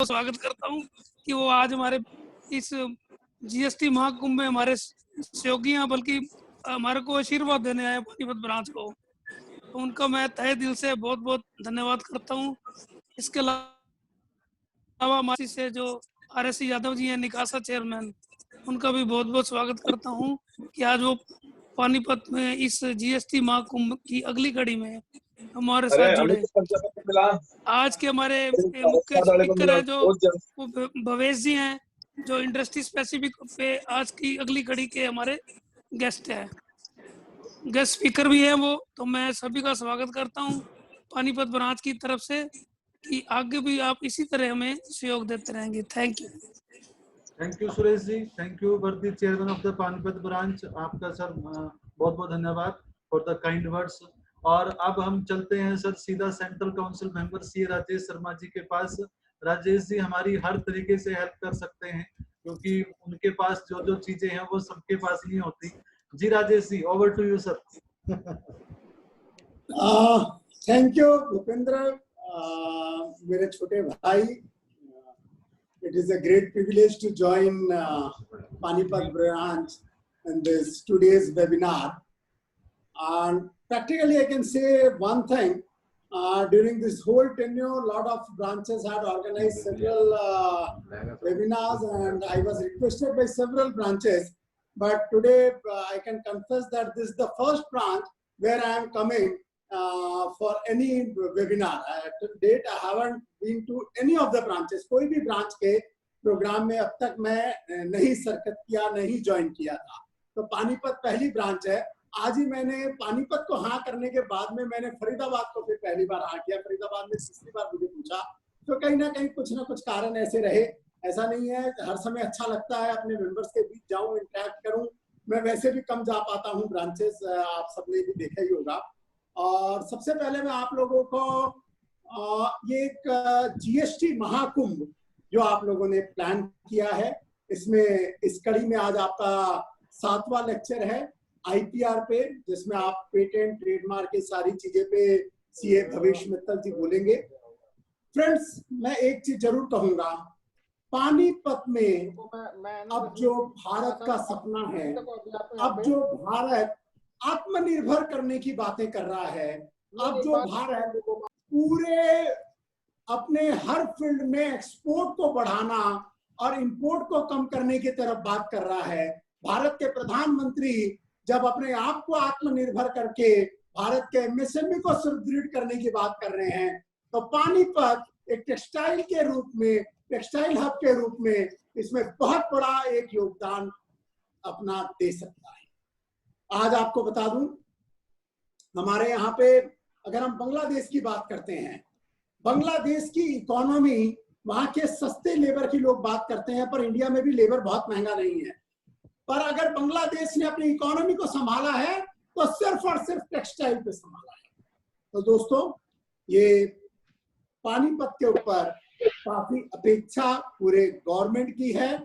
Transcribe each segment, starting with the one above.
स्वागत करता हूँ कि वो आज हमारे इस जीएसटी महाकुंभ में हमारे सहयोगी हैं, बल्कि हमारे को आशीर्वाद देने आए पानीपत ब्रांच को। तो उनका मैं तहे दिल से बहुत बहुत धन्यवाद करता हूँ। इसके अलावा हमारे से जो RSC यादव जी हैं, निकासा चेयरमैन, उनका भी बहुत बहुत स्वागत करता हूँ कि आज वो पानीपत में इस जीएसटी महाकुंभ की अगली कड़ी में हमारे साथ जुड़े। आज के हमारे मुख्य स्पीकर हैं जो भवेश जी हैं, जो इंडस्ट्री स्पेसिफिक पे आज की अगली कड़ी के हमारे गेस्ट हैं, गेस्ट स्पीकर भी हैं वो। तो मैं सभी का स्वागत करता हूं पानीपत ब्रांच की तरफ से कि आगे भी आप इसी तरह हमें सहयोग देते रहेंगे। Thank you. Thank you Suresh ji, thank you वर्दी chairman of the Panipat branch. आपका सर बहुत बहुत धन्यवाद फॉर द काइंड वर्ड्स। और अब हम चलते हैं सर सीधा central council member C Rajesh Sharma ji के पास। राजेश जी हमारी हर तरीके से हेल्प कर सकते हैं, क्योंकि उनके पास जो जो चीजें हैं वो सबके पास नहीं होती। जी Rajesh ji, over to you sir. Thank you Bhupendra, मेरे छोटे भाई। It is a great privilege to join Panipat branch in this today's webinar. And practically, I can say one thing. During this whole tenure, a lot of branches had organized several webinars, and I was requested by several branches. But today, I can confess that this is the first branch where I am coming for any webinar. To date, I haven't been to any of the branches. कोई भी branch के programme में अब तक मैं नहीं शिरकत किया, नहीं ज्वाइन किया था। तो पानीपत पहली ब्रांच है। आज ही मैंने पानीपत को हाँ करने के बाद में मैंने फरीदाबाद को फिर पहली बार हाँ किया। फरीदाबाद में तीसरी बार मुझे पूछा, तो कहीं ना कहीं कुछ ना कुछ कारण ऐसे रहे। ऐसा नहीं है, हर समय अच्छा लगता है अपने मेंबर्स के बीच जाऊं, इंटरेक्ट करूं। मैं वैसे भी कम जा पाता हूं ब्रांचेस, आप सबने भी देखा ही होगा। और सबसे पहले मैं आप लोगों को ये एक जीएसटी महाकुंभ जो आप लोगों ने प्लान किया है, इसमें इस कड़ी में आज आपका 7वां लेक्चर है IPR पे, जिसमें आप पेटेंट ट्रेडमार्क की सारी चीजें पे CA भवेश मित्तल जी बोलेंगे। फ्रेंड्स, मैं एक चीज जरूर कहूंगा, पानीपत में अब जो भारत का सपना है, अब जो भारत आत्मनिर्भर करने की बातें कर रहा है, अब जो भारत पूरे अपने हर फील्ड में एक्सपोर्ट को बढ़ाना और इंपोर्ट को कम करने की तरफ बात कर रहा है। भारत के प्रधानमंत्री जब अपने आप को आत्मनिर्भर करके भारत के MSME को सुदृढ़ करने की बात कर रहे हैं, तो पानीपत एक टेक्सटाइल के रूप में, टेक्सटाइल हब के रूप में इसमें बहुत बड़ा एक योगदान अपना दे सकता है। आज आपको बता दूं, हमारे यहाँ पे अगर हम बांग्लादेश की बात करते हैं, बांग्लादेश की इकोनॉमी, वहां के सस्ते लेबर की लोग बात करते हैं, पर इंडिया में भी लेबर बहुत महंगा नहीं है। पर अगर बांग्लादेश ने अपनी इकोनॉमी को संभाला है तो सिर्फ और सिर्फ टेक्सटाइल पे संभाला है। तो दोस्तों, ये पानीपत के ऊपर काफी अपेक्षा पूरे गवर्नमेंट की है,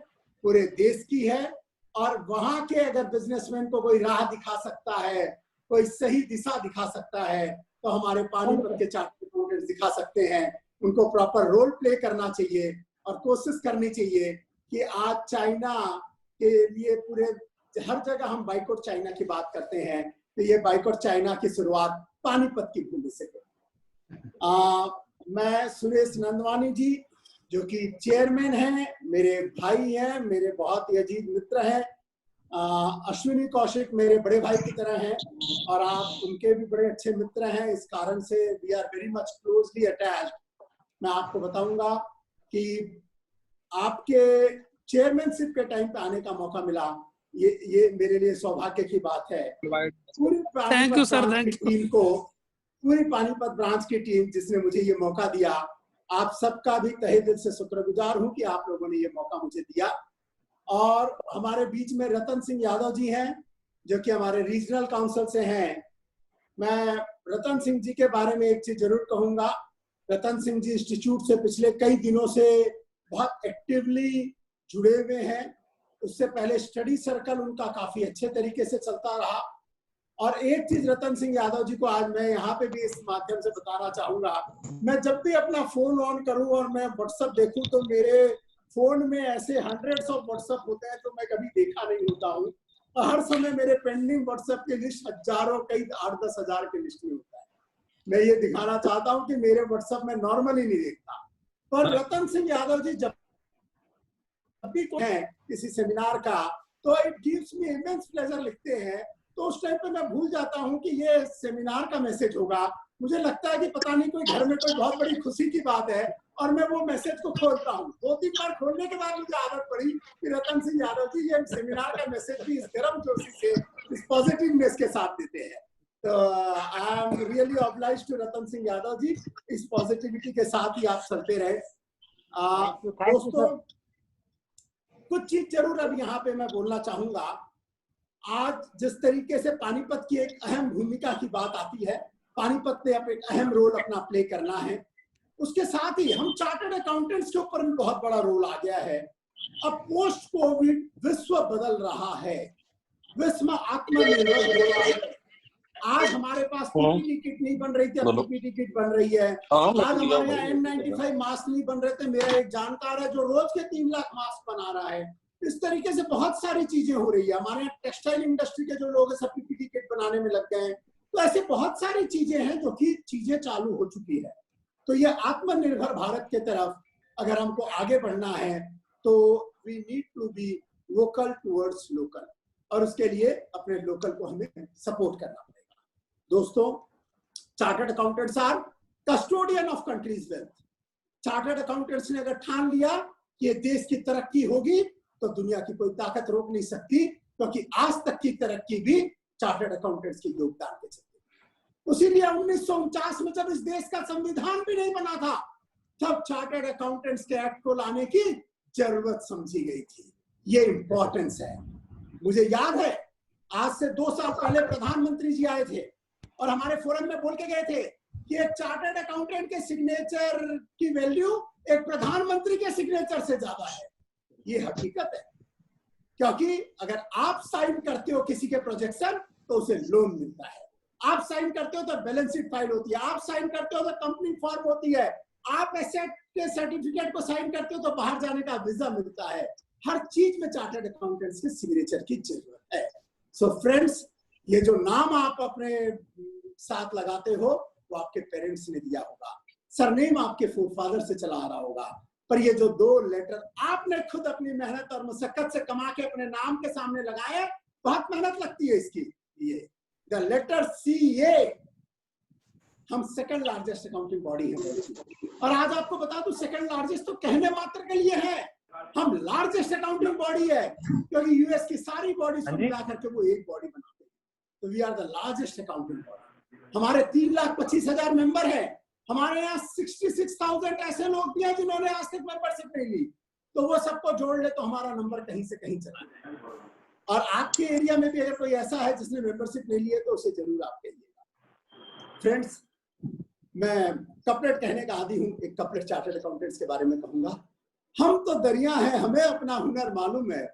पूरे देश की है। और वहां के अगर बिजनेसमैन को कोई राह दिखा सकता है, कोई सही दिशा दिखा सकता है, तो हमारे पानीपत के चार्टर्ड अकाउंटेंट्स दिखा सकते हैं। उनको प्रॉपर रोल प्ले करना चाहिए और कोशिश करनी चाहिए कि आज चाइना के लिए पूरे हर जगह हम बाइकआउट चाइना की बात करते हैं, तो ये बाइकआउट चाइना की शुरुआत पानीपत की भूमि से करें। मैं सुरेश नंदवानी जी, जो कि चेयरमैन हैं, मेरे भाई हैं, मेरे बहुत ही अजीज मित्र हैं। अश्विनी कौशिक मेरे बड़े भाई की तरह हैं और आप उनके भी बड़े अच्छे मित्र हैं। इस कारण से we are very much closely attached. मैं आपको बताऊंगा कि आपके चेयरमैनशिप के टाइम पे आने का मौका मिला, ये मेरे लिए सौभाग्य की बात है। पूरी पानीपत ब्रांच की टीम को, पूरी पानीपत ब्रांच की टीम जिसने मुझे ये मौका दिया, आप सबका भी तहे दिल से शुक्रगुजार हूं कि आप लोगों ने ये मौका मुझे दिया। और हमारे बीच में रतन सिंह यादव जी हैं, जो कि हमारे रीजनल काउंसिल से हैं। मैं रतन सिंह जी के बारे में एक चीज जरूर कहूंगा। रतन सिंह जी इंस्टीट्यूट से पिछले कई दिनों से बहुत एक्टिवली जुड़े हुए हैं। उससे पहले स्टडी सर्कल उनका काफी अच्छे तरीके से चलता रहा और एक चीज रतन सिंह यादव जी को आज मैं यहाँ पे भी इस माध्यम से बताना चाहूंगा, मैं जब भी अपना फोन ऑन करूं और मैं व्हाट्सएप देखूं तो मेरे फोन में ऐसे हंड्रेड्स ऑफ व्हाट्सएप होते हैं जो मैं कभी देखा नहीं होता हूं, और हर समय मेरे पेंडिंग व्हाट्सएप की लिस्ट हजारों, कई 8-10 हजार की लिस्ट में होता है। मैं ये दिखाना चाहता हूं कि मेरे व्हाट्सएप में नॉर्मली नहीं देखता, पर रतन सिंह यादव जी जब भी कोई है किसी सेमिनार का तो it gives me immense pleasure लिखते हैं, तो उस टाइम पे मैं भूल जाता हूं कि ये सेमिनार का मैसेज होगा। मुझे लगता है कि पता नहीं कोई घर में कोई बहुत बड़ी खुशी की बात है, और मैं वो मैसेज को खोलता हूं। 2-3 बार खोलने के बाद मुझे आदत पड़ी कि रतन सिंह यादव जी ये सेमिनार का मैसेज भी इस गर्म जोशी से, इस पॉजिटिवनेस के साथ देते हैं। तो I am really obliged to Ratan Singh Yadav ji, इस पॉजिटिविटी के साथ ही आप चलते रहे। दोस्तों, कुछ चीज जरूर अब यहाँ पे मैं बोलना चाहूंगा। आज जिस तरीके से पानीपत की एक अहम भूमिका की बात आती है, पानीपत ने अब एक अहम रोल अपना प्ले करना है, उसके साथ ही हम चार्टर्ड अकाउंटेंट्स के ऊपर भी बहुत बड़ा रोल आ गया है। अब पोस्ट कोविड विश्व बदल रहा है, विश्व में आत्मनिर्भर हो रहा है। आज हमारे पास पीपीटी किट नहीं बन रही थी, अब पीपीटी किट बन रही है। आज हमारे यहाँ N95 मास्क नहीं बन रहे थे, मेरा एक जानकार है जो रोज के 3 लाख मास्क बना रहा है। इस तरीके से बहुत सारी चीजें हो रही है। हमारे यहाँ टेक्सटाइल इंडस्ट्री के जो लोग हैं सब पीपीटी किट बनाने में लग गए हैं। तो ऐसे बहुत सारी चीजें हैं जो कि चीजें चालू हो चुकी है। तो ये आत्मनिर्भर भारत के तरफ अगर हमको आगे बढ़ना है तो we need to be vocal towards local, और उसके लिए अपने लोकल को हमें सपोर्ट करना पड़ेगा। दोस्तों, chartered accountants are custodian of country's wealth. Chartered accountants ने अगर ठान लिया कि ये देश की तरक्की होगी तो दुनिया की कोई ताकत रोक नहीं सकती, क्योंकि आज तक की तरक्की भी चार्टर्ड अकाउंटेंट्स के योगदान के चलते। इसीलिए 1949 में जब इस देश का संविधान भी नहीं बना था, तब चार्टर्ड अकाउंटेंट्स के एक्ट को लाने की जरूरत समझी गई थी। ये इंपॉर्टेंस है। मुझे याद है आज से 2 साल पहले प्रधानमंत्री जी आए थे और हमारे फोरम में बोल के गए थे कि एक चार्टर्ड अकाउंटेंट के सिग्नेचर की वैल्यू एक प्रधानमंत्री के सिग्नेचर से ज्यादा है। ये हकीकत है, क्योंकि अगर आप साइन करते हो किसी के प्रोजेक्शन तो उसे लोन मिलता है, आप साइन करते हो तो बैलेंस शीट फाइल होती है, आप साइन करते हो तो कंपनी फॉर्म होती है, आप एसेट के सर्टिफिकेट को साइन करते हो तो बाहर जाने का वीजा मिलता है। हर चीज में चार्टर्ड अकाउंटेंट्स के सिग्नेचर की जरूरत है। सो फ्रेंड्स, ये जो नाम आप अपने साथ लगाते हो वो आपके पेरेंट्स ने दिया होगा, सरनेम आपके फोरफादर से चला आ रहा होगा, पर ये जो 2 लेटर आपने खुद अपनी मेहनत और मशक्कत से कमा के अपने नाम के सामने लगाए, बहुत मेहनत लगती है इसकी। ये द लेटर CA, हम सेकंड लार्जेस्ट अकाउंटिंग बॉडी है। और आज आपको बता दूं, सेकंड लार्जेस्ट तो कहने मात्र के लिए है, हम लार्जेस्ट अकाउंटिंग बॉडी है, क्योंकि यूएस की सारी बॉडीज को मिला करके वो एक बॉडी बनाते हैं। तो we are the largest accounting body. हमारे 3,25,000 मेंबर है। हमारे यहाँ 66,000 ऐसे लोग भी हैं जिन्होंने आज तक मेंबरशिप नहीं ली, तो वो सबको जोड़ ले तो हमारा नंबर कहीं से कहीं चला जाए। और आपके एरिया में भी अगर कोई ऐसा है जिसने मेंबरशिप नहीं ली है तो उसे जरूर आप कहिएगा। फ्रेंड्स, मैं कपलेट कहने का आदी हूँ, एक कपलेट चार्टर्ड अकाउंटेंट्स के बारे में कहूंगा। हम तो दरिया हैं, हमें अपना हुनर मालूम है,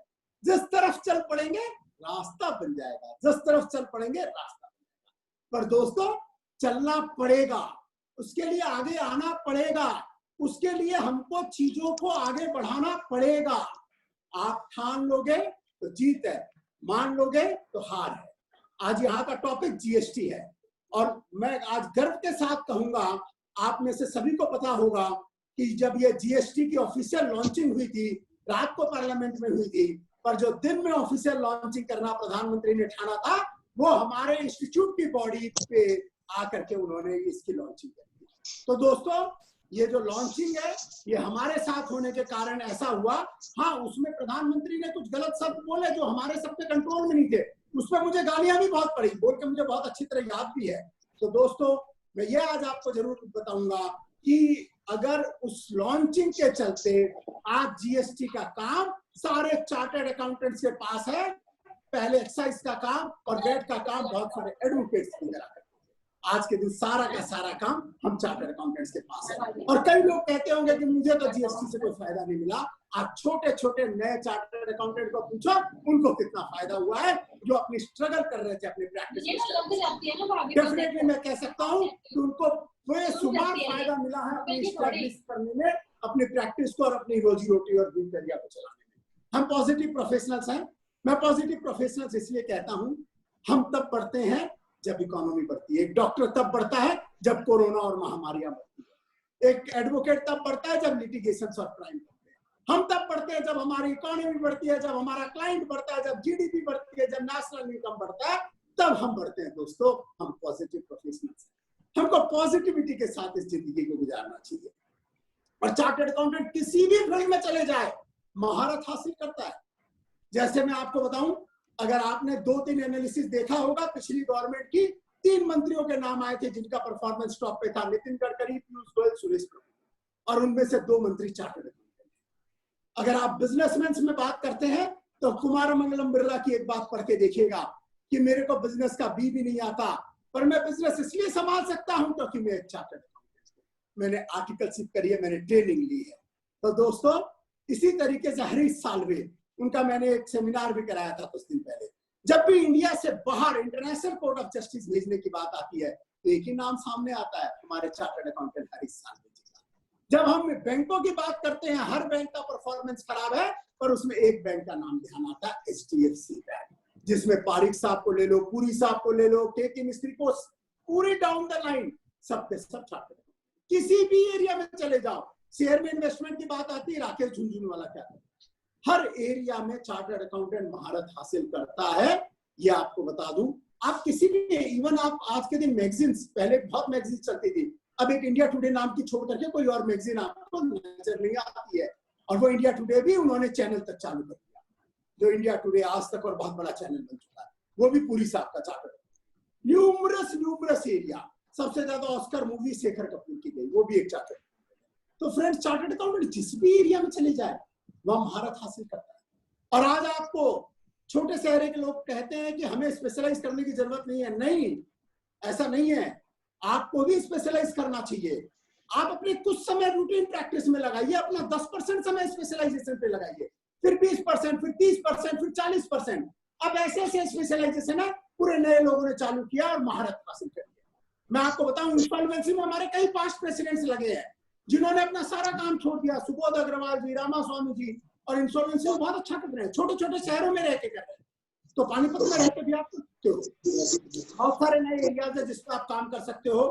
जिस तरफ चल पड़ेंगे रास्ता बन जाएगा, जिस तरफ चल पड़ेंगे रास्ता बन जाएगा। पर दोस्तों, चलना पड़ेगा, उसके लिए आगे आना पड़ेगा, उसके लिए हमको चीजों को आगे बढ़ाना पड़ेगा। आप ठान लोगे तो जीत है, मान लोगे तो हार है। आज यहाँ का टॉपिक जीएसटी है, और मैं आज गर्व के साथ कहूंगा, आप में से सभी को पता होगा कि जब ये जीएसटी की ऑफिशियल लॉन्चिंग हुई थी, रात को पार्लियामेंट में हुई थी, पर जो दिन में ऑफिशियल लॉन्चिंग करना प्रधानमंत्री ने ठाना था, वो हमारे इंस्टीट्यूट की बॉडी पे आकर के उन्होंने इसकी लॉन्चिंग की। तो दोस्तों, ये जो लॉन्चिंग है ये हमारे साथ होने के कारण ऐसा हुआ। हाँ, उसमें प्रधानमंत्री ने कुछ गलत शब्द बोले जो हमारे सबके कंट्रोल में नहीं थे, उस पर मुझे गालियां भी बहुत पड़ी, बोल के मुझे बहुत अच्छी तरह याद भी है। तो दोस्तों, मैं ये आज आपको जरूर बताऊंगा कि अगर उस लॉन्चिंग के चलते आज जीएसटी का काम सारे चार्टर्ड अकाउंटेंट्स के पास है। पहले एक्साइज का काम और वेट का काम बहुत सारे एडवोकेट्स की तरह। आज के दिन सारा का सारा काम हम चार्टर्ड अकाउंटेंट्स के पास है। और कई लोग कहते होंगे कि मुझे तो जीएसटी से कोई फायदा नहीं मिला। आप छोटे छोटे नए चार्टर्ड अकाउंटेंट को पूछो, उनको कितना फायदा हुआ है, जो अपनी स्ट्रगल कर रहे थे अपनी प्रैक्टिस में। डेफिनेटली मैं कह सकता हूँ कि उनको बेशुमार फायदा मिला है अपनी स्टैब्लिश करने में, अपनी प्रैक्टिस को और अपनी रोजी रोटी और दिनचर्या को चलाने में। हम पॉजिटिव प्रोफेशनल्स हैं। मैं पॉजिटिव प्रोफेशनल्स इसलिए कहता हूँ, हम तब बढ़ते हैं जब इकोनॉमी बढ़ती है। एक डॉक्टर तब बढ़ता है जब कोरोना और महामारियां बढ़ती है। एक एडवोकेट तब बढ़ता है जब लिटिगेशन और क्राइम बढ़ते हैं। हम तब बढ़ते हैं जब हमारी इकोनॉमी बढ़ती है, जब हमारा क्लाइंट बढ़ता है, जब जीडीपी बढ़ती है, जब नेशनल इनकम बढ़ता है, तब हम बढ़ते हैं। दोस्तों, हम पॉजिटिव प्रोफेशनल्स हैं। हमको पॉजिटिविटी के साथ इस जिंदगी को गुजारना चाहिए। और चार्टर्ड अकाउंटेंट किसी भी फील्ड में चले जाए महारत हासिल करता है। जैसे मैं आपको बताऊं, अगर आपने 2-3 एनालिसिस देखा होगा, पिछली गवर्नमेंट की 3 मंत्रियों के नाम आए थे जिनका परफॉर्मेंस टॉप पे था, नितिन गडकरी, पीयूष गोयल, सुरेश प्रभु, और उनमें से 2 मंत्री चार्टर्ड अकाउंटेंट। अगर आप बिजनेसमैन में बात करते हैं तो कुमार मंगलम बिरला की एक बात पढ़ के देखिएगा कि मेरे को बिजनेस का बी भी नहीं आता, पर मैं बिजनेस इसलिए संभाल सकता हूं क्योंकि मैं एक चार्टर्ड अकाउंटेंट हूं, मैंने आर्टिकलशिप करी है, मैंने ट्रेनिंग ली है। तो दोस्तों, इसी तरीके से हरीश साल्वे, उनका मैंने एक सेमिनार भी कराया था कुछ दिन पहले। जब भी इंडिया से बाहर इंटरनेशनल कोर्ट ऑफ जस्टिस भेजने की बात आती है तो एक ही नाम सामने आता है, हमारे चार्टर्ड अकाउंटेंट हरीश साल्वे जी का। जब हम बैंकों की बात करते हैं, हर बैंक का परफॉर्मेंस खराब है, पर उसमें एक बैंक का नाम ध्यान आता है, एचडीएफसी बैंक, जिसमें पारिक साहब को ले लो, पुरी साहब को ले लो, के मिस्त्री को, पूरी डाउन द लाइन सब के सब चार्टर्ड अकाउंटेंट। किसी भी एरिया में चले जाओ, शेयर में इन्वेस्टमेंट की बात आती है, राकेश झुंझुनवाला क्या है, हर एरिया में चार्टर्ड अकाउंटेंट महारत हासिल करता है। ये आपको बता दूं, आप किसी भी, इवन आप आज के दिन मैगजीन्स, पहले बहुत मैगजीन चलती थी, अब एक इंडिया टुडे नाम की छोड़ करके कोई और मैगजीन आपको नजर नहीं आती है। और वो इंडिया टुडे भी उन्होंने चैनल तक चालू कर दिया, जो इंडिया टुडे आज तक और बहुत बड़ा चैनल बन चुका है, वो भी पुरी साहब का चार्टर्ड। न्यूमरस एरिया, सबसे ज्यादा ऑस्कर मूवी शेखर कपूर की गई, वो भी एक चार्टर्ड। तो फ्रेंड्स, चार्टर्ड अकाउंटेंट जिस भी एरिया में चले जाए वह महारत हासिल करता है। और आज आपको छोटे शहर के लोग कहते हैं कि हमें स्पेशलाइज करने की जरूरत नहीं है। नहीं, ऐसा नहीं है, आपको भी स्पेशलाइज करना चाहिए। आप अपने कुछ समय रूटीन प्रैक्टिस में लगाइए, अपना 10% समय स्पेशलाइजेशन पे लगाइए, फिर 20%, फिर 30%, फिर 40%। अब ऐसे ऐसे स्पेशलाइजेशन है पूरे नए लोगों ने चालू किया और महारत हासिल कर लिया। मैं आपको बताऊं, इंसॉल्वेंसी में हमारे कई पास्ट प्रेसिडेंट्स लगे हैं जिन्होंने अपना सारा काम छोड़ दिया, सुबोध अग्रवाल जी, रामा स्वामी जी, और इंश्योरेंस बहुत अच्छा कर रहे हैं, छोटे छोटे शहरों में रह के कर रहे हैं। तो पानीपत में रहकर भी आप सकते हो, बहुत सारे नए एरियाज है जिस पर आप काम कर सकते हो।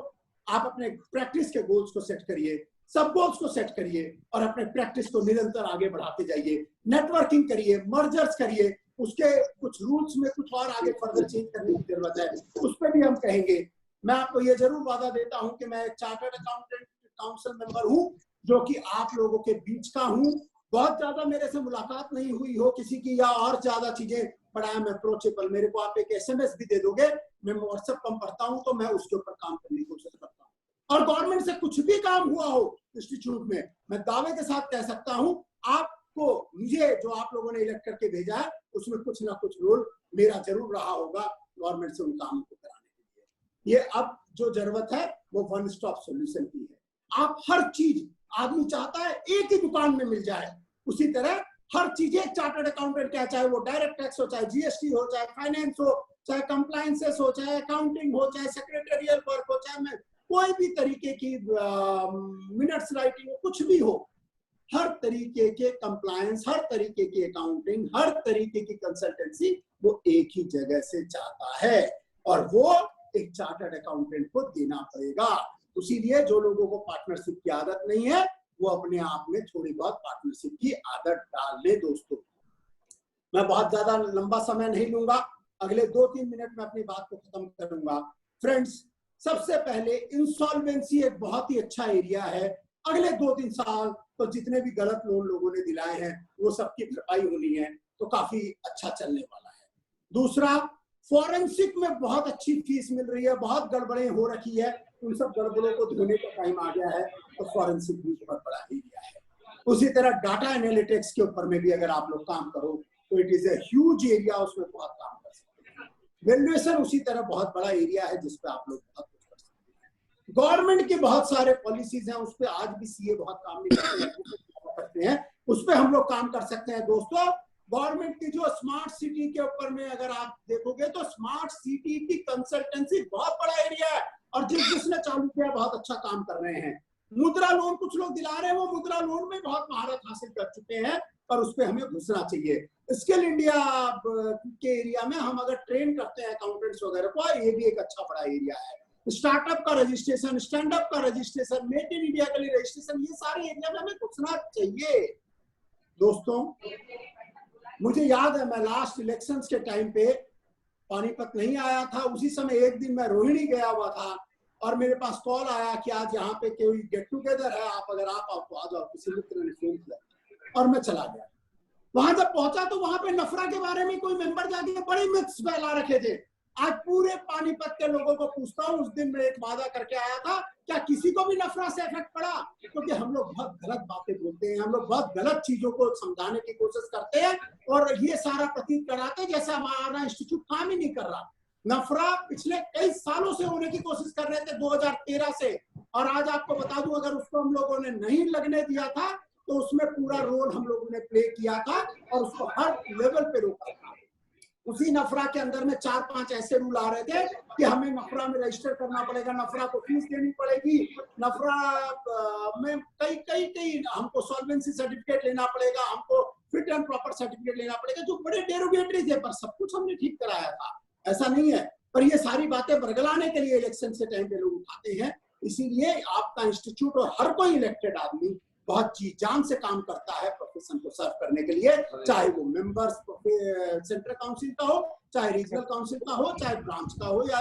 आप अपने प्रैक्टिस के गोल्स को सेट करिए, सब गोल्स को सेट करिए और अपने प्रैक्टिस को निरंतर आगे बढ़ाते जाइए। नेटवर्किंग करिए, मर्जर्स करिए, उसके कुछ रूल्स में कुछ और आगे फर्दर चेंज करने की जरूरत है, उस पर भी हम कहेंगे। मैं आपको ये जरूर वादा देता हूं कि मैं एक चार्टर्ड अकाउंटेंट काउंसिल मेंबर हूं, जो कि आप लोगों के बीच का हूं। बहुत ज्यादा मेरे से मुलाकात नहीं हुई हो किसी की, या और ज्यादा चीजें, बट आई एम अप्रोचेबल। मेरे को आप एक एसएमएस भी दे दोगे, मैं व्हाट्सएप कम पढ़ता हूं तो मैं उसके ऊपर काम करने की कोशिश करता हूं। और गवर्नमेंट से कुछ भी काम हुआ हो इंस्टीट्यूट में, मैं दावे के साथ कह सकता हूं, आपको, मुझे जो आप लोगों ने इलेक्ट करके भेजा है उसमें कुछ ना कुछ रोल मेरा जरूर रहा होगा गवर्नमेंट से उन कामों को कराने के लिए। ये अब जो जरूरत है वो वन स्टॉप सोल्यूशन की है। आप हर चीज, आदमी चाहता है एक ही दुकान में मिल जाए, उसी तरह हर चीज एक चार्टर्ड अकाउंटेंट का, चाहे वो डायरेक्ट टैक्स हो, चाहे जीएसटी हो, चाहे फाइनेंस हो, चाहे कंप्लायंसेस हो, चाहे अकाउंटिंग हो, चाहे सेक्रेटरियल वर्क हो, चाहे कोई भी तरीके की मिनट्स राइटिंग, कुछ भी हो, हर तरीके के कंप्लायंस, हर तरीके की अकाउंटिंग, हर तरीके की कंसल्टेंसी वो एक ही जगह से चाहता है, और वो एक चार्टर्ड अकाउंटेंट को देना पड़ेगा। इसीलिए जो लोगों को पार्टनरशिप की आदत नहीं है वो अपने आप में थोड़ी बहुत पार्टनरशिप की आदत डाल ले। दोस्तों, मैं बहुत ज्यादा लंबा समय नहीं लूंगा, अगले 2-3 मिनट में अपनी बात को खत्म करूंगा। फ्रेंड्स, सबसे पहले इंसॉल्वेंसी एक बहुत ही अच्छा एरिया है। अगले 2-3 साल तो जितने भी गलत लोन लोगों ने दिलाए हैं वो सबकी भरपाई होनी है, तो काफी अच्छा चलने वाला है। दूसरा, फॉरेंसिक में बहुत अच्छी फीस मिल रही है, बहुत गड़बड़ें हो रखी है, उन सब गड़बड़ों को धोने का टाइम आ गया है, तो फॉरेंसिक भी बहुत बड़ा एरिया है। उसी तरह डाटा एनालिटिक्स के ऊपर में भी अगर आप लोग काम करो तो it is a huge area, उसमें बहुत काम कर सकते हैं। वैल्यूएशन उसी तरह बहुत बड़ा एरिया है जिसपे आप लोग बहुत कुछ कर गवर्नमेंट के बहुत सारे पॉलिसीज हैं, उस पर आज भी सीए बहुत काम नहीं करते हैं, उस पर हम लोग काम कर सकते हैं। दोस्तों, गवर्नमेंट की जो स्मार्ट सिटी के ऊपर में अगर आप देखोगे तो स्मार्ट सिटी की कंसल्टेंसी बहुत बड़ा एरिया है, और जिसने चालू किया बहुत अच्छा काम कर रहे हैं। मुद्रा लोन कुछ लोग दिला रहे हैं, वो मुद्रा लोन में बहुत महारत हासिल कर चुके हैं, पर उस पर हमें घुसना चाहिए। स्किल इंडिया के एरिया में हम अगर ट्रेन करते हैं अकाउंटेंट्स वगैरह को, ये भी एक अच्छा बड़ा एरिया है। स्टार्टअप का रजिस्ट्रेशन, स्टैंड अप का रजिस्ट्रेशन, मेक इन इंडिया के लिए रजिस्ट्रेशन, ये सारे एरिया में हमें घुसना चाहिए। दोस्तों, मुझे याद है मैं लास्ट इलेक्शंस के टाइम पे पानीपत नहीं आया था, उसी समय एक दिन मैं रोहिणी गया हुआ था और मेरे पास कॉल आया कि आज यहाँ पे कोई गेट टुगेदर है, आप अगर आप आ जाओ, किसी मित्र ने फोन किया, और मैं चला गया। वहां जब पहुंचा तो वहां पे नफरा के बारे में कोई मेंबर जाके बड़ी मिथ्स फैला रखे थे। आज पूरे पानीपत के लोगों को पूछता हूँ, उस दिन मैं एक वादा करके आया था, क्या किसी को भी नफरा से इफेक्ट पड़ा? क्योंकि हम लोग बहुत गलत बातें बोलते हैं, हम लोग बहुत गलत चीजों को समझाने की कोशिश करते हैं, और ये सारा प्रतीत कराते हैं जैसे हमारा इंस्टीट्यूट काम ही नहीं कर रहा। नफरा पिछले कई सालों से होने की कोशिश कर रहे थे, 2013 से, और आज आपको बता दूं, अगर उसको हम लोगों ने नहीं लगने दिया था तो उसमें पूरा रोल हम लोगों ने प्ले किया था और उसको हर लेवल पे रोका था। उसी नफरा के अंदर में 4-5 ऐसे रूल आ रहे थे कि हमें नफरा में रजिस्टर करना पड़ेगा, नफरा को फीस देनी पड़ेगी, नफरा में कई हमको सॉल्वेंसी सर्टिफिकेट लेना पड़ेगा, हमको फिट एंड प्रॉपर सर्टिफिकेट लेना पड़ेगा, जो बड़े डेरोगेटरी थे, पर सब कुछ हमने ठीक कराया था, ऐसा नहीं है। पर ये सारी बातें बरगलाने के लिए इलेक्शन से टाइम पे लोग उठाते हैं। इसीलिए आपका इंस्टीट्यूट और हर कोई इलेक्टेड आदमी बहुत जी जान से काम करता है प्रोफेशन को सर्व करने के लिए, चाहे वो मेंबर्स सेंट्रल काउंसिल का हो, चाहे रीजनल काउंसिल का हो, चाहे ब्रांच का हो, या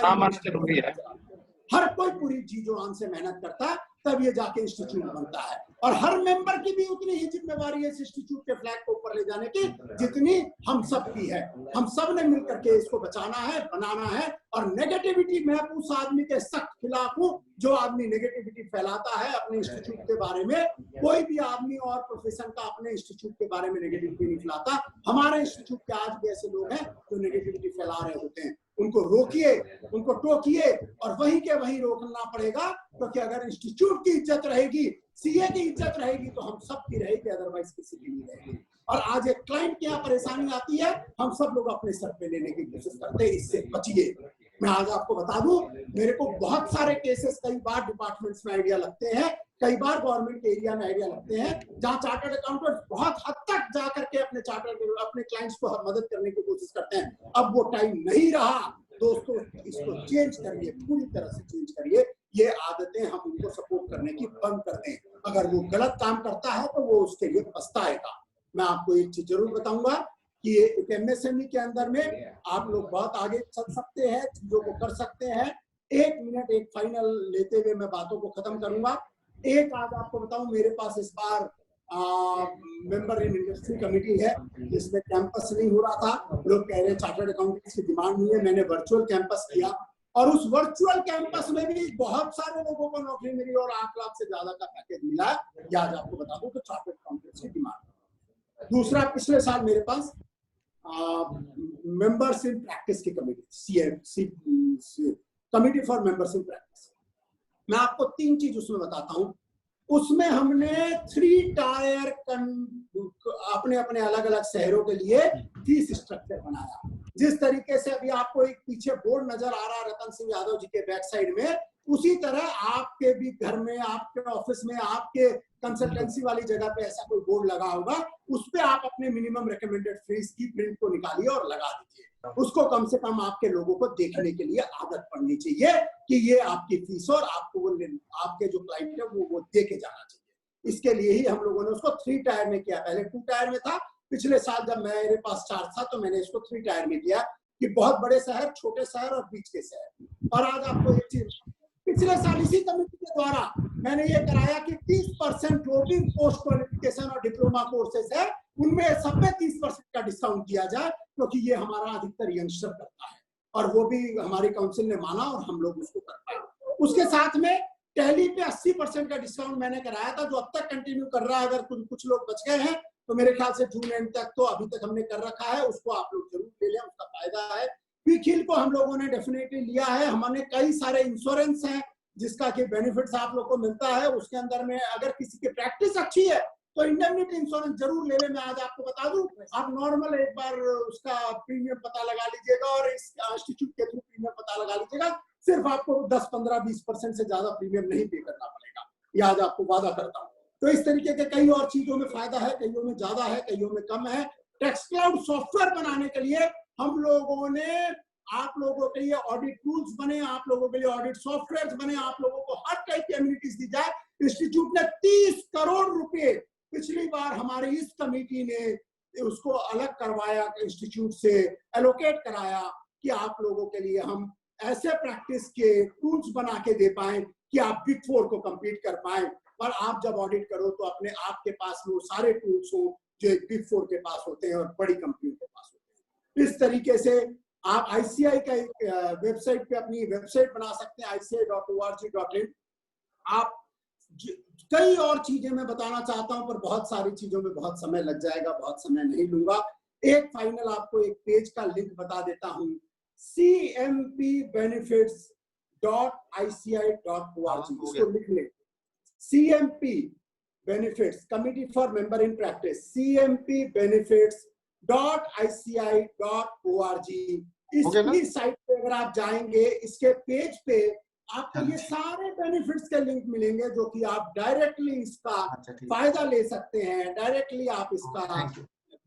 हर कोई पूरी जी जान से मेहनत करता है, तब ये जाके इंस्टीट्यूट बनता है। और हर मेंबर की भी उतनी ही जिम्मेवारी है इस इंस्टीट्यूट के फ्लैग को ऊपर ले जाने की, जितनी हम सब की है। हम सब ने मिलकर के इसको बचाना है, बनाना है। और नेगेटिविटी, मैं उस आदमी के सख्त खिलाफ हूँ जो आदमी नेगेटिविटी फैलाता है अपने इंस्टीट्यूट के बारे में। कोई भी आदमी और प्रोफेशन का अपने इंस्टीट्यूट के बारे में नेगेटिविटी नहीं फैलाता। हमारे इंस्टीट्यूट के आज भी ऐसे लोग हैं जो नेगेटिविटी फैला रहे होते हैं, उनको रोकिए, उनको टोकिए, और वहीं के वहीं रोकना पड़ेगा, क्योंकि अगर इंस्टीट्यूट की इज्जत रहेगी, सीए की इज्जत रहेगी, तो हम सब की रहेगी, अदरवाइज किसी की नहीं रहेगी। और आज एक क्लाइंट की यहाँ परेशानी आती है, हम सब लोग अपने सर पे लेने की कोशिश करते हैं, इससे बचिए। मैं आज आपको बता दूं, मेरे को बहुत सारे केसेस कई बार डिपार्टमेंट्स में आइडिया लगते हैं, कई बार गवर्नमेंट के एरिया में आइडिया लगते हैं, जहां चार्टर्ड अकाउंटेंट बहुत हद तक जाकर के अपने क्लाइंट्स को मदद करने की कोशिश करते हैं। अब वो टाइम नहीं रहा दोस्तों, इसको चेंज करिए, पूरी तरह से चेंज करिए। ये आदतें हम उनको सपोर्ट करने की बंद कर दें। अगर वो गलत काम करता है तो वो उसके लिए पछताएगा। मैं आपको एक चीज जरूर बताऊंगा कि एक एमएसएमई के अंदर में आप लोग बहुत आगे चल सकते हैं, चीजों को कर सकते हैं। 1 मिनट एक फाइनल लेते हुए मैं बातों को खत्म करूंगा। एक आज आपको बताऊं, मेरे पास इस बार मेंबर इन इंडस्ट्री कमेटी है, जिसमें कैंपस नहीं हो रहा था। लोग कह रहे हैं चार्टर्ड अकाउंटेंट्स की डिमांड नहीं है, मैंने वर्चुअल कैंपस किया, और उस वर्चुअल कैंपस में भी बहुत सारे लोगों को नौकरी मिली और 8 लाख से ज्यादा का पैकेज मिला। ये आज आपको बता दूं तो चार्टर्ड अकाउंटेंट्स की डिमांड। दूसरा, पिछले साल मेरे पास मेंबर्स इन प्रैक्टिस की committee, committee for members in practice. मैं आपको 3 चीज उसमें बताता हूं। उसमें हमने 3 टायर अपने अपने अलग अलग शहरों के लिए फीस स्ट्रक्चर बनाया। जिस तरीके से अभी आपको एक पीछे बोर्ड नजर आ रहा है रतन सिंह यादव जी के बैक साइड में, उसी तरह आपके भी घर में, आपके ऑफिस में, आपके कंसल्टेंसी वाली जगह पे ऐसा कोई बोर्ड लगा होगा, उस पे आप अपने मिनिमम रिकमेंडेड फीस की प्रिंट को निकालिए और लगा दीजिए। उसको कम से कम आपके लोगों को देखने के लिए आदत पड़नी चाहिए कि ये आपकी फीस और आपको वो आपके जो क्लाइंट है वो देके जाना चाहिए। इसके लिए ही हम लोगों ने उसको 3 टायर में किया। पहले 2 टायर में था, पिछले साल जब मेरे पास 4 था तो मैंने इसको 3 टायर में किया कि बहुत बड़े शहर, छोटे शहर और बीच के शहर। और आज आपको एक चीज, पिछले साल इसी कमेटी के द्वारा मैंने ये कराया कि 30% जो भी पोस्ट क्वालिफिकेशन और डिप्लोमा कोर्सेज है उनमें सब में 30% का डिस्काउंट दिया जाए, क्योंकि ये हमारा अधिकतर यंगस्टर करता है और वो भी हमारी काउंसिल ने माना और हम लोग उसको कर पाए। उसके साथ में टैली पे 80% का डिस्काउंट मैंने कराया था, जो अब तक कंटिन्यू कर रहा है। अगर कुछ लोग बच गए हैं तो मेरे ख्याल से जून एंड तक तो अभी तक हमने कर रखा है, उसको आप लोग जरूर ले लें, उसका फायदा है। पीखिल को हम लोगों ने डेफिनेटली लिया है। हमने कई सारे इंश्योरेंस हैं जिसका कि बेनिफिट्स आप लोग को मिलता है। उसके अंदर में अगर किसी की प्रैक्टिस अच्छी है तो इंडेमनिटी इंश्योरेंस जरूर ले ले। मैं आज आपको बता दूं, आप नॉर्मल एक बार उसका प्रीमियम पता लगा लीजिएगा और इस इंस्टीट्यूट के थ्रू प्रीमियम पता लगा लीजिएगा। सिर्फ आपको 10, 15, 20% से ज्यादा प्रीमियम नहीं पे करना पड़ेगा, ये आज आपको वादा करता हूँ। तो इस तरीके के कई और चीजों में फायदा है, कईयों में ज्यादा है, कईयों में कम है। टैक्स क्लाउड सॉफ्टवेयर बनाने के लिए हम लोगों ने आप लोगों के लिए ऑडिट टूल्स बने, आप लोगों के लिए ऑडिट सॉफ्टवेयर बने, आप लोगों को हर टाइप की एमिनिटीज दी जाए। इंस्टीट्यूट ने 30 करोड़ रुपए पिछली बार हमारी इस कमेटी ने उसको अलग करवाया, इंस्टीट्यूट से एलोकेट कराया कि आप लोगों के लिए हम ऐसे प्रैक्टिस के टूल्स बना के दे पाए कि आप बिग 4 को कंप्लीट कर पाए। और आप जब ऑडिट करो तो अपने आपके पास वो सारे टूल्स हो जो एक बिग 4 के पास होते हैं और बड़ी कंपनियों के पास होते हैं। इस तरीके से आप ICAI का वेबसाइट पे अपनी वेबसाइट बना सकते हैं, ICAI.org.in। आप कई और चीजें मैं बताना चाहता हूं पर बहुत सारी चीजों में बहुत समय लग जाएगा, बहुत समय नहीं लूंगा। एक फाइनल आपको एक पेज का लिंक बता देता हूं, cmpbenefits.ici.org, इसको लिख ले। CMP benefits, Committee for Member in Practice, cmpbenefits.ici.org। इसकी साइट पे अगर आप जाएंगे, इसके पेज पे आपको ये सारे बेनिफिट्स के लिंक मिलेंगे जो कि आप डायरेक्टली इसका फायदा ले सकते हैं। डायरेक्टली आप इसका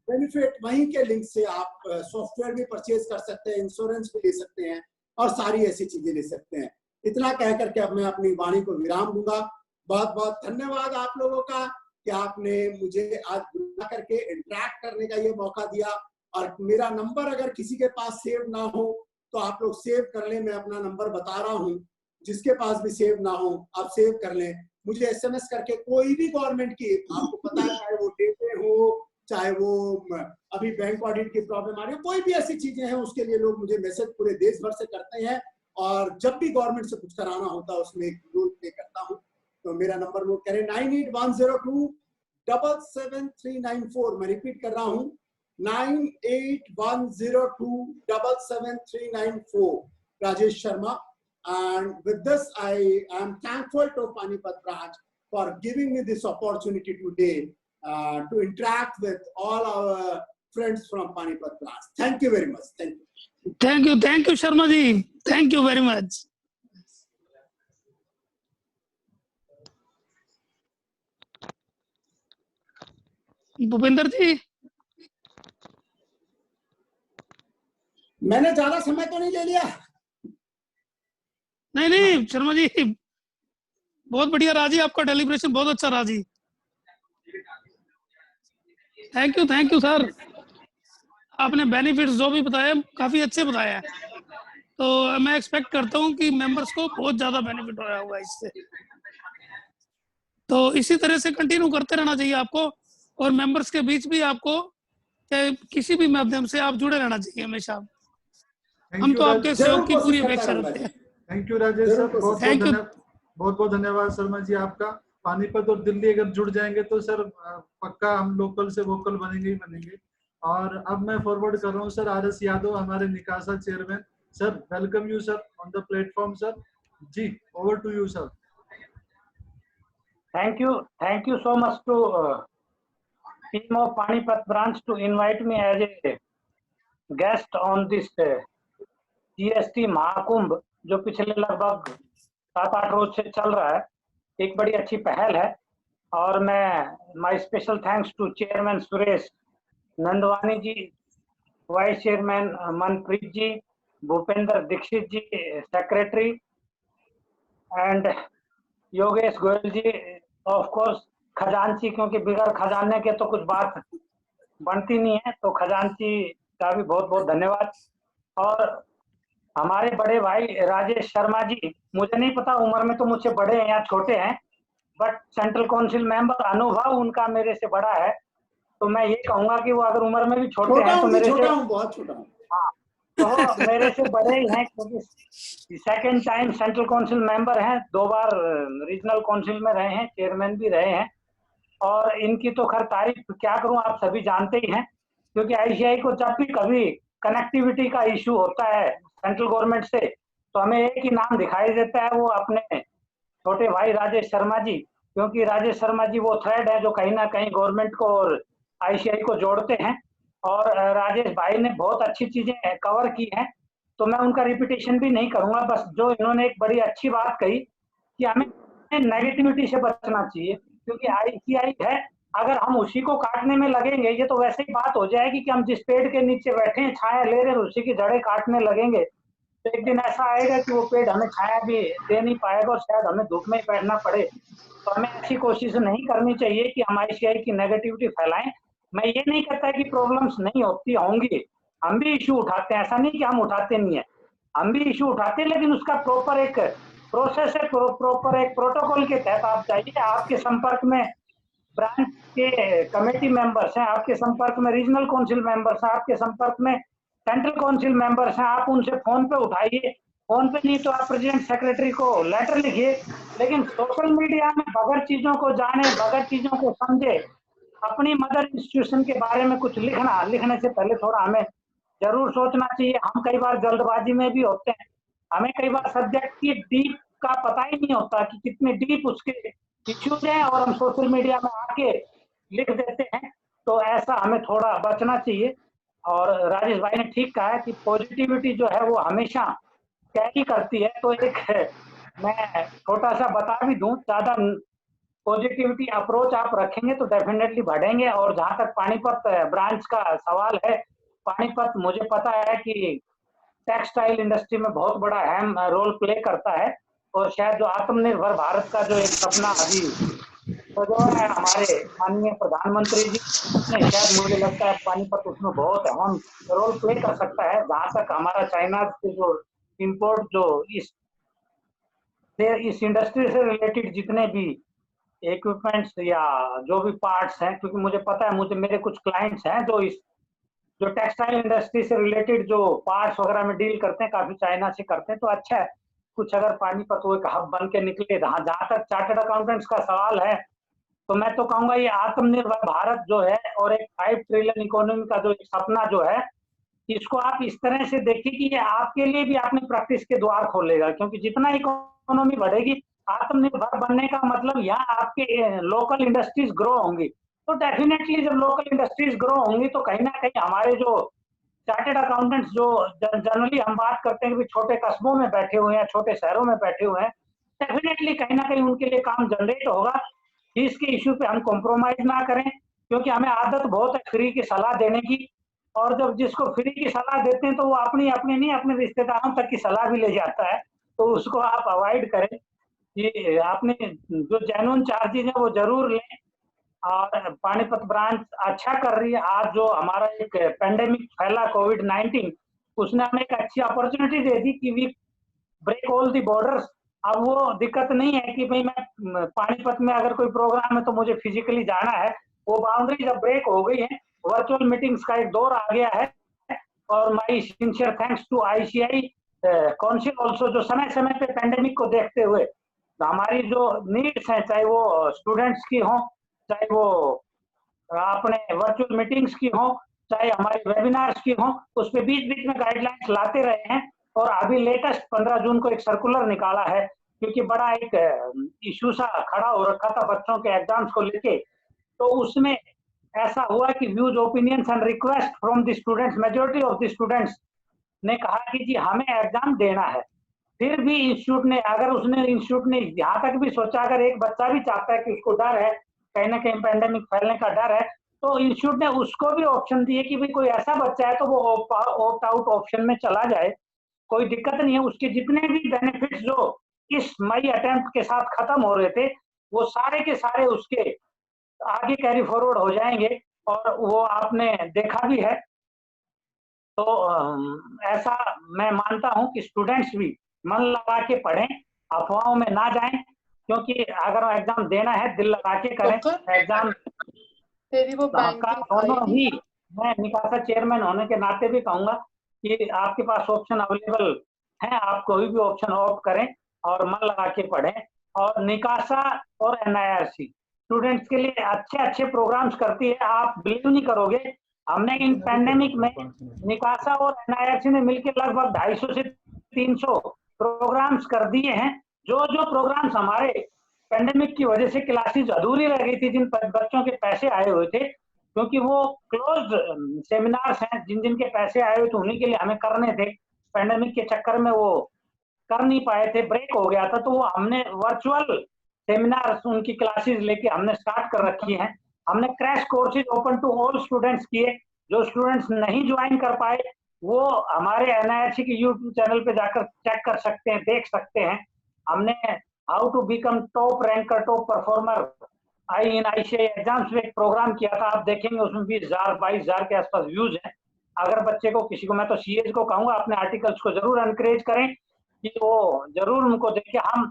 बेनिफिट वहीं के लिंक से आप सॉफ्टवेयर भी परचेज कर सकते हैं, इंश्योरेंस भी ले सकते हैं और सारी ऐसी चीजें ले सकते हैं। इतना कह करके अब मैं अपनी वाणी को विराम दूंगा। बहुत बहुत धन्यवाद आप लोगों का कि आपने मुझे आज बुला करके इंटरेक्ट करने का ये मौका दिया। और मेरा नंबर अगर किसी के पास सेव ना हो तो आप लोग सेव कर लें, मैं अपना नंबर बता रहा हूँ। जिसके पास भी सेव ना हो आप सेव कर लें। मुझे SMS करके कोई भी गवर्नमेंट की, आपको पता है, चाहे वो डेटे हो, चाहे वो अभी बैंक ऑडिट की प्रॉब्लम आ रही है, कोई भी ऐसी चीजें हैं, उसके लिए लोग मुझे मैसेज पूरे देश भर से करते हैं। और जब भी गवर्नमेंट से कुछ कराना होता है उसमें एक रोल प्ले करता हूँ। तो मेरा नंबर नोट करें, 9810277394। मैं रिपीट कर रहा हूँ, 9810277394, Rajesh Sharma. And with this, I am thankful to Panipat branch for giving me this opportunity today to interact with all our friends from Panipat branch. Thank you very much. Thank you. Thank you, Sharma ji. Thank you very much. Bhupendra जी, मैंने ज्यादा समय तो नहीं ले लिया। नहीं शर्मा जी, बहुत बढ़िया रहा जी, आपका डेलिब्रेशन बहुत अच्छा रहा जी। थैंक यू सर, आपने बेनिफिट्स जो भी बताया काफी अच्छे बताया है। तो मैं एक्सपेक्ट करता हूँ कि मेंबर्स को बहुत ज्यादा बेनिफिट हो रहा होगा इससे। तो इसी तरह से कंटिन्यू करते रहना चाहिए आपको, और मेंबर्स के बीच भी आपको किसी भी माध्यम से आप जुड़े रहना चाहिए हमेशा। हम तो आपके सहयोग की पूरी अपेक्षा रखते हैं। थैंक यू राजेश सर, बहुत बहुत धन्यवाद शर्मा जी आपका। पानीपत और दिल्ली अगर जुड़ जाएंगे तो सर पक्का हम लोकल से वोकल बनेंगे ही बनेंगे। और अब मैं फॉरवर्ड कर रहा हूँ सर RS यादव, हमारे NICASA chairman. Sir welcome you sir on the platform sir. जी, over to you sir. Thank you so much to team of Panipat branch to invite me as a guest on this GST Mahakumbh, जो पिछले लगभग 7-8 रोज से चल रहा है। एक बड़ी अच्छी पहल है। और मैं my special thanks to chairman Suresh Nandwani ji, vice chairman Manpreet ji, Bhupendra Dixit ji secretary, and Yogesh Goyal ji of course खजांची, क्योंकि बगैर खजाने के तो कुछ बात बनती नहीं है, तो खजांची का भी बहुत बहुत धन्यवाद। और हमारे बड़े भाई राजेश शर्मा जी, मुझे नहीं पता उम्र में तो मुझसे बड़े हैं या छोटे हैं, बट सेंट्रल काउंसिल मेंबर, अनुभव उनका मेरे से बड़ा है। तो मैं ये कहूंगा कि वो अगर उम्र में भी छोटे हैं तो मेरे से बहुत छोटा हूं। हाँ, तो मेरे से बड़े ही हैं, क्योंकि second time central council member हैं, 2 बार रीजनल काउंसिल में रहे हैं, चेयरमैन भी रहे हैं। और इनकी तो खैर तारीफ क्या करूं, आप सभी जानते ही हैं। क्योंकि ICAI को जब भी कभी कनेक्टिविटी का इशू होता है सेंट्रल गवर्नमेंट से, तो हमें एक ही नाम दिखाई देता है, वो अपने छोटे भाई राजेश शर्मा जी, क्योंकि राजेश शर्मा जी वो थ्रेड है जो कहीं ना कहीं गवर्नमेंट को और आईसीआई को जोड़ते हैं, और राजेश भाई ने बहुत अच्छी चीजें कवर की हैं, तो मैं उनका रिपीटेशन भी नहीं करूंगा। बस जो इन्होंने एक बड़ी अच्छी बात कही कि हमें नेगेटिविटी से बचना चाहिए, क्योंकि आईसीआई है, अगर हम उसी को काटने में लगेंगे, ये तो वैसे ही बात हो जाएगी कि हम जिस पेड़ के नीचे बैठे हैं, छाया ले रहे हैं, उसी की जड़ें काटने लगेंगे, तो एक दिन ऐसा आएगा कि वो पेड़ हमें छाया भी दे नहीं पाएगा और शायद हमें धूप में ही बैठना पड़े। तो हमें ऐसी कोशिश नहीं करनी चाहिए कि हम आईसीआई की नेगेटिविटी फैलाएं। मैं ये नहीं कहता कि प्रॉब्लम्स नहीं होती होंगी, हम भी इश्यू उठाते हैं, ऐसा नहीं कि हम उठाते नहीं है, हम भी इश्यू उठाते हैं, लेकिन उसका प्रॉपर एक प्रोसेस है, प्रॉपर एक प्रोटोकॉल के तहत आप जाइए। आपके संपर्क में ब्रांच के कमेटी मेंबर्स हैं, आपके संपर्क में रीजनल काउंसिल मेंबर्स हैं, आपके संपर्क में सेंट्रल काउंसिल मेंबर्स हैं, आप उनसे फोन पे उठाइए, फोन पे नहीं तो आप प्रेसिडेंट सेक्रेटरी को लेटर लिखिए। लेकिन सोशल मीडिया में बगैर चीजों को जाने, बगैर चीजों को समझे, अपनी मदर इंस्टीट्यूशन के बारे में कुछ लिखने से पहले थोड़ा हमें जरूर सोचना चाहिए। हम कई बार जल्दबाजी में भी होते हैं, हमें कई बार सब्जेक्ट की डीप का पता ही नहीं होता कि कितने डीप उसके इश्यूज हैं, और हम सोशल मीडिया में आके लिख देते हैं, तो ऐसा हमें थोड़ा बचना चाहिए। और राजेश भाई ने ठीक कहा है कि पॉजिटिविटी जो है वो हमेशा कैरी करती है, तो एक मैं छोटा सा बता भी दूं, ज्यादा पॉजिटिविटी अप्रोच आप रखेंगे तो डेफिनेटली बढ़ेंगे। और जहां तक पानीपत ब्रांच का सवाल है, पानीपत मुझे पता है कि टेक्सटाइल इंडस्ट्री में बहुत बड़ा अहम रोल प्ले करता है, और शायद जो आत्मनिर्भर भारत का जो एक सपना अभी तो जो है हमारे माननीय प्रधानमंत्री जी ने, शायद मुझे लगता है पानीपत उसमें बहुत अहम रोल प्ले कर सकता है। जहां तक हमारा चाइना से जो इंपोर्ट जो इस इंडस्ट्री से रिलेटेड जितने भी इक्विपमेंट्स या जो भी पार्ट्स हैं, क्योंकि मुझे पता है, मुझे मेरे कुछ क्लाइंट्स हैं जो टेक्सटाइल इंडस्ट्री से रिलेटेड जो पार्ट्स वगैरह में डील करते हैं, काफी चाइना से करते हैं, तो अच्छा है कुछ अगर पानीपत वो एक हब बन के निकले। जहां तक चार्टर्ड अकाउंटेंट्स का सवाल है, तो मैं तो कहूंगा ये आत्मनिर्भर भारत जो है और एक 5 ट्रिलियन इकोनॉमी का जो एक सपना जो है, इसको आप इस तरह से देखिए कि ये आपके लिए भी अपनी प्रैक्टिस के द्वार खोलेगा, क्योंकि जितना इकोनॉमी बढ़ेगी, आत्मनिर्भर बनने का मतलब यहाँ आपके लोकल इंडस्ट्रीज ग्रो होंगी, तो डेफिनेटली जब लोकल इंडस्ट्रीज ग्रो होंगी तो कहीं ना कहीं हमारे जो चार्टेड अकाउंटेंट्स जो जनरली हम बात करते हैं कि छोटे कस्बों में बैठे हुए हैं, छोटे शहरों में बैठे हुए हैं, डेफिनेटली कहीं ना कहीं उनके लिए काम जनरेट होगा। फीस के इश्यू पे हम कॉम्प्रोमाइज ना करें, क्योंकि हमें आदत बहुत है फ्री की सलाह देने की, और जब जिसको फ्री की सलाह देते हैं तो वो अपनी अपने नहीं, अपने रिश्तेदारों तक की सलाह भी ले जाता है, तो उसको आप अवॉइड करें। ये आपने जो जेन्युइन चार्जेज है वो जरूर लें। और पानीपत ब्रांच अच्छा कर रही है। आज जो हमारा एक पेंडेमिक फैला कोविड-19, उसने हमें एक अच्छी अपॉर्चुनिटी दे दी कि we break all the borders. अब वो दिक्कत नहीं है कि भाई मैं पानीपत में अगर कोई प्रोग्राम है तो मुझे फिजिकली जाना है, वो बाउंड्री जब ब्रेक हो गई है, वर्चुअल मीटिंग्स का एक दौर आ गया है। और my sincere thanks to ICI council also, जो समय समय पे पेंडेमिक को देखते हुए हमारी जो नीड्स हैं, चाहे वो स्टूडेंट्स की हो, चाहे वो अपने वर्चुअल मीटिंग्स की हो, चाहे हमारे वेबिनार्स की हो, उस पर बीच बीच में गाइडलाइंस लाते रहे हैं। और अभी लेटेस्ट 15 जून को एक सर्कुलर निकाला है, क्योंकि बड़ा एक इशू सा खड़ा हो रखा था बच्चों के एग्जाम्स को लेके, तो उसमें ऐसा हुआ कि views opinions and request from the students, majority of the students ने कहा कि जी हमें एग्जाम देना है। फिर भी इंस्टीट्यूट ने यहाँ तक भी सोचा, अगर एक बच्चा भी चाहता है कि उसको डर है कहीं ना कहीं पैंडेमिक फैलने का डर है, तो इंस्टीट्यूट ने उसको भी ऑप्शन दिए कि भाई कोई ऐसा बच्चा है तो वो ऑप्ट आउट ऑप्शन में चला जाए, कोई दिक्कत नहीं है। उसके जितने भी बेनिफिट्स जो इस मई अटेम्प्ट के साथ खत्म हो रहे थे, वो सारे के सारे उसके आगे कैरी फॉरवर्ड हो जाएंगे, और वो आपने देखा भी है। तो ऐसा मैं मानता हूं कि स्टूडेंट्स भी मन लगा के पढ़ें, अफवाहों में ना जाएं, क्योंकि अगर एग्जाम देना है दिल लगा के करें एग्जाम। तेरी वो आपका दोनों बैंकिंग ही, मैं निकासा चेयरमैन होने के नाते भी कहूंगा कि आपके पास ऑप्शन अवेलेबल है, आप कोई भी ऑप्शन ऑप्ट करें और मन लगा के पढ़ें। और निकासा और एनआईआरसी स्टूडेंट्स के लिए अच्छे अच्छे प्रोग्राम्स करती है, आप बिलीव नहीं करोगे, हमने इन पैंडेमिक में निकासा और एनआईआरसी ने मिलकर लगभग 250 से 300 प्रोग्राम्स कर दिए हैं, जो जो प्रोग्राम्स हमारे पेंडेमिक की वजह से क्लासेस अधूरी रह गई थी, जिन बच्चों के पैसे आए हुए थे, क्योंकि वो क्लोज्ड सेमिनार्स हैं, जिन जिन के पैसे आए हुए थे उन्हीं के लिए हमें करने थे, पेंडेमिक के चक्कर में वो कर नहीं पाए थे, ब्रेक हो गया था, तो वो हमने वर्चुअल सेमिनार्स उनकी क्लासेस लेके हमने स्टार्ट कर रखी हैं। हमने crash courses open to all students किए। जो स्टूडेंट्स नहीं ज्वाइन कर पाए वो हमारे एनआईआरसी के यूट्यूब चैनल पे जाकर चेक कर सकते हैं, देख सकते हैं। हमने how to become top ranker, top performer ICI exams में एक प्रोग्राम किया था, आप देखेंगे उसमें 20,000 22,000 के आसपास व्यूज हैं। अगर बच्चे को किसी को, मैं तो सीएज को कहूंगा अपने आर्टिकल्स को जरूर एनकरेज करें कि वो जरूर उनको देखें। हम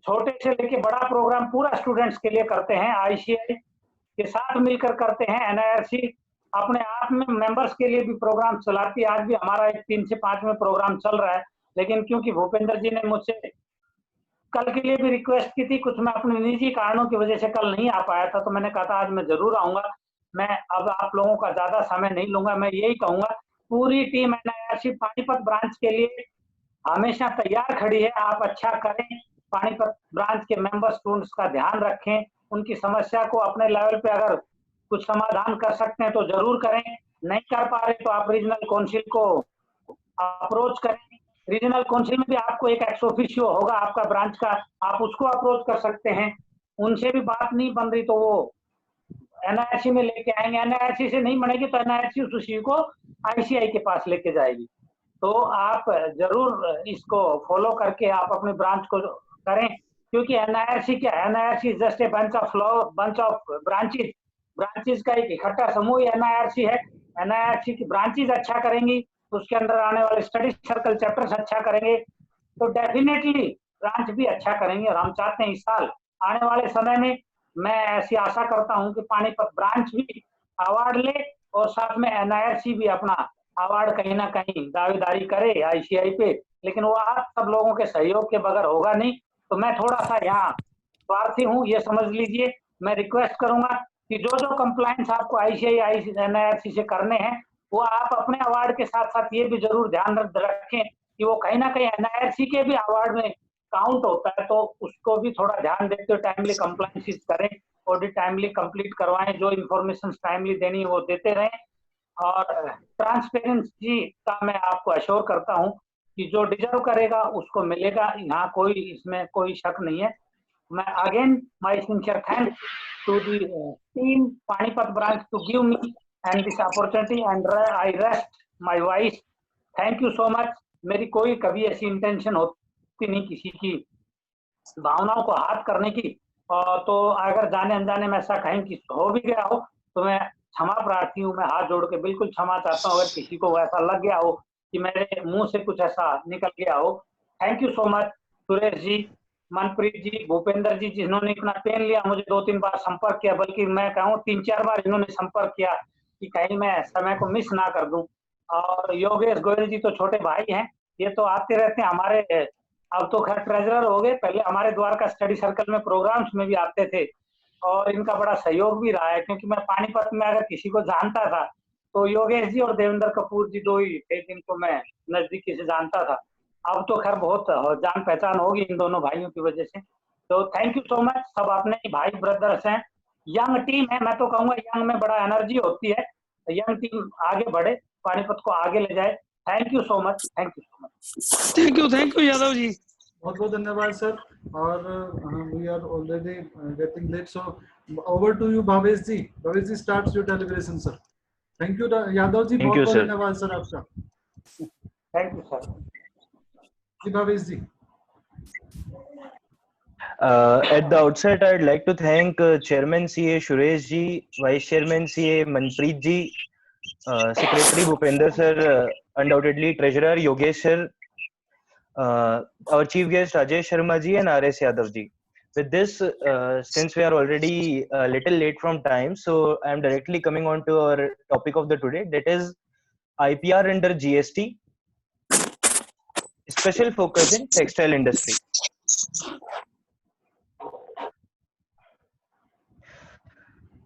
छोटे से लेके बड़ा प्रोग्राम पूरा स्टूडेंट्स के लिए करते हैं, आईसीआई के साथ मिलकर करते हैं। एनआईआरसी अपने आप में मेंबर्स के लिए भी प्रोग्राम चलाती है। आज भी हमारा एक 3 से 5 में प्रोग्राम चल रहा है, लेकिन क्योंकि भूपेंद्र जी ने मुझसे कल के लिए भी रिक्वेस्ट की थी, कुछ मैं अपने निजी कारणों की वजह से कल नहीं आ पाया था, तो मैंने कहा था आज मैं जरूर आऊंगा। मैं अब आप लोगों का ज्यादा समय नहीं लूंगा, मैं यही कहूंगा पूरी टीम एनआईआरसी पानीपत ब्रांच के लिए हमेशा तैयार खड़ी है। आप अच्छा करें, पानीपत ब्रांच के मेंबर स्टूडेंट्स का ध्यान रखें, उनकी समस्या को अपने लेवल पे अगर कुछ समाधान कर सकते हैं तो जरूर करें, नहीं कर पा रहे तो आप रीजनल काउंसिल को अप्रोच करें। रीजनल काउंसिल में भी आपको एक एक्स ऑफिशियो होगा आपका ब्रांच का, आप उसको अप्रोच कर सकते हैं। उनसे भी बात नहीं बन रही तो वो एनआईआरसी में लेके आएंगे, एनआईआरसी से नहीं बनेगी तो एनआईआरसी उस इश्यू को आईसीआई के पास लेके जाएगी। तो आप जरूर इसको फॉलो करके आप अपनी ब्रांच को करें, क्योंकि एनआईआरसी क्या है, NIRC just a bunch of branches, branches का एक इकट्ठा समूह एनआईआरसी है। एनआईआरसी की ब्रांचेस अच्छा करेंगी, उसके अंदर आने वाले स्टडी सर्कल चैप्टर्स अच्छा करेंगे, तो डेफिनेटली ब्रांच भी अच्छा करेंगे। और हम चाहते हैं इस साल आने वाले समय में, मैं ऐसी आशा करता हूं कि पानीपत ब्रांच भी अवार्ड ले और साथ में एनआईआरसी भी अपना अवार्ड कहीं ना कहीं दावेदारी करे आईसीआई पे, लेकिन वो आप सब लोगों के सहयोग के बगैर होगा नहीं। तो मैं थोड़ा सा यहाँ स्वार्थी हूँ, ये समझ लीजिए। मैं रिक्वेस्ट करूंगा कि जो जो कंप्लायंस आपको आईसीआई एनआईआरसी से करने हैं वो आप अपने अवार्ड के साथ साथ ये भी जरूर ध्यान रखें कि वो कहीं ना कहीं एनआईआरसी के भी अवार्ड में काउंट होता है, तो उसको भी थोड़ा ध्यान देते हुए टाइमली कंप्लायंसेस करें, ऑडिट टाइमली कंप्लीट करवाएं, जो इन्फॉर्मेशन टाइमली देनी है वो देते रहें। और ट्रांसपेरेंसी का मैं आपको अश्योर करता हूं कि जो डिजर्व करेगा उसको मिलेगा, यहाँ कोई इसमें कोई शक नहीं है। मैं again my sincere thanks to the team Panipat branch to give me and this opportunity and I rest my voice. Thank you so much. मेरी कोई कभी ऐसी इंटेंशन होती नहीं किसी की भावनाओं को हाथ करने की, तो अगर जाने अनजाने में ऐसा कहीं कि हो भी गया हो तो मैं क्षमा प्रार्थी हूँ, मैं हाथ जोड़ के बिल्कुल क्षमा चाहता हूँ अगर किसी को ऐसा लग गया हो कि मेरे मुंह से कुछ ऐसा निकल गया हो। Thank you so much Suresh ji, Manpreet ji, Bhupendra ji, जिन्होंने इतना पेन लिया, मुझे 2-3 बार संपर्क किया, बल्कि मैं कहूँ 3-4 बार इन्होंने संपर्क किया कि कहीं मैं समय को मिस ना कर दूं। और योगेश गोयल जी तो छोटे भाई हैं, ये तो आते रहते हैं हमारे, अब तो खैर ट्रेजरर हो गए, पहले हमारे द्वारका स्टडी सर्कल में प्रोग्राम्स में भी आते थे और इनका बड़ा सहयोग भी रहा है, क्योंकि मैं पानीपत में अगर किसी को जानता था तो योगेश जी और देवेंद्र कपूर जी दो ही थे जिनको मैं नजदीकी से जानता था। अब तो खैर बहुत जान पहचान होगी इन दोनों भाइयों की वजह से। तो थैंक यू सो मच, सब अपने भाई ब्रदर्स हैं, यंग टीम है, मैं तो कहूंगा यंग में बड़ा एनर्जी होती है, यंग टीम आगे बढ़े, पानीपत को आगे ले जाए। Thank you so much, thank you so much. Thank you Yadav ji. बहुत बहुत धन्यवाद सर। और we are already getting late, so over to you Bhavesh ji. Bhavesh ji starts your deliberation sir. Thank you Yadav ji, बहुत बहुत धन्यवाद सर आपका। Thank you sir. जी Bhavesh ji. At the outset, I'd like to thank Chairman CA Suresh ji, Vice Chairman CA Manpreet ji, Secretary Bhupender sir, undoubtedly Treasurer Yogesh sir, our Chief Guest Rajesh Sharma ji and RS Yadav ji. With this, since we are already a little late from time, so I am directly coming on to our topic of the today, that is IPR under GST, special focus in textile industry.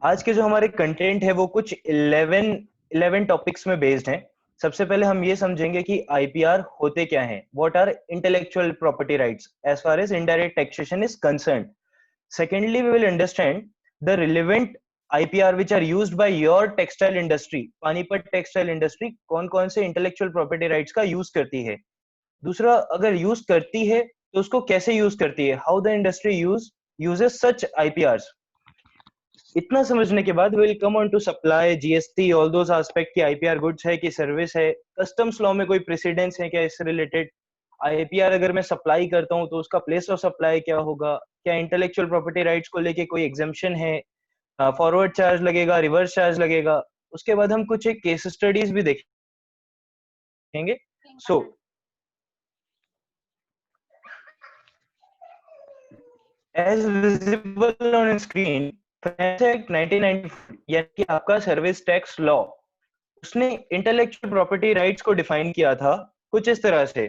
आज के जो हमारे content है वो कुछ 11 topics में based हैं, सबसे पहले हम ये समझेंगे कि आईपीआर होते क्या हैं, what are intellectual property rights as far as indirect taxation is concerned. Secondly, we will understand the relevant IPR which are used by your textile industry, Panipat textile industry कौन कौन से इंटेलेक्चुअल प्रॉपर्टी राइट्स का use करती है. दूसरा, अगर use करती है तो उसको कैसे यूज करती है, how the industry uses such IPRs. इतना समझने के बाद will come on to supply, GST, all those aspect की आईपीआर गुड्स है कि सर्विस है, कस्टम्स लॉ में कोई प्रेसिडेंस है क्या इससे रिलेटेड, आईपीआर अगर मैं सप्लाई करता हूँ तो उसका प्लेस ऑफ सप्लाई क्या होगा, क्या इंटेलेक्चुअल प्रॉपर्टी राइट्स को लेके कोई एग्जम्पशन है, फॉरवर्ड चार्ज लगेगा, रिवर्स चार्ज लगेगा. उसके बाद हम कुछ एक केस स्टडीज भी देखेंगे. So as visible on screen, act 1994 यानी कि आपका सर्विस टैक्स लॉ, उसने इंटेलेक्चुअल प्रॉपर्टी राइट्स को डिफाइन किया था कुछ इस तरह से.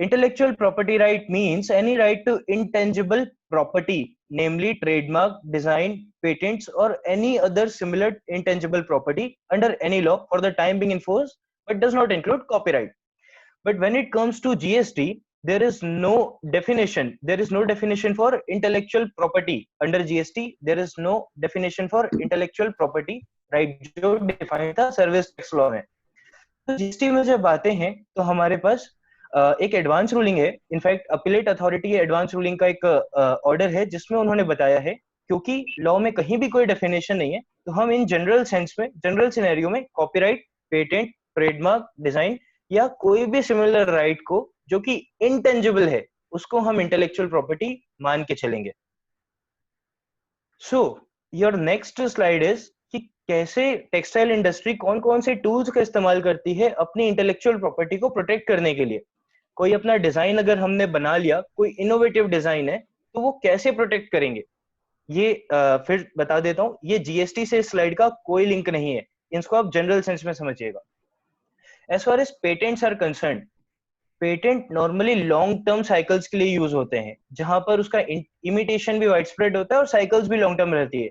Intellectual property right means any right to intangible property, namely trademark, design, patents, or any other similar intangible property under any law for the time being enforced, but does not include copyright. But when it comes to GST, there is no definition. There is no definition for intellectual property under GST. There is no definition for intellectual property right जो define था service tax law में. तो GST में जब आते हैं तो हमारे पास एक एडवांस रूलिंग है. In fact appellate authority advance ruling का एक ऑर्डर है जिसमें उन्होंने बताया है क्योंकि लॉ में कहीं भी कोई डेफिनेशन नहीं है तो हम इन जनरल सेंस में, जनरल सिनेरियो में कॉपीराइट, पेटेंट, ट्रेडमार्क, डिजाइन या कोई भी सिमिलर राइट को जो कि इंटेंजिबल है उसको हम इंटेलेक्चुअल प्रॉपर्टी मान के चलेंगे. So your next slide is कि कैसे टेक्सटाइल इंडस्ट्री कौन कौन से टूल्स का इस्तेमाल करती है अपनी इंटेलेक्चुअल प्रॉपर्टी को प्रोटेक्ट करने के लिए. कोई अपना डिजाइन अगर हमने बना लिया, कोई इनोवेटिव डिजाइन है, तो वो कैसे प्रोटेक्ट करेंगे ये फिर बता देता हूँ. ये जीएसटी से स्लाइड का कोई लिंक नहीं है, इसको आप जनरल सेंस में समझिएगा. As far as patents are concern, patent normally long term cycles के लिए यूज होते हैं जहां पर उसका इमिटेशन भी वाइड स्प्रेड होता है और साइकिल्स भी लॉन्ग टर्म रहती है.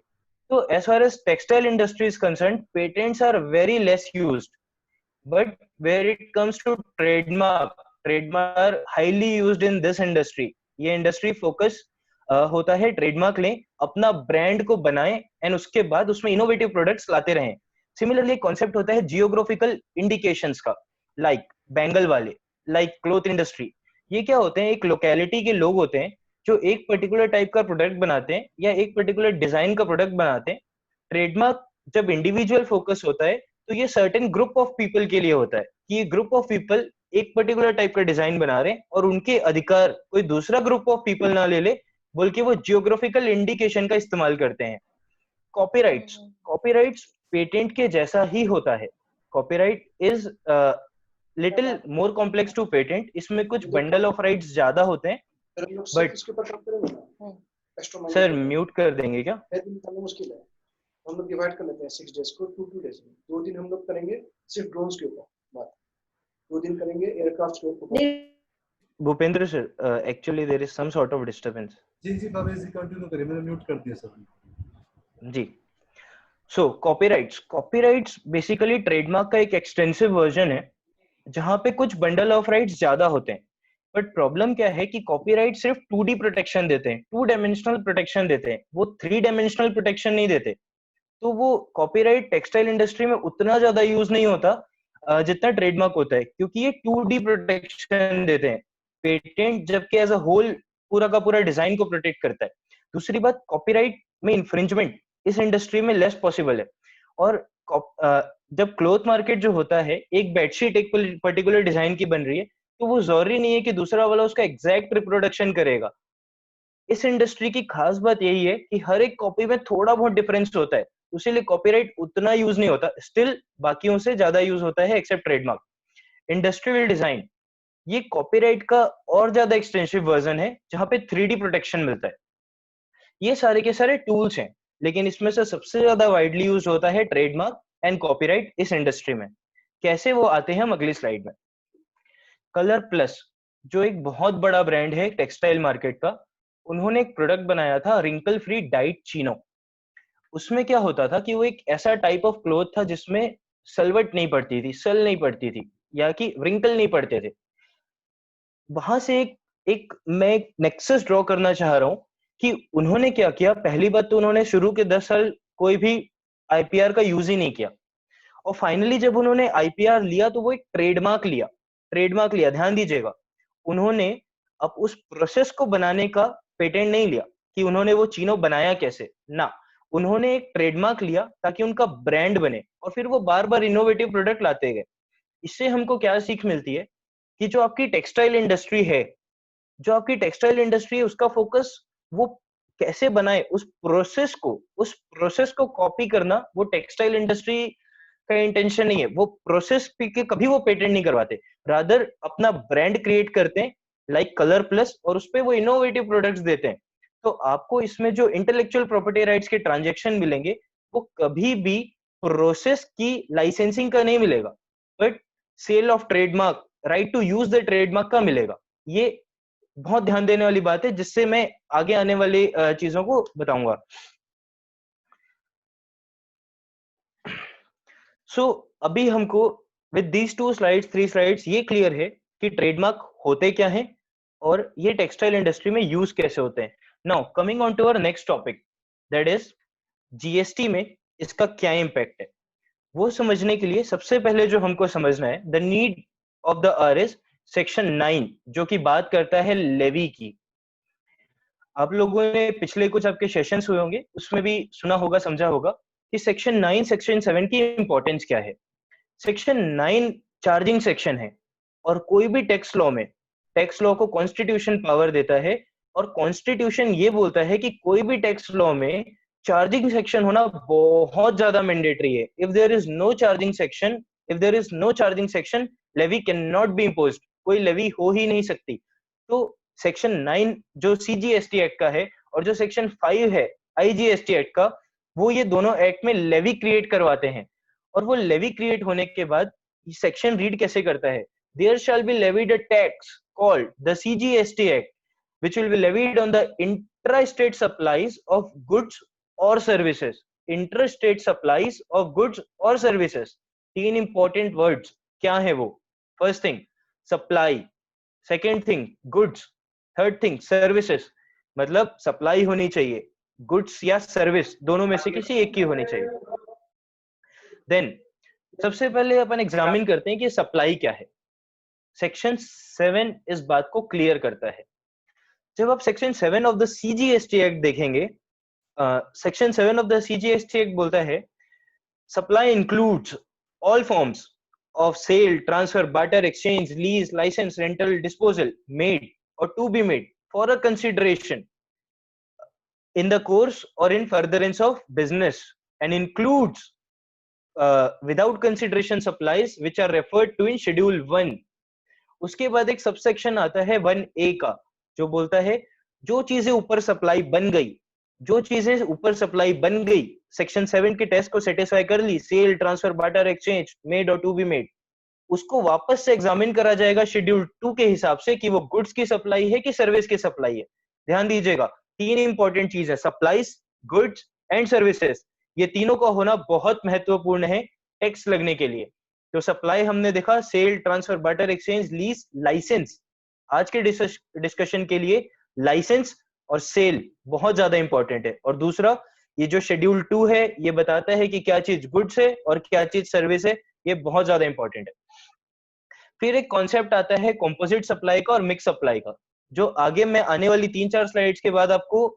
तो as far as textile industry is concern, patents are very less used. But where it comes to trademark, trademark are highly used in this industry. ये industry focus होता है ट्रेडमार्क लें, अपना brand को बनाएं एंड उसके बाद उसमें इनोवेटिव प्रोडक्ट्स लाते रहें. सिमिलरली कॉन्सेप्ट होता है जियोग्राफिकल इंडिकेशंस का, लाइक बैंगल वाले, लाइक क्लोथ इंडस्ट्री. ये क्या होते हैं, एक लोकेलिटी के लोग होते हैं जो एक पर्टिकुलर टाइप का प्रोडक्ट बनाते हैं या एक पर्टिकुलर डिजाइन का प्रोडक्ट बनाते हैं. ट्रेडमार्क जब इंडिविजुअल फोकस होता है तो ये सर्टेन ग्रुप ऑफ पीपल के लिए होता है कि ये ग्रुप ऑफ पीपल एक पर्टिकुलर टाइप का डिजाइन बना रहे हैं और उनके अधिकार कोई दूसरा ग्रुप ऑफ पीपल ना ले ले, बोल के वो जियोग्राफिकल इंडिकेशन का इस्तेमाल करते हैं. कॉपीराइट्स, कॉपीराइट्स पेटेंट के जैसा ही होता है. Copyright is little more complex to patent. इसमें कुछ बंडल ऑफ राइट्स ज्यादा होते हैं. बट सर म्यूट कर देंगे क्या? मुश्किल है, हम लोग डिवाइड कर लेते हैं 6 डेज को 2 डेज में. 2 दिन हम लोग करेंगे सिर्फ ड्रोन्स के ऊपर बात, 2 दिन करेंगे एयरक्राफ्ट के ऊपर. Bhupendra sir, actually there is some sort of disturbance. जी भवेश जी कंटिन्यू करिए, मैंने म्यूट कर दिया sir ji. So copyrights basically trademark का एक एक्सटेंसिव वर्जन है जहां पे कुछ बंडल ऑफ राइट्स ज्यादा होते हैं. बट प्रॉब्लम क्या है कि कॉपीराइट सिर्फ 2D प्रोटेक्शन देते हैं, 2 डायमेंशनल प्रोटेक्शन देते हैं, वो 3 डायमेंशनल प्रोटेक्शन नहीं देते. तो वो कॉपीराइट टेक्सटाइल इंडस्ट्री में उतना ज्यादा यूज नहीं होता जितना ट्रेडमार्क होता है, क्योंकि ये 2D प्रोटेक्शन देते हैं. पेटेंट जबकि एज अ होल पूरा का पूरा डिजाइन को प्रोटेक्ट करता है. दूसरी बात, कॉपीराइट में इंफ्रिंजमेंट इस इंडस्ट्री में लेस पॉसिबल है. और जब क्लोथ मार्केट जो होता है, एक बेडशीट एक पर्टिकुलर डिजाइन की बन रही है तो वो जरूरी नहीं है कि दूसरा वाला उसका एग्जैक्ट रिप्रोडक्शन करेगा. इस इंडस्ट्री की खास बात यही है कि हर एक कॉपी में थोड़ा बहुत डिफरेंस होता है, इसीलिए कॉपीराइट उतना यूज नहीं होता. स्टिल बाकियों से ज्यादा यूज होता है एक्सेप्ट ट्रेडमार्क. इंडस्ट्रियल डिजाइन ये कॉपीराइट का और ज्यादा एक्सटेंसिव वर्जन है जहां पे 3D प्रोटेक्शन मिलता है. ये सारे के सारे टूल्स हैं, लेकिन इसमें से सबसे ज्यादा वाइडली यूज होता है ट्रेडमार्क एंड कॉपीराइट इस इंडस्ट्री में. कैसे वो आते हैं हम अगली स्लाइड में. कलर प्लस जो एक बहुत बड़ा ब्रांड है टेक्सटाइल मार्केट का, उन्होंने एक प्रोडक्ट बनाया था रिंकल फ्री डाइट चीनो. उसमें क्या होता था कि वो एक ऐसा टाइप ऑफ क्लोथ था जिसमें सलवट नहीं पड़ती थी, सल नहीं पड़ती थी, या कि व्रिंकल नहीं पड़ते थे। वहां से एक मैं एक नेक्सस ड्रॉ करना चाह रहा हूं कि उन्होंने क्या किया। पहली बात तो उन्होंने शुरू के 10 साल कोई भी आईपीआर का यूज ही नहीं किया, और फाइनली जब उन्होंने आईपीआर लिया तो वो एक ट्रेडमार्क लिया। ध्यान दीजिएगा, उन्होंने अब उस प्रोसेस को बनाने का पेटेंट नहीं लिया कि उन्होंने वो चीनो बनाया कैसे ना, उन्होंने एक ट्रेडमार्क लिया ताकि उनका ब्रांड बने, और फिर वो बार बार इनोवेटिव प्रोडक्ट लाते गए। इससे हमको क्या सीख मिलती है कि जो आपकी टेक्सटाइल इंडस्ट्री है, उसका फोकस वो कैसे बनाए, उस प्रोसेस को कॉपी करना वो टेक्सटाइल इंडस्ट्री का इंटेंशन नहीं है। वो प्रोसेस के कभी वो पेटेंट नहीं करवाते, रादर अपना ब्रांड क्रिएट करते हैं लाइक कलर प्लस, और उस पे वो इनोवेटिव प्रोडक्ट्स देते हैं। तो आपको इसमें जो इंटेलेक्चुअल प्रॉपर्टी राइट्स के ट्रांजैक्शन मिलेंगे वो कभी भी प्रोसेस की लाइसेंसिंग का नहीं मिलेगा, but sale of trademark, right to use the trademark का मिलेगा। ये बहुत ध्यान देने वाली बात है, जिससे मैं आगे आने वाली चीजों को बताऊंगा। सो अभी हमको विद दीज 2 स्लाइड्स 3 स्लाइड्स ये क्लियर है कि ट्रेडमार्क होते क्या हैं और ये टेक्सटाइल इंडस्ट्री में यूज कैसे होते हैं। Now coming on to our next topic, that is GST में इसका क्या इंपैक्ट है। वो समझने के लिए सबसे पहले जो हमको समझना है, the need of the our is section 9, जो कि बात करता है लेवी की। आप लोगों ने पिछले कुछ आपके सेशंस हुए होंगे, उसमें भी सुना होगा, समझा होगा कि सेक्शन 9 सेक्शन 7 की इंपॉर्टेंस क्या है। सेक्शन 9 चार्जिंग सेक्शन है, और कोई भी टैक्स लॉ में टैक्स लॉ को कॉन्स्टिट्यूशन पावर देता है, और कॉन्स्टिट्यूशन ये बोलता है कि कोई भी टैक्स लॉ में चार्जिंग सेक्शन होना बहुत ज्यादा मैंडेटरी है। If there is no charging section levy can not be imposed, कोई लेवी हो ही नहीं सकती। तो सेक्शन 9 जो सीजीएसटी एक्ट का है और जो सेक्शन 5 है आईजीएसटी एक्ट का, वो ये दोनों एक्ट में लेवी क्रिएट करवाते हैं। और वो लेवी क्रिएट होने के बाद सेक्शन रीड कैसे करता है, there shall be levied a tax called the CGST act which will be levied on the intrastate supplies of goods or services. Intrastate supplies of goods or services. 3 important words क्या है वो? First thing supply, second thing goods, third thing services. मतलब supply होनी चाहिए, goods या service दोनों में से किसी एक की होनी चाहिए। देन सबसे पहले अपन एग्जामिन करते हैं कि सप्लाई क्या है। सेक्शन 7 इस बात को क्लियर करता है। जब आप section 7 of the CGST act देखेंगे, section 7 of the CGST act बोलता है supply includes all forms of sale, transfer, barter, exchange, lease, licence, rental, disposal made or to be made for a consideration in the course or in furtherance of business, and includes without consideration supplies which are referred to in schedule 1. उसके बाद एक subsection आता है 1A का, जो बोलता है जो चीजें ऊपर सप्लाई बन गई, सेक्शन 7 के टेस्ट को सेटिस्फाई कर ली, sale, transfer, barter, exchange, made or to be made, उसको वापस से एग्जामिन करा जाएगा शेड्यूल 2 के हिसाब से कि वो गुड्स की सप्लाई है कि सर्विस की सप्लाई है। ध्यान दीजिएगा, 3 इंपॉर्टेंट चीज है, सप्लाईज, गुड्स एंड सर्विसेज। ये तीनों का होना बहुत महत्वपूर्ण है टैक्स लगने के लिए। तो सप्लाई हमने देखा, sale, transfer, barter, exchange, lease, licence. आज के डिस्कशन के लिए लाइसेंस और सेल बहुत ज्यादा इंपॉर्टेंट है। और दूसरा, ये जो शेड्यूल 2 है ये बताता है कि क्या चीज गुड्स है और क्या चीज सर्विस है, ये बहुत ज्यादा इंपॉर्टेंट है। फिर एक कॉन्सेप्ट आता है कंपोजिट सप्लाई का और मिक्स सप्लाई का, जो आगे मैं आने वाली 3-4 स्लाइड्स के बाद आपको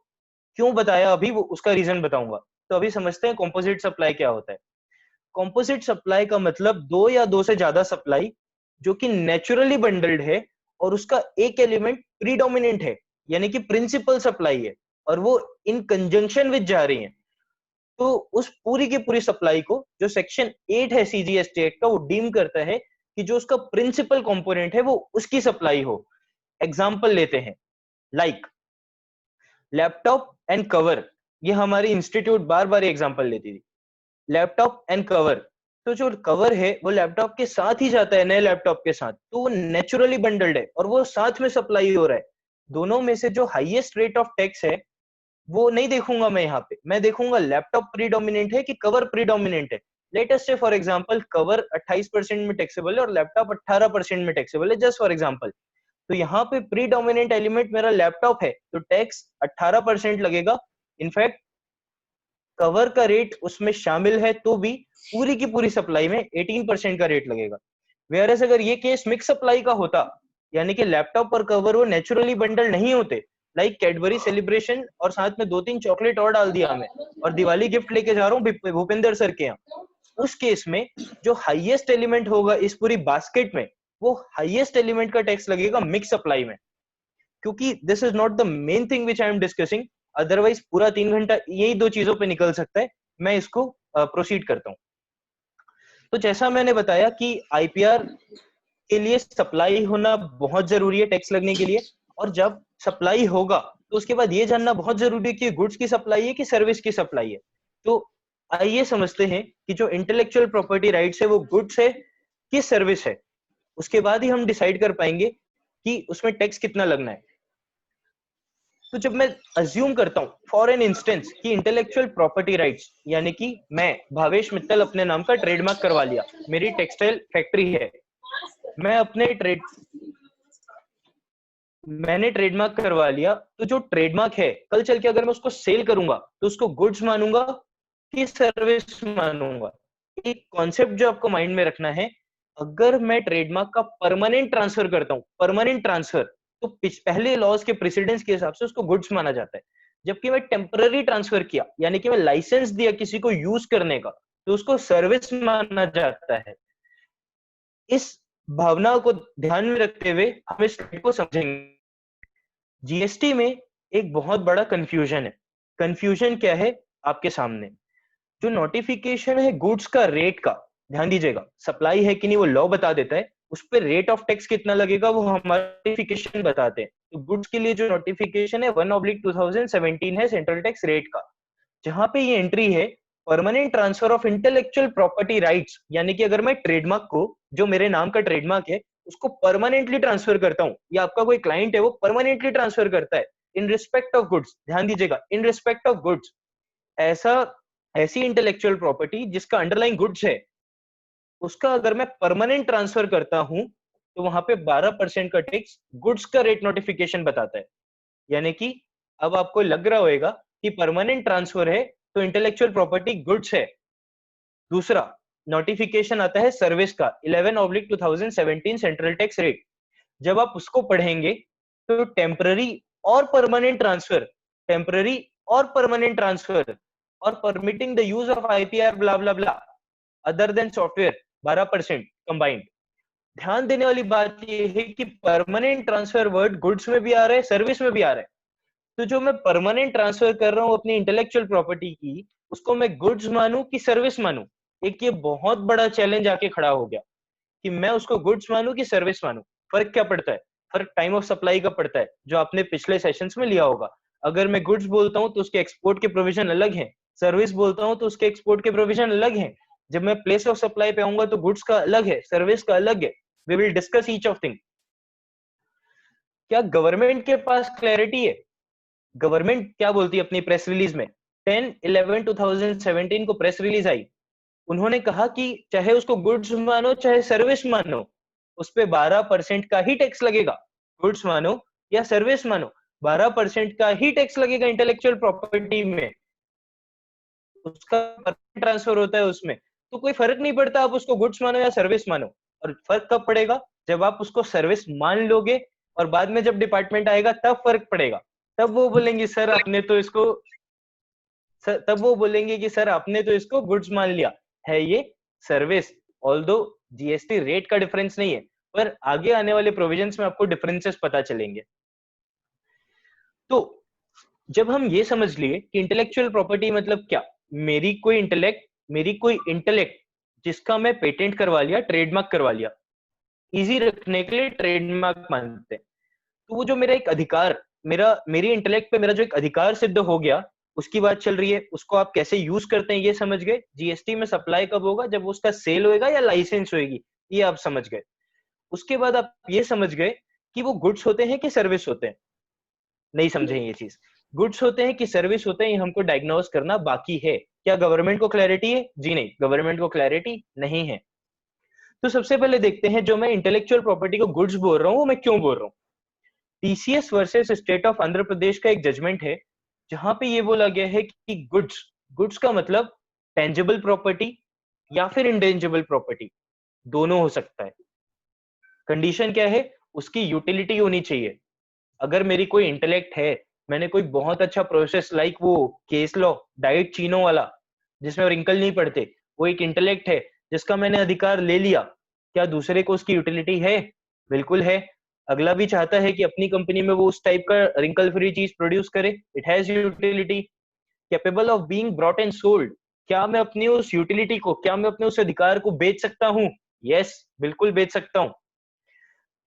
क्यों बताया अभी वो उसका रीजन बताऊंगा। तो अभी समझते हैं कंपोजिट सप्लाई क्या होता है। कंपोजिट सप्लाई का मतलब 2 या 2 से ज्यादा सप्लाई जो कि नेचुरली बंडल्ड है और उसका एक एलिमेंट प्रीडोमिनेंट है, यानी कि प्रिंसिपल सप्लाई है, और वो इन कंजंक्शन विद जा रही है। तो उस पूरी की पूरी सप्लाई को जो सेक्शन 8 है सीजीएसटी एक्ट का, वो डीम करता है कि जो उसका प्रिंसिपल कंपोनेंट है वो उसकी सप्लाई हो। एग्जांपल लेते हैं, लाइक लैपटॉप एंड कवर। ये हमारी इंस्टीट्यूट बार बार एग्जांपल लेती थी, लैपटॉप एंड कवर। तो जो कवर है वो लैपटॉप के साथ ही जाता है, नए लैपटॉप के साथ, तो वो नेचुरली बंडल्ड है और वो साथ में सप्लाई हो रहा है। दोनों में से जो हाईएस्ट रेट ऑफ टैक्स है वो नहीं देखूंगा मैं यहाँ पे, मैं देखूंगा लैपटॉप प्रीडोमिनेंट है कि कवर प्रीडोमिनेंट है। लेट अस से फॉर एग्जांपल कवर 28% में टैक्सेबल है और लैपटॉप 18% में टैक्सेबल है, जस्ट फॉर एग्जांपल। तो यहाँ पे प्रीडोमिनेंट एलिमेंट मेरा लैपटॉप है तो टैक्स 18% लगेगा। इनफैक्ट कवर का रेट उसमें शामिल है तो भी पूरी की पूरी सप्लाई में 18% का रेट लगेगा। वेयरएस अगर ये केस मिक्स सप्लाई का होता, यानी कि लैपटॉप और कवर वो नेचुरली बंडल नहीं होते, लाइक कैडबरी सेलिब्रेशन और साथ में 2-3 चॉकलेट और डाल दिया हमें और दिवाली गिफ्ट लेके जा रहा हूँ भूपेंद्र सर के यहाँ, उस केस में जो हाईएस्ट एलिमेंट होगा इस पूरी बास्केट में, वो हाईएस्ट एलिमेंट का टैक्स लगेगा मिक्स सप्लाई में। क्योंकि this is not the main thing which I am discussing, otherwise पूरा 3 घंटा यही 2 चीजों पे निकल सकता है। मैं इसको प्रोसीड करता हूँ। तो जैसा मैंने बताया कि आईपीआर के लिए सप्लाई होना बहुत जरूरी है टैक्स लगने के लिए, और जब सप्लाई होगा तो उसके बाद ये जानना बहुत जरूरी है कि गुड्स की सप्लाई है कि सर्विस की सप्लाई है। तो आइए समझते हैं कि जो इंटेलेक्चुअल प्रॉपर्टी राइट्स है वो गुड्स है कि सर्विस है। उसके बाद ही हम डिसाइड कर पाएंगे कि उसमें टैक्स कितना लगना है। तो जब मैं अज्यूम करता हूं फॉर एन इंस्टेंस कि इंटेलेक्चुअल प्रॉपर्टी राइट्स, यानी कि मैं भावेश मित्तल अपने नाम का ट्रेडमार्क करवा लिया, मेरी टेक्सटाइल फैक्ट्री है, मैंने ट्रेडमार्क करवा लिया, तो जो ट्रेडमार्क है कल चल के अगर मैं उसको सेल करूंगा तो उसको गुड्स मानूंगा कि सर्विस मानूंगा। एक कॉन्सेप्ट जो आपको माइंड में रखना है, अगर मैं ट्रेडमार्क का परमानेंट ट्रांसफर करता हूं, परमानेंट ट्रांसफर, तो पहले लॉज के प्रेसिडेंस के हिसाब से उसको गुड्स माना जाता है। जबकि मैं टेम्पररी ट्रांसफर किया, यानी कि मैं लाइसेंस दिया किसी को यूज करने का, तो उसको सर्विस माना जाता है। इस भावना को ध्यान में रखते हुए हम इस को समझेंगे। जीएसटी में एक बहुत बड़ा कंफ्यूजन है। कंफ्यूजन क्या है आपके सामने? जो नोटिफिकेशन है गुड्स का रेट का, ध्यान दीजिएगा, सप्लाई है कि नहीं वो लॉ बता देता है, उस पर रेट ऑफ टैक्स कितना लगेगा वो हमारा नोटिफिकेशन बताते हैं। तो गुड्स के लिए जो नोटिफिकेशन है 1/2017 है सेंट्रल टैक्स रेट का, जहां पे ये एंट्री है permanent transfer of intellectual property rights, यानी कि अगर मैं ट्रेडमार्क को, जो मेरे नाम का ट्रेडमार्क है, उसको परमानेंटली ट्रांसफर करता हूं, या आपका कोई क्लाइंट है वो परमानेंटली ट्रांसफर करता है इन रिस्पेक्ट ऑफ गुड्स, ध्यान दीजिएगा, इन रिस्पेक्ट ऑफ गुड्स, ऐसी इंटेलेक्चुअल प्रॉपर्टी जिसका अंडरलाइन गुड्स है, उसका अगर मैं परमानेंट ट्रांसफर करता हूं तो वहां पे 12% का टैक्स गुड्स का रेट नोटिफिकेशन बताता है। यानी कि अब आपको लग रहा होगा कि परमानेंट ट्रांसफर है तो इंटेलेक्चुअल प्रॉपर्टी गुड्स है। दूसरा नोटिफिकेशन आता है सर्विस का 11/2017 सेंट्रल टैक्स रेट। जब आप उसको पढ़ेंगे तो टेम्पररी और परमानेंट ट्रांसफर, टेम्पररी और परमानेंट ट्रांसफर और permitting the use of IPR blah blah blah other than software 12% combined. ध्यान देने वाली बात यह है कि परमानेंट ट्रांसफर वर्ड गुड्स में भी आ रहा है, सर्विस में भी आ रहा है। तो जो मैं परमानेंट ट्रांसफर कर रहा हूं अपनी इंटेलेक्चुअल प्रॉपर्टी की, उसको मैं गुड्स मानूं कि सर्विस मानूं? एक ये बहुत बड़ा चैलेंज आके खड़ा हो गया कि मैं उसको गुड्स मानूं कि सर्विस मानूं। फर्क क्या पड़ता है? फर्क टाइम ऑफ सप्लाई का पड़ता है, जो आपने पिछले सेशंस में लिया होगा। अगर मैं गुड्स बोलता हूं तो उसके एक्सपोर्ट के प्रोविजन अलग हैं, सर्विस बोलता हूं तो उसके एक्सपोर्ट के प्रोविजन अलग हैं। जब मैं प्लेस ऑफ सप्लाई पे आऊंगा तो गुड्स का अलग है, सर्विस का अलग है। We will discuss each of thing. क्या गवर्नमेंट के पास क्लैरिटी है? गवर्नमेंट क्या बोलती है अपनी प्रेस रिलीज में? 10/11/2017 को प्रेस रिलीज आई, उन्होंने कहा कि चाहे उसको गुड्स मानो चाहे सर्विस मानो, उस पे 12% का ही टैक्स लगेगा। गुड्स मानो या सर्विस मानो, 12% का ही टैक्स लगेगा इंटेलेक्चुअल प्रॉपर्टी में। उसका ट्रांसफर होता है उसमें, तो कोई फर्क नहीं पड़ता आप उसको गुड्स मानो या सर्विस मानो। और फर्क कब पड़ेगा? जब आप उसको सर्विस मान लोगे और बाद में जब डिपार्टमेंट आएगा तब फर्क पड़ेगा। तब वो बोलेंगे सर आपने तो इसको, तब वो बोलेंगे कि सर आपने तो इसको गुड्स मान लिया है, ये सर्विस। ऑल्दो जीएसटी रेट का डिफरेंस नहीं है, पर आगे आने वाले प्रोविजंस में आपको डिफरेंसेस पता चलेंगे। तो जब हम ये समझ लिए कि इंटेलेक्चुअल प्रॉपर्टी मतलब क्या, मेरी कोई इंटेलेक्ट जिसका मैं पेटेंट करवा लिया, ट्रेडमार्क करवा लिया, इजी रखने के लिए ट्रेडमार्क मानते हैं। तो वो जो मेरा एक अधिकार, मेरी इंटेलेक्ट पे मेरा जो एक अधिकार सिद्ध हो गया, उसकी बात चल रही है। उसको आप कैसे यूज करते हैं ये समझ गए। जीएसटी में सप्लाई कब होगा? जब उसका सेल होएगा या लाइसेंस होएगी, ये आप समझ गए। उसके बाद आप ये समझ गए कि वो गुड्स होते हैं कि सर्विस होते हैं। नहीं समझे ये चीज, गुड्स होते हैं कि सर्विस होते हैं, हमको डायग्नोज करना बाकी है। क्या गवर्नमेंट को क्लैरिटी है? जी नहीं, गवर्नमेंट को क्लैरिटी नहीं है। तो सबसे पहले देखते हैं, जो मैं इंटेलेक्चुअल प्रॉपर्टी को गुड्स बोल रहा हूँ वो मैं क्यों बोल रहा हूँ। TCS versus state of Andhra Pradesh का एक जजमेंट है जहां पे ये बोला गया है कि गुड्स का मतलब टेंजिबल प्रॉपर्टी या फिर इंटेंजिबल प्रॉपर्टी दोनों हो सकता है। कंडीशन क्या है? उसकी यूटिलिटी होनी चाहिए। अगर मेरी कोई इंटेलेक्ट है, मैंने कोई बहुत अच्छा प्रोसेस लाइक वो केस लॉ डाइट चीनो वाला जिसमें रिंकल नहीं पड़ते, वो एक इंटेलेक्ट है जिसका मैंने अधिकार ले लिया, क्या दूसरे को उसकी यूटिलिटी है? बिल्कुल है। अगला भी चाहता है कि अपनी कंपनी में वो उस टाइप का रिंकल फ्री चीज प्रोड्यूस करे, it has utility. Capable of being brought and sold, क्या मैं अपनी उस यूटिलिटी को, क्या मैं अपने उस अधिकार को बेच सकता हूँ? यस, बिल्कुल बेच सकता हूँ।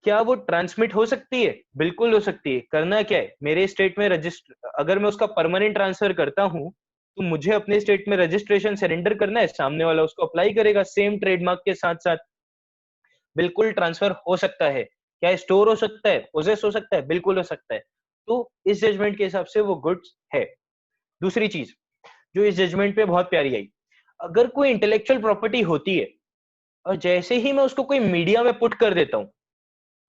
क्या वो ट्रांसमिट हो सकती है? बिल्कुल हो सकती है। करना क्या है, मेरे स्टेट में रजिस्टर, अगर मैं उसका परमानेंट ट्रांसफर करता हूं तो मुझे अपने स्टेट में रजिस्ट्रेशन सरेंडर करना है, सामने वाला उसको अप्लाई करेगा सेम ट्रेडमार्क के साथ साथ। बिल्कुल ट्रांसफर हो सकता है। क्या स्टोर हो सकता है, पोजेस हो सकता है? बिल्कुल हो सकता है। तो इस जजमेंट के हिसाब से वो गुड्स है। दूसरी चीज जो इस जजमेंट पे बहुत प्यारी आई, अगर कोई इंटेलेक्चुअल प्रॉपर्टी होती है और जैसे ही मैं उसको कोई मीडिया में पुट कर देता हूं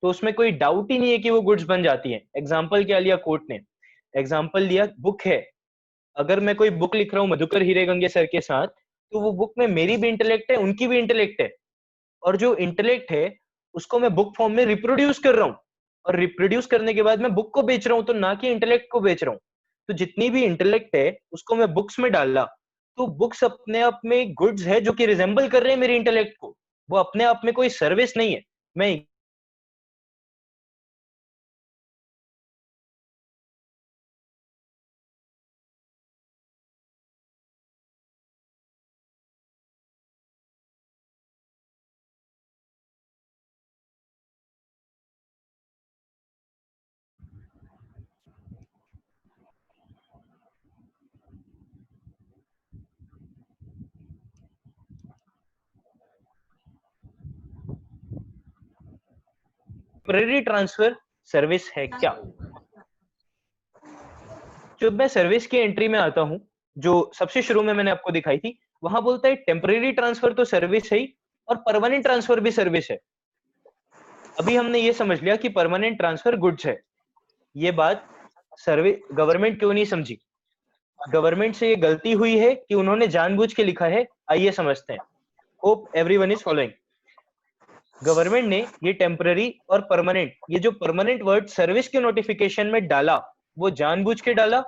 तो उसमें कोई डाउट ही नहीं है कि वो गुड्स बन जाती है। एग्जाम्पल क्या लिया कोर्ट ने? एग्जाम्पल लिया, बुक है। अगर मैं कोई बुक लिख रहा हूँ मधुकर हीरेगंगे सर के साथ, तो वो बुक में मेरी भी इंटेलेक्ट है, उनकी भी इंटेलेक्ट है, और जो इंटेलेक्ट है उसको मैं बुक फॉर्म में रिप्रोड्यूस कर रहा हूँ, और रिप्रोड्यूस करने के बाद मैं बुक को बेच रहा हूँ, तो ना कि इंटेलेक्ट को बेच रहा हूँ। तो जितनी भी इंटेलेक्ट है उसको मैं बुक्स में डाला, तो बुक्स अपने आप में गुड्स है जो कि रिजेंबल कर रहे हैं मेरी इंटेलेक्ट को। वो अपने आप में कोई सर्विस नहीं है। मैं टेम्परेरी ट्रांसफर सर्विस है क्या? जब मैं सर्विस की एंट्री में आता हूं, जो सबसे शुरू में मैंने आपको दिखाई थी, वहां बोलता है टेम्परेरी ट्रांसफर तो सर्विस है ही, और परमानेंट ट्रांसफर भी सर्विस है। अभी हमने ये समझ लिया कि परमानेंट ट्रांसफर गुड्स है। ये बात सर्विस गवर्नमेंट क्यों नहीं समझी? गवर्नमेंट से ये गलती हुई है कि उन्होंने जानबूझ के लिखा है। आइए समझते हैं। Hope everyone is following. Government ने ये टेम्पररी और परमानेंट, ये जो परमानेंट वर्ड सर्विस के नोटिफिकेशन में डाला, वो जानबूझ के डाला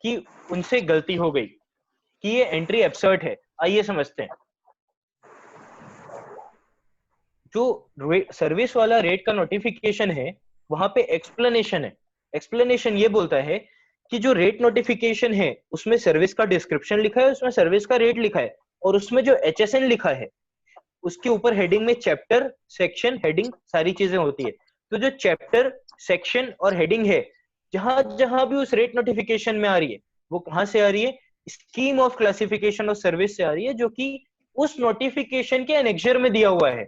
कि उनसे गलती हो गई, कि ये एंट्री एब्सर्ड है। आइए समझते हैं। जो सर्विस वाला रेट का नोटिफिकेशन है, वहां पे एक्सप्लेनेशन है। एक्सप्लेनेशन ये बोलता है कि जो रेट नोटिफिकेशन है उसमें सर्विस का डिस्क्रिप्शन लिखा है, उसमें सर्विस का रेट लिखा है, और उसमें जो HSN लिखा है उसके ऊपर हेडिंग में चैप्टर, सेक्शन, हेडिंग सारी चीजें होती है। तो जो चैप्टर, सेक्शन और हेडिंग है, जहां जहां भी उस रेट नोटिफिकेशन में आ रही है, वो कहां से आ रही है? Scheme of classification of service से आ रही है, जो कि उस नोटिफिकेशन के एनेक्सर में दिया हुआ है।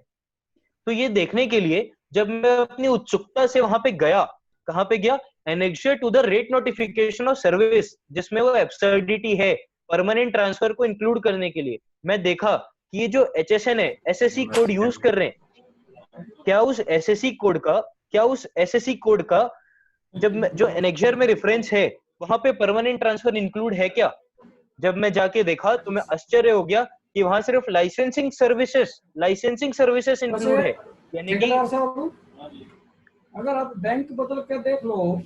तो ये देखने के लिए जब मैं अपनी उत्सुकता से वहां पे गया, कहां पे गया? Annexure to the rate notification of service, जिसमें वो एब्सर्डिटी है परमानेंट ट्रांसफर को इंक्लूड करने के लिए। मैं देखा कि ये जो HSN है, SSC कोड यूज कर रहे हैं, क्या उस SSC कोड का जो एनेक्सर में रेफरेंस है वहां पे परमानेंट ट्रांसफर इंक्लूड है क्या? जब मैं जाके देखा तो मैं आश्चर्य हो गया कि वहां सिर्फ लाइसेंसिंग सर्विसेज इंक्लूड है। यानी कि ठेकेदार साहब, अगर आप बैंक बदल के देख लो,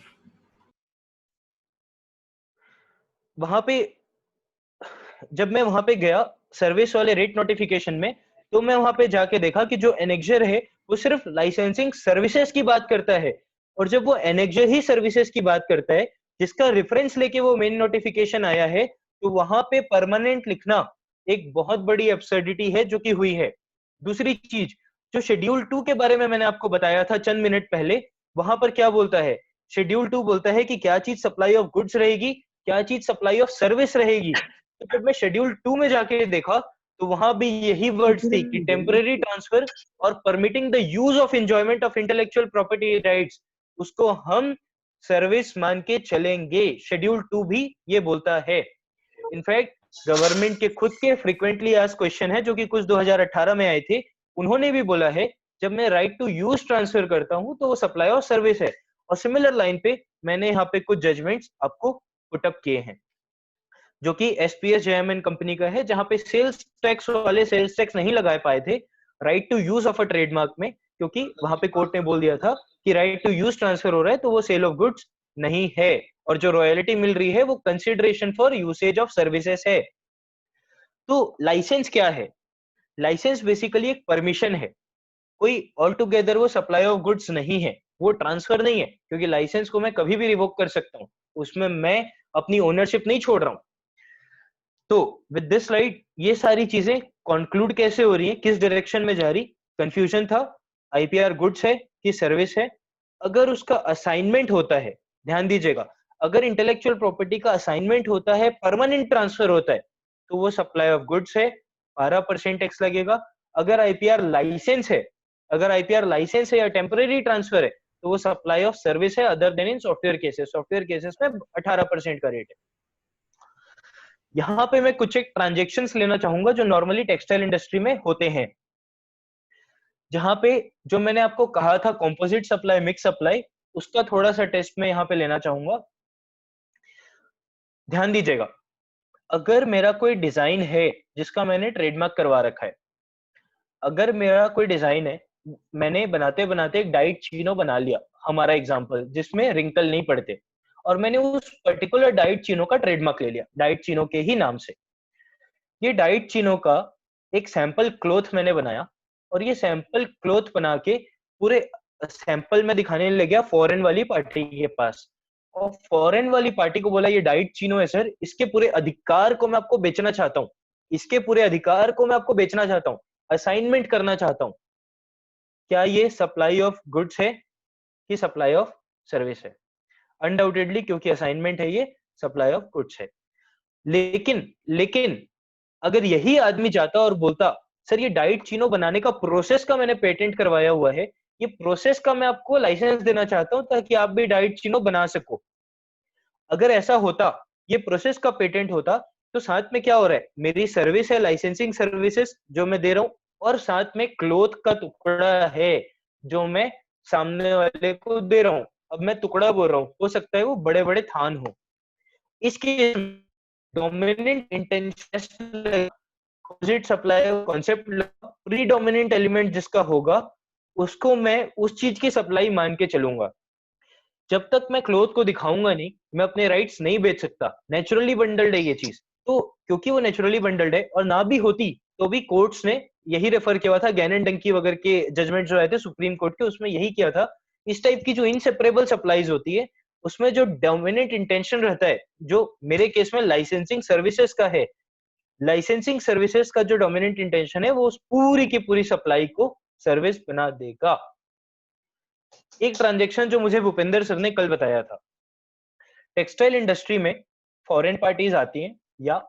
वहां पे जब मैं वहां पे गया सर्विस वाले रेट नोटिफिकेशन में, तो मैं वहां पे जाके देखा कि जो एनेक्सर है वो सिर्फ लाइसेंसिंग सर्विसेज की बात करता है। और जब वो एनेक्सर ही सर्विसेज की बात करता है, जिसका रेफरेंस लेके वो मेन नोटिफिकेशन आया है, तो वहां पे परमानेंट लिखना एक बहुत बड़ी एब्सर्डिटी है जो कि हुई है। दूसरी चीज, जो शेड्यूल 2 के बारे में मैंने आपको बताया था चंद मिनट पहले, वहां पर क्या बोलता है? शेड्यूल 2 बोलता है कि क्या चीज सप्लाई ऑफ गुड्स रहेगी, क्या चीज सप्लाई ऑफ सर्विस रहेगी। तो जब मैं शेड्यूल 2 में जाके देखा तो वहां भी यही वर्ड्स थी कि टेम्पररी ट्रांसफर और permitting the use of enjoyment of intellectual property rights, उसको हम सर्विस मान के चलेंगे। शेड्यूल 2 भी ये बोलता है। इनफैक्ट गवर्नमेंट के खुद के फ्रीक्वेंटली आस्क्ड क्वेश्चन है जो कि कुछ 2018 में आए थे, उन्होंने भी बोला है जब मैं राइट टू यूज ट्रांसफर करता हूं तो वो सप्लाई ऑफ सर्विस है। और सिमिलर लाइन पे मैंने यहाँ पे कुछ जजमेंट्स आपको पुट अप किए हैं जो कि एसपीएस जेएमएन कंपनी का है, जहां पे सेल्स टैक्स वाले सेल्स टैक्स नहीं लगा पाए थे right to use of a trademark में, क्योंकि वहां पे कोर्ट ने बोल दिया था कि राइट टू यूज ट्रांसफर हो रहा है तो वो सेल ऑफ गुड्स नहीं है, और जो रॉयल्टी मिल रही है वो consideration for usage of services है। तो लाइसेंस क्या है? लाइसेंस बेसिकली एक परमिशन है, कोई ऑल टुगेदर वो सप्लाई ऑफ गुड्स नहीं है, वो ट्रांसफर नहीं है, क्योंकि लाइसेंस को मैं कभी भी रिवोक कर सकता हूं, उसमें मैं अपनी ओनरशिप नहीं छोड़ रहा हूं। तो विद दिस स्लाइड ये सारी चीजें कंक्लूड कैसे हो रही है, किस डायरेक्शन में जा रही, कंफ्यूजन था, आईपीआर गुड्स है कि सर्विस है। अगर उसका असाइनमेंट होता है, ध्यान दीजिएगा, अगर इंटेलेक्चुअल प्रॉपर्टी का असाइनमेंट होता है, परमानेंट ट्रांसफर होता है, तो वो सप्लाई ऑफ गुड्स है, 12% टैक्स लगेगा। अगर आईपीआर लाइसेंस है, अगर आईपीआर लाइसेंस है या टेम्पररी ट्रांसफर है, तो वो सप्लाई ऑफ सर्विस है, other then in software cases. Software cases में 18% का रेट है। यहां पे मैं कुछ एक ट्रांजैक्शंस लेना चाहूंगा जो नॉर्मली टेक्सटाइल इंडस्ट्री में होते हैं, जहां पे जो मैंने आपको कहा था कंपोजिट सप्लाई, मिक्स सप्लाई, उसका थोड़ा सा टेस्ट में यहां पे लेना चाहूंगा। ध्यान दीजिएगा, अगर मेरा कोई डिजाइन है जिसका मैंने ट्रेडमार्क करवा रखा है, अगर मेरा कोई डिजाइन है, मैंने बनाते बनाते एक डाइट चीनो बना लिया, हमारा एग्जांपल जिसमें रिंकल नहीं पड़ते, और मैंने उस पर्टिकुलर डाइट चीनो का ट्रेडमार्क ले लिया, डाइट चीनो के ही नाम से। ये डाइट चीनो का एक सैंपल क्लॉथ मैंने बनाया, और ये सैंपल क्लॉथ बना के पूरे सैंपल में दिखाने लग गया फॉरेन वाली पार्टी के पास, और फॉरेन वाली पार्टी को बोला ये डाइट चीनो है सर, इसके पूरे अधिकार को मैं आपको बेचना चाहता हूँ, इसके पूरे अधिकार को मैं आपको बेचना चाहता हूँ, असाइनमेंट करना चाहता हूँ। क्या ये सप्लाई ऑफ गुड्स है कि सप्लाई ऑफ सर्विस है? अनडाउटेडली, क्योंकि असाइनमेंट है, ये सप्लाई ऑफ गुड्स है। लेकिन अगर यही आदमी जाता और बोलता सर ये डाइट चीनो बनाने का प्रोसेस का मैंने पेटेंट करवाया हुआ है, ये प्रोसेस का मैं आपको लाइसेंस देना चाहता हूं ताकि आप भी डाइट चीनो बना सको, अगर ऐसा होता, ये प्रोसेस का पेटेंट होता, तो साथ में क्या हो रहा है, मेरी सर्विस है, लाइसेंसिंग सर्विसेज जो मैं दे रहा हूं, और साथ में क्लॉथ का टुकड़ा है जो मैं सामने वाले को दे रहा हूं। अब मैं टुकड़ा बोल रहा हूं, हो सकता है वो बड़े बड़े थान हो। इसके dominant intention supply concept, predominant element जिसका होगा उसको मैं उस चीज की सप्लाई मान के चलूंगा। जब तक मैं क्लॉथ को दिखाऊंगा नहीं, मैं अपने राइट्स नहीं बेच सकता। नेचुरली बंडल्ड है ये चीज, तो क्योंकि वो नेचुरली बंडल्ड है, और ना भी होती तो भी कोर्ट्स ने यही रेफर किया था, गैन एंड डंकी वगैरह के जजमेंट जो आए थे सुप्रीम कोर्ट के, उसमें यही किया था। इस टाइप की जो इनसेपरेबल सप्लाईज होती है उसमें जो डोमिनेंट इंटेंशन रहता है, जो मेरे केस में लाइसेंसिंग सर्विसेज का है, लाइसेंसिंग सर्विसेज का जो डोमिनेंट इंटेंशन है वो उस पूरी की पूरी सप्लाई को सर्विस बना देगा। एक ट्रांजैक्शन जो मुझे भूपेंद्र सर ने कल बताया था, टेक्सटाइल इंडस्ट्री में फॉरेन पार्टीज आती हैं या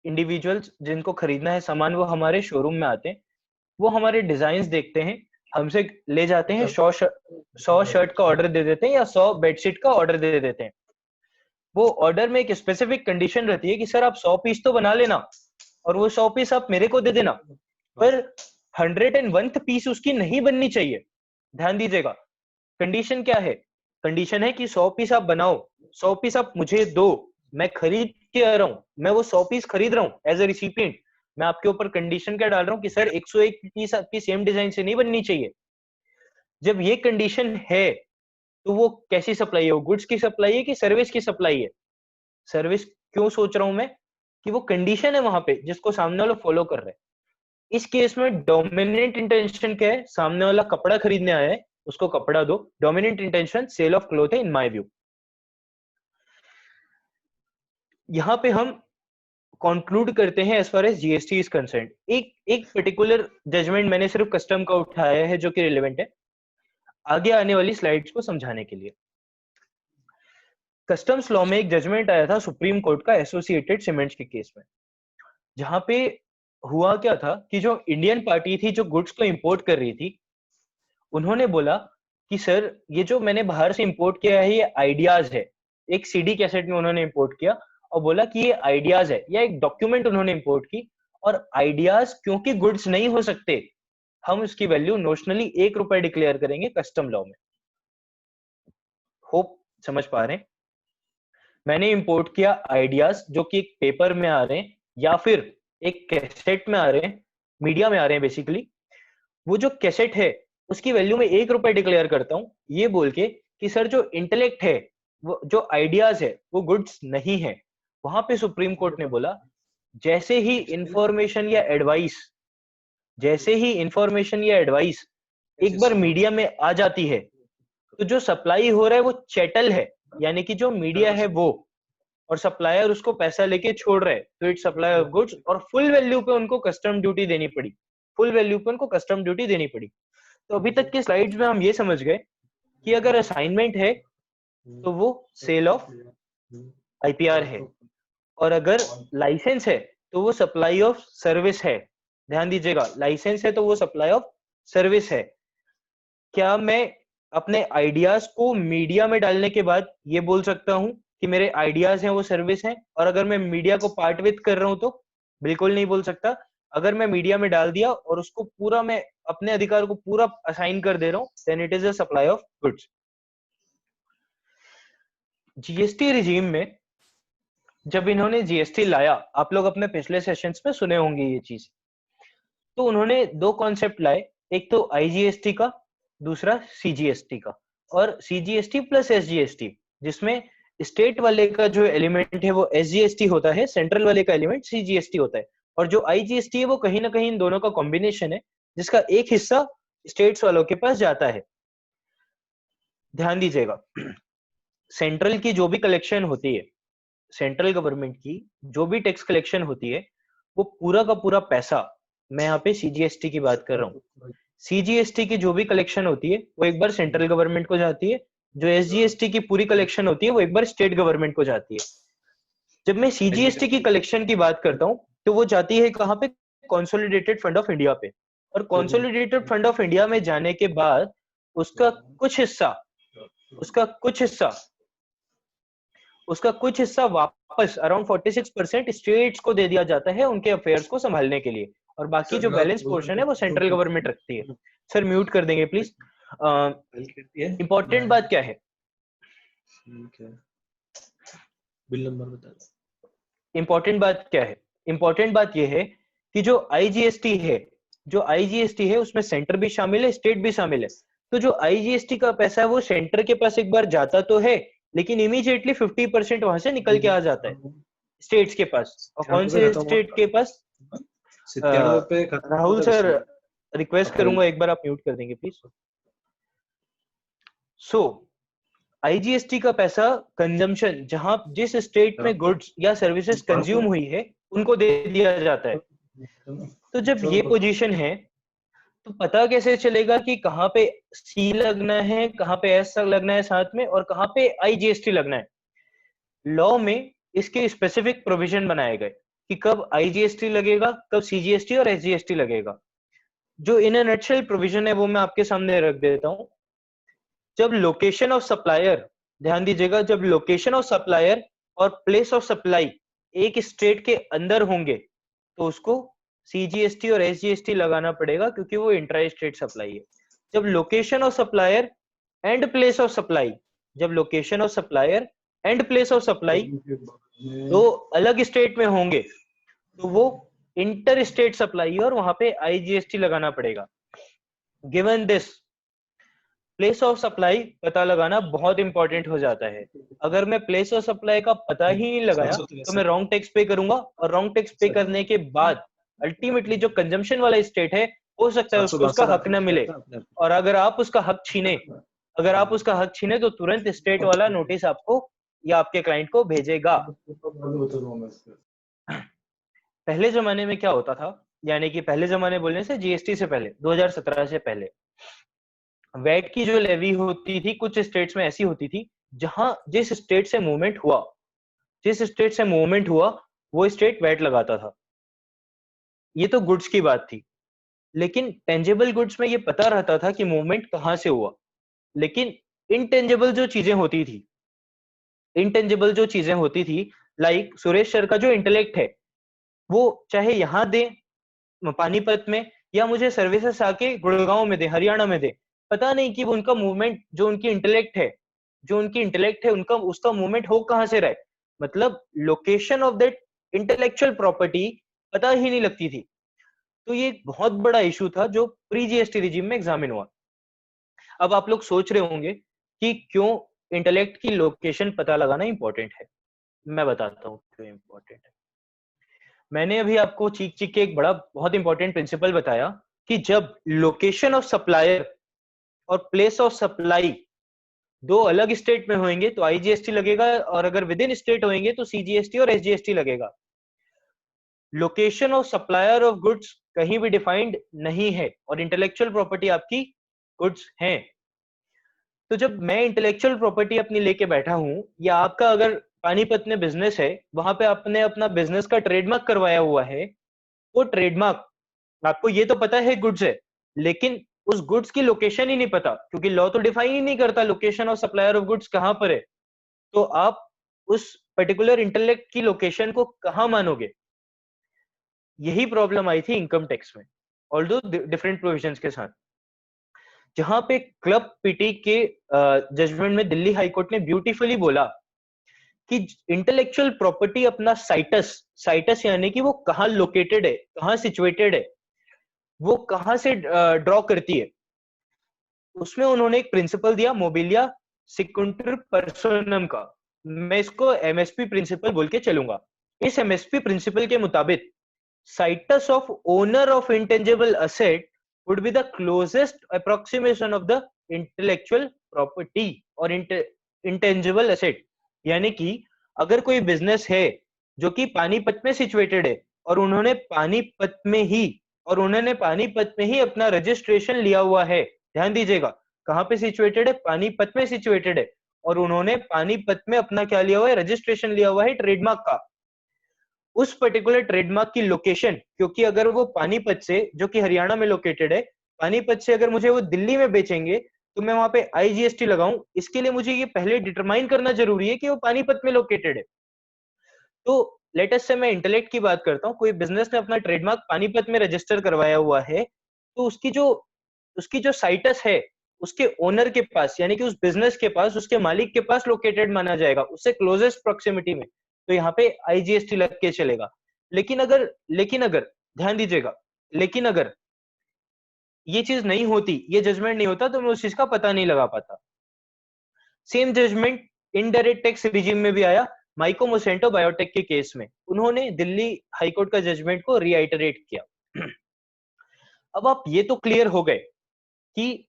इंडिविजुअल्स जिनको खरीदना है सामान, वो हमारे शोरूम में आते हैं, वो हमारे डिजाइन्स देखते हैं, हमसे ले जाते हैं, 100 शर्ट का ऑर्डर दे देते हैं या 100 बेडशीट का ऑर्डर दे देते हैं। वो ऑर्डर में एक स्पेसिफिक कंडीशन रहती है कि सर आप 100 पीस तो बना लेना और वो 100 पीस आप मेरे को दे देना, पर 101th पीस उसकी नहीं बननी चाहिए। ध्यान दीजिएगा, कंडीशन क्या है? कंडीशन है कि 100 पीस आप बनाओ, 100 पीस आप मुझे दो, मैं खरीद के आ रहा हूं, मैं वो 100 पीस खरीद रहा हूं एज ए रिसिपिएंट। मैं आपके ऊपर कंडीशन क्या डाल रहा हूं कि सर 101 पीस आपकी सेम डिजाइन से नहीं बननी चाहिए। जब ये कंडीशन है तो वो कैसी सप्लाई है? वो गुड्स की सप्लाई है कि सर्विस की सप्लाई है? सर्विस क्यों सोच रहा हूं मैं? कि वो कंडीशन है वहां पे जिसको सामने वाला फॉलो कर रहा है। इस केस में डोमिनेंट इंटेंशन क्या है? सामने वाला कपड़ा खरीदने आया है, उसको कपड़ा दो। Dominant intention sale of cloth है इन माय व्यू। यहां पे हम कंक्लूड करते हैं as far as GST is concern. एक पर्टिकुलर जजमेंट मैंने सिर्फ कस्टम का उठाया है जो कि रिलेवेंट है आगे आने वाली स्लाइड्स को समझाने के लिए। कस्टम्स लॉ में एक जजमेंट आया था सुप्रीम कोर्ट का एसोसिएटेड सीमेंट्स के केस में, जहां पे हुआ क्या था कि जो इंडियन पार्टी थी जो गुड्स को इंपोर्ट कर रही थी, उन्होंने बोला कि सर ये जो मैंने बाहर से इंपोर्ट किया है ये आइडियाज है। एक सीडी कैसेट में उन्होंने इंपोर्ट किया और बोला कि ये आइडियाज है, या एक डॉक्यूमेंट उन्होंने इंपोर्ट की, और आइडियाज क्योंकि गुड्स नहीं हो सकते, हम उसकी वैल्यू नोशनली 1 रुपए डिक्लेयर करेंगे कस्टम लॉ में। होप समझ पा रहे हैं। मैंने इंपोर्ट किया आइडियाज जो कि एक पेपर में आ रहे हैं या फिर एक कैसेट में आ रहे हैं, मीडिया में आ रहे हैं बेसिकली। वो जो कैसेट है उसकी वैल्यू में 1 रुपए डिक्लेयर करता हूं, ये बोल के कि सर जो इंटेलेक्ट है, वो जो आइडियाज है वो गुड्स नहीं है। वहां पे सुप्रीम कोर्ट ने बोला जैसे ही इंफॉर्मेशन या एडवाइस एक बार मीडिया में आ जाती है, तो जो सप्लाई हो रहा है वो चैटल है, यानी कि जो मीडिया है वो, और सप्लायर उसको पैसा लेके छोड़ रहा है, तो इट सप्लाई ऑफ गुड्स, और फुल वैल्यू पे उनको कस्टम ड्यूटी देनी पड़ी, तो अभी तक के स्लाइड्स में हम ये समझ गए कि अगर असाइनमेंट है तो वो सेल ऑफ आईपीआर है, और अगर लाइसेंस है तो वो सप्लाई ऑफ सर्विस है। ध्यान दीजिएगा, लाइसेंस है तो वो सप्लाई ऑफ सर्विस है। क्या मैं अपने आइडियाज को मीडिया में डालने के बाद ये बोल सकता हूं कि मेरे आइडियाज हैं वो सर्विस हैं, और अगर मैं मीडिया को पार्ट विथ कर रहा हूं तो बिल्कुल नहीं बोल सकता। अगर मैं मीडिया में डाल दिया और उसको पूरा मैं अपने अधिकार को पूरा असाइन कर दे रहा हूं, then it is a supply of goods. GST regime में जब इन्होंने जीएसटी लाया, आप लोग अपने पिछले सेशंस में सुने होंगे ये चीज, तो उन्होंने 2 कॉन्सेप्ट लाए, एक तो आईजीएसटी का, दूसरा सीजीएसटी का। और सीजीएसटी प्लस एसजीएसटी, जिसमें स्टेट वाले का जो एलिमेंट है वो एसजीएसटी होता है, सेंट्रल वाले का एलिमेंट सीजीएसटी होता है, और जो आईजीएसटी है वो कहीं ना कहीं इन दोनों का कॉम्बिनेशन है, जिसका एक हिस्सा स्टेट्स वालों के पास जाता है। ध्यान दीजिएगा, सेंट्रल की जो भी कलेक्शन होती है, सेंट्रल गवर्नमेंट की जो भी टैक्स कलेक्शन होती है, वो पूरा का पूरा पैसा, मैं यहाँ पे सीजीएसटी की बात कर रहा हूँ, सीजीएसटी की जो भी कलेक्शन होती है वो एक बार सेंट्रल गवर्नमेंट को जाती है, जो एसजीएसटी की पूरी कलेक्शन होती है वो एक बार स्टेट गवर्नमेंट को जाती है। जब मैं सीजीएसटी की कलेक्शन की बात करता हूँ तो वो जाती है कहाँ पे, कंसोलिडेटेड फंड ऑफ इंडिया पे, और कंसोलिडेटेड फंड ऑफ इंडिया में जाने के बाद उसका कुछ हिस्सा वापस अराउंड 46% स्टेट्स को दे दिया जाता है उनके अफेयर्स को संभालने के लिए, और बाकी जो बैलेंस पोर्शन है वो सेंट्रल गवर्नमेंट रखती है। सर म्यूट कर देंगे प्लीज। इंपॉर्टेंट बात क्या है, बिल नंबर बता दो। इंपॉर्टेंट बात यह है कि जो आईजीएसटी है उसमें सेंटर भी शामिल है, स्टेट भी शामिल है। तो जो आईजीएसटी का पैसा है वो सेंटर के पास एक बार जाता तो है, लेकिन इमीडिएटली 50% वहां से निकल के आ जाता है स्टेट्स के पास। और कौन से स्टेट के पास? राहुल सर रिक्वेस्ट करूंगा एक बार आप म्यूट कर देंगे प्लीज। सो आईजीएसटी का पैसा कंजम्पशन, जहां जिस स्टेट में गुड्स या सर्विसेज कंज्यूम हुई है उनको दे दिया जाता है। तो जब ये पोजीशन है तो पता कैसे चलेगा कि कहाँ पे सी लगना है, कहाँ पे एस लगना है साथ में, और कहाँ पे आईजीएसटी लगना है? लॉ में इसके स्पेसिफिक प्रोविजन बनाए गए कि कब आईजीएसटी लगेगा, कब सीजीएसटी और एसजीएसटी लगेगा। जो इन अ नटशेल प्रोविजन है वो मैं आपके सामने रख देता हूं। जब लोकेशन ऑफ सप्लायर, ध्यान दीजिएगा, जब लोकेशन ऑफ सप्लायर और प्लेस ऑफ सप्लाई एक स्टेट के अंदर होंगे तो उसको सीजीएसटी और एसजीएसटी लगाना पड़ेगा, क्योंकि वो इंट्रा स्टेट सप्लाई है। जब location of supplier and place of supply, दो अलग स्टेट में होंगे तो वो इंटर स्टेट सप्लाई है और वहां पे आईजीएसटी लगाना पड़ेगा। Given this, place of supply पता लगाना बहुत इंपॉर्टेंट हो जाता है। अगर मैं प्लेस ऑफ सप्लाई का पता ही नहीं लगाया तो मैं रॉन्ग टैक्स पे करूंगा, और रॉन्ग टैक्स पे करने के बाद अल्टीमेटली जो कंजम्पशन वाला स्टेट है हो सकता है उसको उसका हक न मिले, और अगर आप उसका हक छीने तो तुरंत स्टेट वाला नोटिस आपको या आपके क्लाइंट को भेजेगा। पहले जमाने में क्या होता था, यानी कि पहले जमाने बोलने से जीएसटी से पहले, 2017 से पहले, वैट की जो लेवी होती थी कुछ स्टेट्स में ऐसी होती थी जहां जिस स्टेट से मूवमेंट हुआ वो स्टेट वैट लगाता था। ये तो गुड्स की बात थी, लेकिन टेंजेबल गुड्स में ये पता रहता था कि मूवमेंट कहां से हुआ। लेकिन इनटेंजेबल जो चीजें होती थी लाइक सुरेश सर का जो इंटेलेक्ट है वो चाहे यहाँ दे पानीपत में, या मुझे सर्विसेज आके गुड़गांव में दे, हरियाणा में दे, पता नहीं कि वो उनका मूवमेंट, जो उनकी इंटेलेक्ट है उनका, उसका मूवमेंट हो कहां से रहा है। मतलब location of that intellectual property पता ही नहीं लगती थी। तो ये एक बहुत बड़ा इशू था जो प्री जीएसटी रिजीम में एग्जामिन हुआ। अब आप लोग सोच रहे होंगे कि क्यों इंटेलेक्ट की लोकेशन पता लगाना इंपॉर्टेंट है। मैं बताता हूँ क्यों इंपॉर्टेंट है। मैंने अभी आपको चीख चीख के एक बड़ा बहुत इंपॉर्टेंट प्रिंसिपल बताया कि जब लोकेशन ऑफ सप्लायर और प्लेस ऑफ सप्लाई दो अलग स्टेट में होंगे तो आईजीएसटी लगेगा, और अगर विद इन स्टेट होंगे तो सीजीएसटी और एसजीएसटी लगेगा। Location of supplier of goods कहीं भी डिफाइंड नहीं है और इंटेलेक्चुअल प्रॉपर्टी आपकी गुड्स हैं। तो जब मैं इंटेलेक्चुअल प्रॉपर्टी अपनी लेके बैठा हूं, या आपका अगर पानीपत में बिजनेस है, वहां पे आपने अपना बिजनेस का ट्रेडमार्क करवाया हुआ है, वो ट्रेडमार्क आपको ये तो पता है गुड्स है, लेकिन उस गुड्स की लोकेशन ही नहीं पता, क्योंकि लॉ तो डिफाइन ही नहीं करता location of supplier of goods कहां पर है। तो आप उस पर्टिकुलर इंटेलेक्ट की लोकेशन को कहां मानोगे? यही प्रॉब्लम आई थी इनकम टैक्स में, ऑल्दो डिफरेंट प्रोविजंस के साथ। जहां पे क्लब पीटी के जजमेंट में दिल्ली हाईकोर्ट ने ब्यूटीफुली बोला कि इंटेलेक्चुअल प्रॉपर्टी अपना साइटस यानी कि वो कहां लोकेटेड है, कहां सिचुएटेड है, वो कहां से ड्रॉ करती है। उसमें उन्होंने एक प्रिंसिपल दिया मोबिलिया सिक्वेंटर पर्सोनम का। मैं इसको एमएसपी प्रिंसिपल बोल के चलूंगा। इस एमएसपी प्रिंसिपल के मुताबिक situs of owner of intangible asset would be the closest approximation of the intellectual property और intangible asset। यानी कि अगर कोई बिजनेस है जो कि पानीपत में सिचुएटेड है और उन्होंने पानीपत में ही अपना रजिस्ट्रेशन लिया हुआ है, ध्यान दीजिएगा कहां पे सिचुएटेड है, पानीपत में सिचुएटेड है, और उन्होंने पानीपत में अपना क्या लिया हुआ है, रजिस्ट्रेशन लिया हुआ है ट्रेडमार्क का। उस पर्टिकुलर ट्रेडमार्क की लोकेशन, क्योंकि अगर वो पानीपत से, जो कि हरियाणा में लोकेटेड है, पानीपत से अगर मुझे वो दिल्ली में बेचेंगे तो मैं वहां पे आईजीएसटी लगाऊं, इसके लिए मुझे ये पहले डिटरमाइन करना जरूरी है कि वो पानीपत में लोकेटेड है। तो लेटेस्ट से मैं इंटेलेक्ट की बात करता हूं, कोई बिजनेस ने अपना ट्रेडमार्क पानीपत में रजिस्टर करवाया हुआ है, तो उसकी जो साइटस है उसके ओनर के पास, यानी कि उस बिजनेस के पास, उसके मालिक के पास लोकेटेड माना जाएगा, उससे क्लोजेस्ट प्रोक्सिमिटी में, तो यहाँ पे आईजीएसटी लग के चलेगा। लेकिन अगर ध्यान दीजिएगा, लेकिन अगर ये चीज नहीं होती, ये जजमेंट नहीं होता, तो मैं उस चीज का पता नहीं लगा पाता। Same judgement indirect tax regime में भी आया, माइको मोसेंटो बायोटेक के केस में उन्होंने दिल्ली हाईकोर्ट का जजमेंट को रीआइटरेट किया। अब आप ये तो क्लियर हो गए कि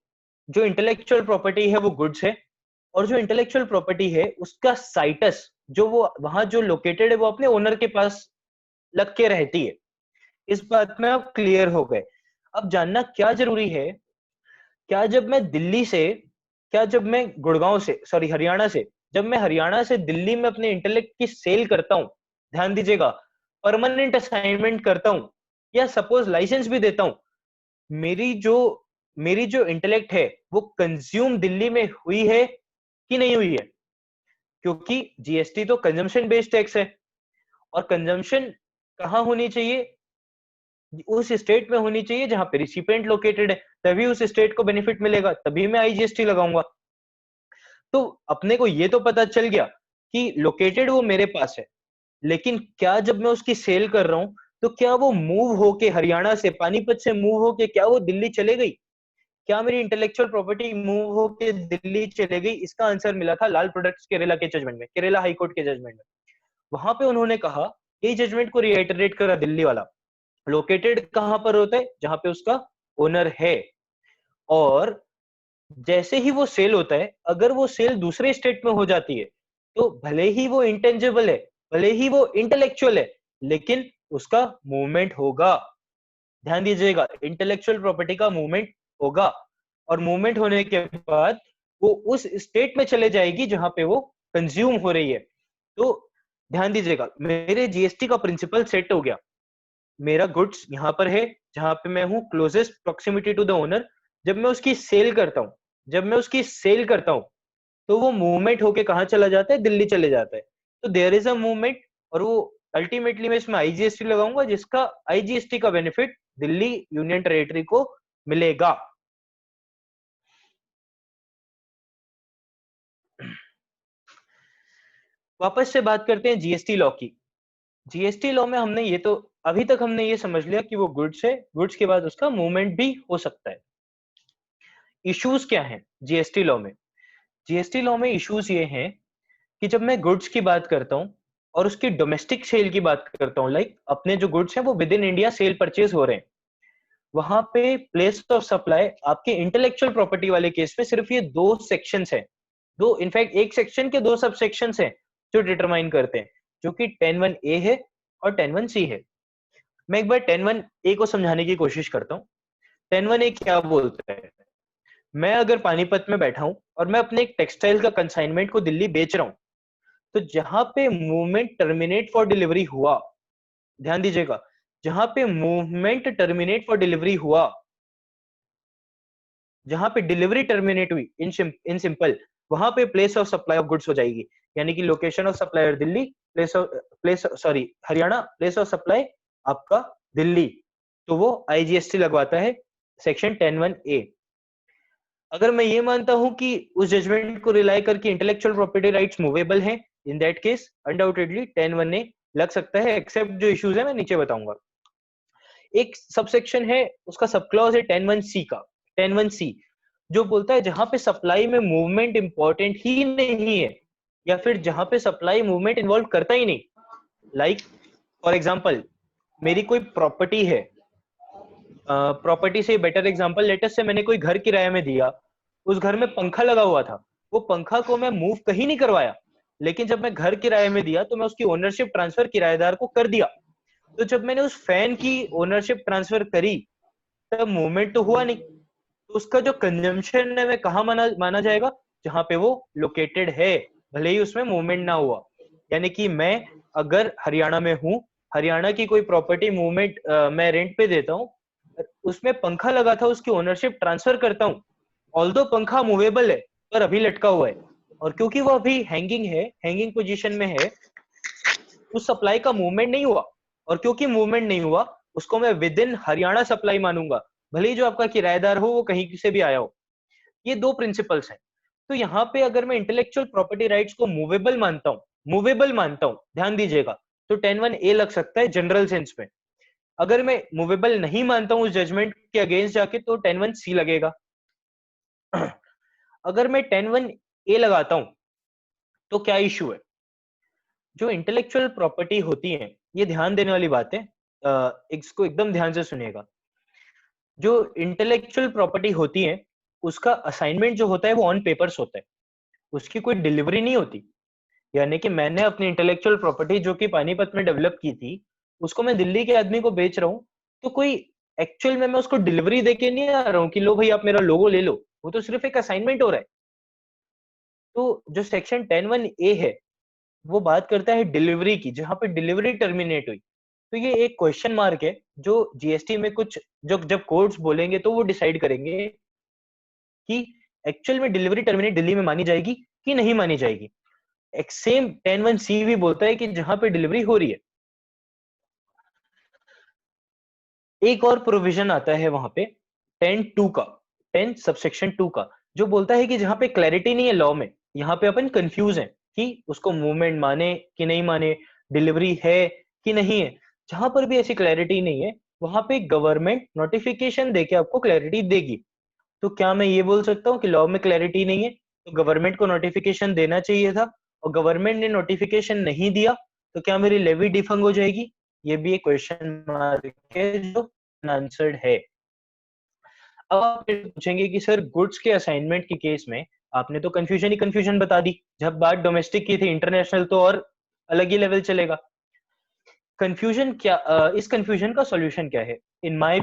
जो इंटेलेक्चुअल प्रॉपर्टी है वो गुड्स है, और जो इंटेलेक्चुअल प्रॉपर्टी है उसका साइटस, जो वो वहां जो लोकेटेड है, वो अपने ओनर के पास लग के रहती है। इस बात में आप क्लियर हो गए। अब जानना क्या जरूरी है, क्या जब मैं गुड़गांव से, सॉरी हरियाणा से, जब मैं हरियाणा से दिल्ली में अपने इंटेलेक्ट की सेल करता हूं, ध्यान दीजिएगा, परमानेंट असाइनमेंट करता हूं, या सपोज लाइसेंस भी देता हूं, मेरी जो इंटेलेक्ट है वो कंज्यूम दिल्ली में हुई है कि नहीं हुई है? क्योंकि जीएसटी तो कंजम्पशन बेस्ड टैक्स है, और कंजम्पशन कहां होनी चाहिए? उस स्टेट में होनी चाहिए जहां पे रिसिपिएंट लोकेटेड है, तभी उस स्टेट को बेनिफिट मिलेगा, तभी मैं आईजीएसटी लगाऊंगा। तो अपने को ये तो पता चल गया कि लोकेटेड वो मेरे पास है, लेकिन क्या जब मैं उसकी सेल कर रहा हूं तो क्या वो मूव होके, हरियाणा से पानीपत से मूव होके क्या वो दिल्ली चले गई? क्या मेरी इंटेलेक्चुअल प्रॉपर्टी मूव होके दिल्ली चले गई? इसका आंसर मिला था लाल प्रोडक्ट्स केरला के जजमेंट में, केरला हाईकोर्ट के जजमेंट में। वहां पे उन्होंने कहा, यही जजमेंट को रिआइटरेट करा दिल्ली वाला, लोकेटेड कहां पर होता है? जहां पे उसका ओनर है। और जैसे ही वो सेल होता है, अगर वो सेल दूसरे स्टेट में हो जाती है, तो भले ही वो इंटेंजिबल है, भले ही वो इंटेलेक्चुअल है, लेकिन उसका मूवमेंट होगा। ध्यान दीजिएगा, इंटेलेक्चुअल प्रॉपर्टी का मूवमेंट होगा, और मूवमेंट होने के बाद वो उस स्टेट में चले जाएगी जहां पे वो कंज्यूम हो रही है। तो ध्यान दीजिएगा, मेरे जीएसटी का प्रिंसिपल सेट हो गया। मेरा गुड्स यहां पर है जहां पे मैं हूं, closest proximity to the owner. जब मैं उसकी सेल करता हूं तो वो मूवमेंट होके कहां चला जाता है? दिल्ली चले जाता है। तो देयर इज अ मूवमेंट और वो अल्टीमेटली मैं इसमें आईजीएसटी लगाऊंगा, जिसका आईजीएसटी का बेनिफिट दिल्ली यूनियन टेरिटरी को मिलेगा। वापस से बात करते हैं जीएसटी लॉ की। जीएसटी लॉ में हमने ये तो अभी तक हमने ये समझ लिया कि वो गुड्स है, गुड्स के बाद उसका मूवमेंट भी हो सकता है। इश्यूज क्या हैं जीएसटी लॉ में? जीएसटी लॉ में इश्यूज ये हैं कि जब मैं गुड्स की बात करता हूं और उसकी डोमेस्टिक सेल की बात करता हूं, लाइक अपने जो गुड्स हैं वो with in India cell purchase हो रहे हैं, वहां पे प्लेस ऑफ सप्लाई आपके इंटेलेक्चुअल प्रॉपर्टी वाले केस में सिर्फ ये दो सेक्शंस हैं, दो इनफैक्ट एक सेक्शन के दो सब सेक्शंस हैं जो डिटरमाइन करते हैं, जो कि 10(1)(a) है और 10(1)(c) है। मैं एक बार 10(1)(a) को समझाने की कोशिश करता हूँ। 10(1)(a) क्या बोलता है? मैं अगर पानीपत में बैठा हूं और मैं अपने एक टेक्सटाइल का कंसाइनमेंट को दिल्ली बेच रहा हूं, तो जहां पे मूवमेंट टर्मिनेट फॉर डिलीवरी हुआ, ध्यान दीजिएगा, जहां पे मूवमेंट टर्मिनेट फॉर डिलीवरी हुआ, जहां पे डिलीवरी टर्मिनेट हुई इन सिंपल, वहां पे place of supply of goods हो जाएगी। यानी कि location of supplier Delhi, Haryana, place of supply आपका दिल्ली, तो वो आईजीएसटी लगवाता है सेक्शन 10(1)(a). अगर मैं ये मानता हूं कि उस जजमेंट को रिलाई करके इंटेलेक्चुअल प्रॉपर्टी राइट्स मूवेबल हैं, in that case undoubtedly 10(1)(a) लग सकता है, एक्सेप्ट जो इश्यूज है मैं नीचे बताऊंगा। एक सबसेक्शन है, उसका सब क्लॉज है 10(1)(c) का, 10(1)(c) जो बोलता है जहां पे सप्लाई में मूवमेंट इंपॉर्टेंट ही नहीं है, या फिर जहां पे सप्लाई मूवमेंट इन्वॉल्व करता ही नहीं, लाइक फॉर एग्जांपल मेरी कोई प्रॉपर्टी है, प्रॉपर्टी से बेटर एग्जांपल लेटेस्ट से मैंने कोई घर किराए में दिया, उस घर में पंखा लगा हुआ था, वो पंखा को मैं मूव कहीं नहीं करवाया, लेकिन जब मैं घर किराए में दिया तो मैं उसकी ओनरशिप ट्रांसफर किराएदार को कर दिया। तो जब मैंने उस फैन की ओनरशिप ट्रांसफर करी तब मूवमेंट तो हुआ नहीं, तो उसका जो कंजम्पशन है वह कहाँ माना जाएगा? जहां पे वो लोकेटेड है, भले ही उसमें मूवमेंट ना हुआ। यानी कि मैं अगर हरियाणा में हूँ, हरियाणा की कोई प्रॉपर्टी मूवमेंट मैं रेंट पे देता हूँ, उसमें पंखा लगा था, उसकी ओनरशिप ट्रांसफर करता हूँ, ऑल्दो पंखा मूवेबल है पर अभी लटका हुआ है, और क्योंकि वो अभी हैंगिंग है, हैंगिंग पोजीशन में है, उस सप्लाई का मूवमेंट नहीं हुआ, और क्योंकि मूवमेंट नहीं हुआ उसको मैं विद इन हरियाणा सप्लाई मानूंगा, भले ही जो आपका किराएदार हो वो कहीं से भी आया हो। ये दो प्रिंसिपल्स हैं। तो यहाँ पे अगर मैं इंटेलेक्चुअल प्रॉपर्टी राइट्स को मूवेबल मानता हूँ, ध्यान दीजिएगा, तो 10(1)(a) लग सकता है जनरल सेंस में। अगर मैं मूवेबल नहीं मानता हूँ उस जजमेंट के अगेंस्ट जाके, तो 10(1)(c) लगेगा। अगर मैं 10(1)(a) लगाता हूं तो क्या इश्यू है? जो इंटेलेक्चुअल प्रॉपर्टी होती है, ये ध्यान देने वाली बात है, इसको एकदम ध्यान से सुनिएगा। जो इंटेलेक्चुअल प्रॉपर्टी होती है उसका असाइनमेंट जो होता है वो ऑन पेपर्स होता है, उसकी कोई डिलीवरी नहीं होती। यानी कि मैंने अपनी इंटेलेक्चुअल प्रॉपर्टी जो कि पानीपत में डेवलप की थी, उसको मैं दिल्ली के आदमी को बेच रहा हूँ, तो कोई एक्चुअल में मैं उसको डिलीवरी देके नहीं आ रहा हूँ कि लो भाई आप मेरा लोगो ले लो, वो तो सिर्फ एक असाइनमेंट हो रहा है। तो जो सेक्शन 10(1)(a) है वो बात करता है डिलीवरी की, जहां पे डिलीवरी टर्मिनेट हुई। तो ये एक क्वेश्चन मार्क है जो जीएसटी में कुछ जो जब कोर्ट्स बोलेंगे तो वो डिसाइड करेंगे कि एक्चुअल में डिलीवरी टर्मिनेट दिल्ली में मानी जाएगी कि नहीं मानी जाएगी। सेम 10(1)(c) भी बोलता है कि जहां पे डिलीवरी हो रही है। एक और प्रोविजन आता है वहां पे 10(2) का, 10 सबसेक्शन 2 का, जो बोलता है कि जहां पे क्लैरिटी नहीं है लॉ में, यहाँ पे अपन कंफ्यूज हैं कि उसको मूवमेंट माने कि नहीं माने, डिलीवरी है कि नहीं है, जहां पर भी ऐसी क्लैरिटी नहीं है वहां पे गवर्नमेंट नोटिफिकेशन देके आपको क्लैरिटी देगी। तो क्या मैं ये बोल सकता हूँ कि लॉ में क्लैरिटी नहीं है तो गवर्नमेंट को नोटिफिकेशन देना चाहिए था, और गवर्नमेंट ने नोटिफिकेशन नहीं दिया, तो क्या मेरी लेवी डिफंग हो जाएगी? ये भी एक क्वेश्चन मार्क है जो आंसर्ड है। अब आप पूछेंगे कि सर गुड्स के असाइनमेंट के केस में आपने तो कंफ्यूजन ही कंफ्यूजन बता दी, जब बात डोमेस्टिक की थी, इंटरनेशनल तो और अलग ही लेवल चलेगा। कंफ्यूजन क्या, इस कंफ्यूजन का सॉल्यूशन क्या है? In my